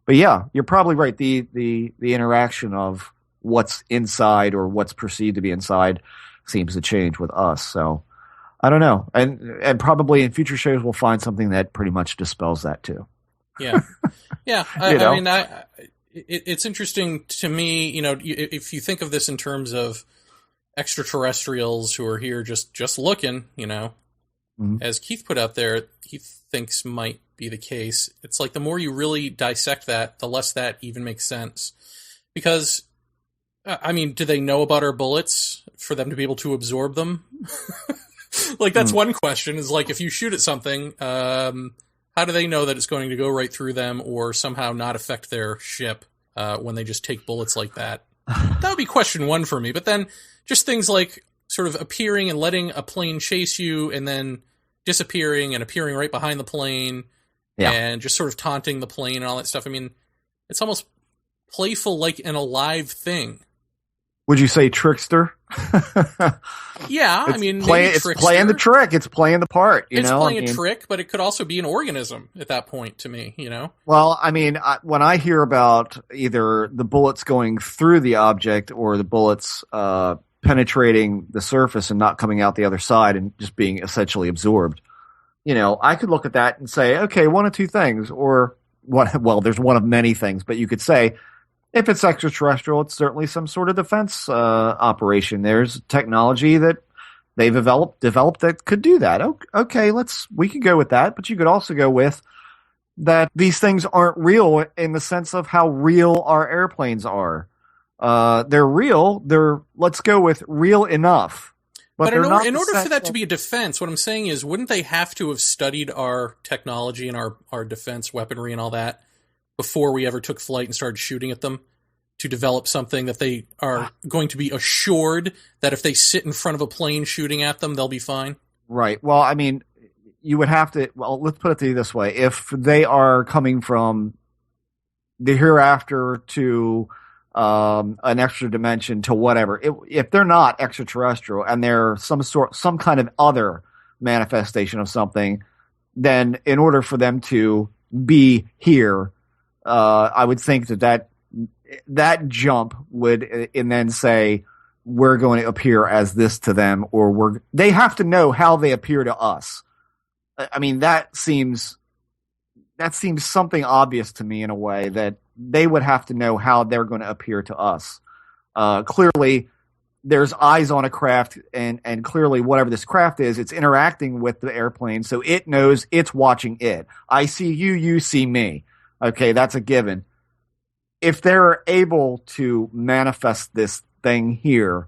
yeah, you're probably right. The interaction of what's inside or what's perceived to be inside seems to change with us. So I don't know. And probably in future shows, we'll find something that pretty much dispels that too. Yeah. Yeah. I mean, it's interesting to me, you know, if you think of this in terms of extraterrestrials who are here just looking, you know, as Keith put out there, he thinks might be the case. It's like the more you really dissect that, the less that even makes sense. Because, I mean, do they know about our bullets for them to be able to absorb them? Like, that's one question, is like, if you shoot at something, how do they know that it's going to go right through them or somehow not affect their ship when they just take bullets like that? That would be question one for me. But then just things like sort of appearing and letting a plane chase you and then disappearing and appearing right behind the plane and just sort of taunting the plane and all that stuff. I mean, it's almost playful, like an alive thing. Would you say trickster? Yeah, I mean, it's playing the trick. It's playing the part. It's playing a trick, but it could also be an organism at that point to me, you know? Well, I mean, when I hear about either the bullets going through the object or the bullets penetrating the surface and not coming out the other side and just being essentially absorbed. I could look at that and say, okay, one of two things, or well, there's one of many things, but you could say, if it's extraterrestrial, it's certainly some sort of defense operation. There's technology that they've developed that could do that. Okay, we could go with that, but you could also go with that these things aren't real in the sense of how real our airplanes are. They're real. Let's go with real enough. But in order for that to be a defense, what I'm saying is, wouldn't they have to have studied our technology and our defense weaponry and all that before we ever took flight and started shooting at them to develop something that they are going to be assured that if they sit in front of a plane shooting at them, they'll be fine? Right. Well, I mean, you would have to, well, let's put it to you this way. If they are coming from the hereafter to an extra dimension to whatever, if they're not extraterrestrial and they're some kind of other manifestation of something, then in order for them to be here, I would think that jump would and then say we're going to appear as this to them, or they have to know how they appear to us. I mean, that seems something obvious to me in a way, that they would have to know how they're going to appear to us. Clearly, there's eyes on a craft, and clearly whatever this craft is, it's interacting with the airplane, so it knows it's watching it. I see you, you see me. Okay, that's a given. If they're able to manifest this thing here,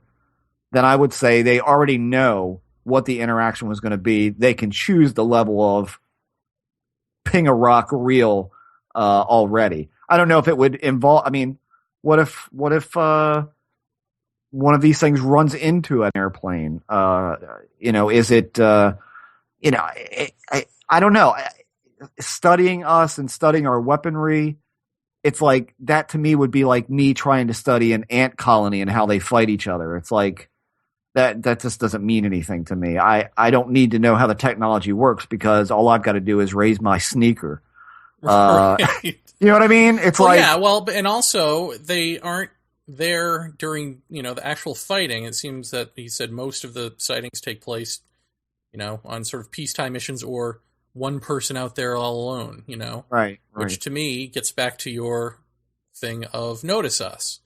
then I would say they already know what the interaction was going to be. They can choose the level of ping a rock real already. I don't know if it would involve. I mean, what if one of these things runs into an airplane? Is it? I don't know. Studying us and studying our weaponry, it's like that to me would be like me trying to study an ant colony and how they fight each other. It's like that just doesn't mean anything to me. I don't need to know how the technology works, because all I've got to do is raise my sneaker. Right. You know what I mean? It's and also they aren't there during, the actual fighting. It seems that he said most of the sightings take place, on sort of peacetime missions, or one person out there all alone, Right. Which to me gets back to your thing of notice us.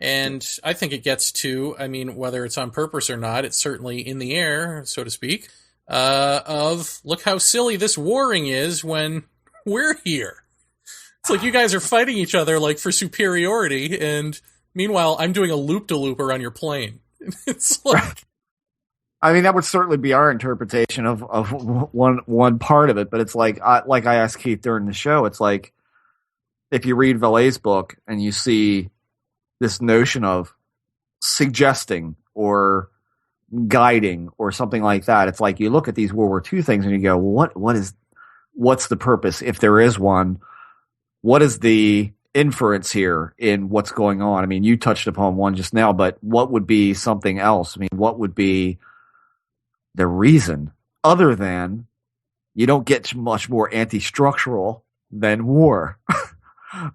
And I think it gets to, whether it's on purpose or not, it's certainly in the air, so to speak, of look how silly this warring is when we're here. It's like you guys are fighting each other like for superiority, and meanwhile I'm doing a loop-de-loop around your plane. It's like... Right. I mean, that would certainly be our interpretation of one part of it, but it's like I asked Keith during the show, it's like if you read Vallet's book and you see this notion of suggesting or guiding or something like that, it's like you look at these World War II things and you go, what's the purpose, if there is one? What is the inference here in what's going on? I mean, you touched upon one just now, but what would be something else? I mean, what would be the reason other than you don't get much more anti-structural than war?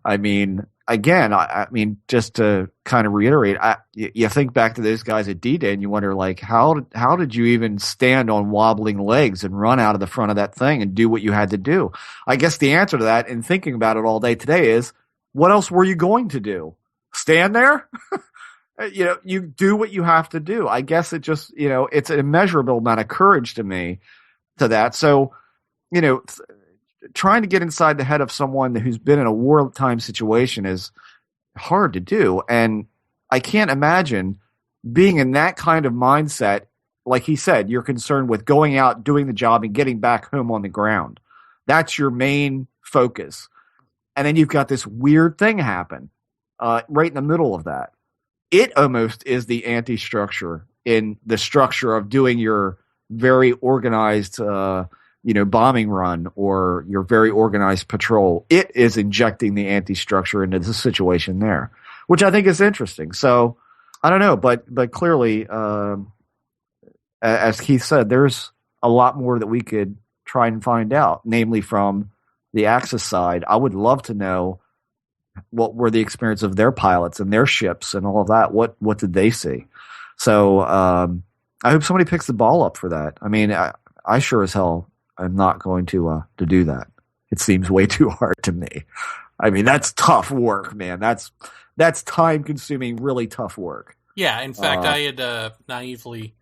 I mean, again, I mean, just to kind of reiterate, you think back to those guys at D-Day and you wonder, like, how did you even stand on wobbling legs and run out of the front of that thing and do what you had to do? I guess the answer to that, in thinking about it all day today, is what else were you going to do? Stand there? You do what you have to do. I guess it just, it's an immeasurable amount of courage to me to that. So, trying to get inside the head of someone who's been in a wartime situation is hard to do. And I can't imagine being in that kind of mindset. Like he said, you're concerned with going out, doing the job, and getting back home on the ground. That's your main focus. And then you've got this weird thing happen right in the middle of that. It almost is the anti-structure in the structure of doing your very organized bombing run or your very organized patrol. It is injecting the anti-structure into the situation there, which I think is interesting. So I don't know, but clearly, as Keith said, there's a lot more that we could try and find out, namely from the Axis side. I would love to know what were the experience of their pilots and their ships and all of that. What did they see? So I hope somebody picks the ball up for that. I mean, I sure as hell am not going to do that. It seems way too hard to me. I mean, that's tough work, man. That's time-consuming, really tough work. Yeah, in fact, I had naively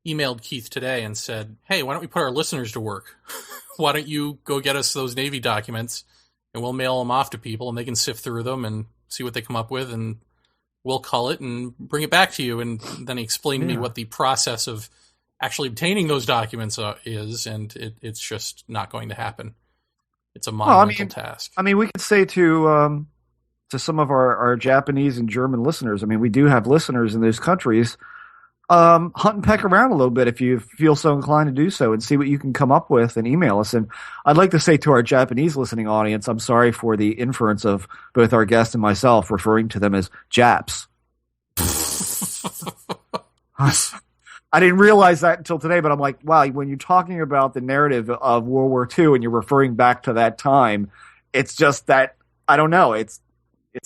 emailed Keith today and said, hey, why don't we put our listeners to work? Why don't you go get us those Navy documents, and we'll mail them off to people, and they can sift through them and see what they come up with, and we'll cull it and bring it back to you. And then he explained to me what the process of actually obtaining those documents is, and it's just not going to happen. It's a monumental task. I mean, we could say to some of our Japanese and German listeners, I mean, we do have listeners in those countries. Hunt and peck around a little bit if you feel so inclined to do so, and see what you can come up with and email us. And I'd like to say to our Japanese listening audience, I'm sorry for the inference of both our guest and myself referring to them as Japs. I didn't realize that until today, but I'm like, wow, when you're talking about the narrative of World War II and you're referring back to that time, it's just that, I don't know, it's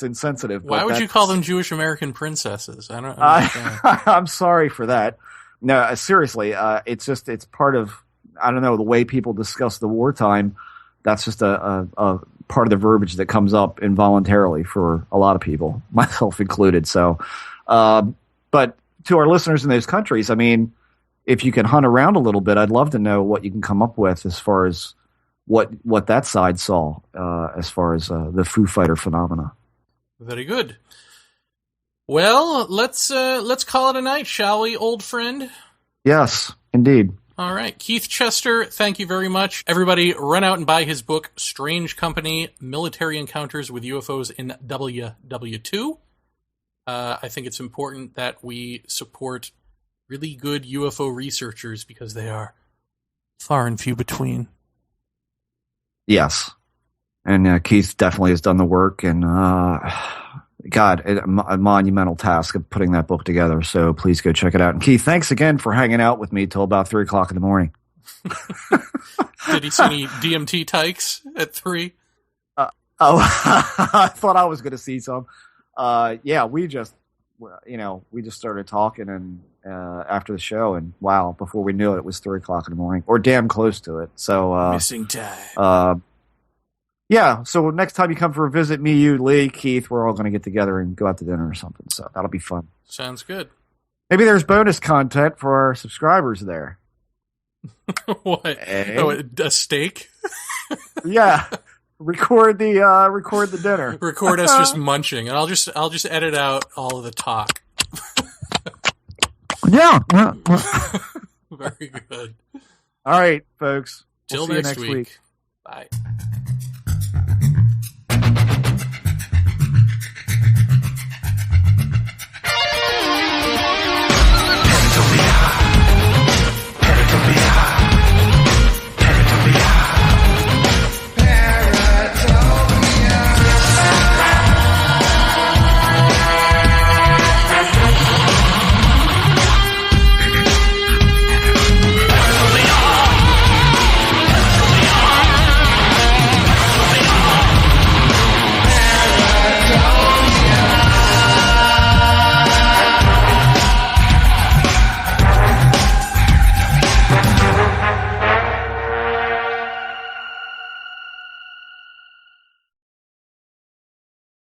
insensitive. Why would you call them Jewish American princesses? I don't understand. I'm sorry for that. No, seriously, it's part of, I don't know, the way people discuss the wartime. That's just a part of the verbiage that comes up involuntarily for a lot of people, myself included. So, but to our listeners in those countries, I mean, if you can hunt around a little bit, I'd love to know what you can come up with as far as what that side saw, as far as the Foo Fighter phenomena. Very good. Well, let's call it a night, shall we, old friend? Yes, indeed. All right. Keith Chester, thank you very much. Everybody, run out and buy his book, Strange Company, Military Encounters with UFOs in WWII. I think it's important that we support really good UFO researchers because they are far and few between. Yes. And Keith definitely has done the work, and God, a monumental task of putting that book together. So please go check it out. And Keith, thanks again for hanging out with me till about 3 o'clock in the morning. Did he see any DMT tykes at 3? I thought I was going to see some. Yeah, we just started talking and after the show, and wow, before we knew it, it was 3 o'clock in the morning, or damn close to it. So missing time. Yeah, so next time you come for a visit, me, you, Lee, Keith, we're all going to get together and go out to dinner or something. So that'll be fun. Sounds good. Maybe there's bonus content for our subscribers there. What? Oh, a steak? Yeah. Record the dinner. Record us just munching, and I'll just edit out all of the talk. Yeah. Very good. All right, folks. Till We'll see next you next week. Bye.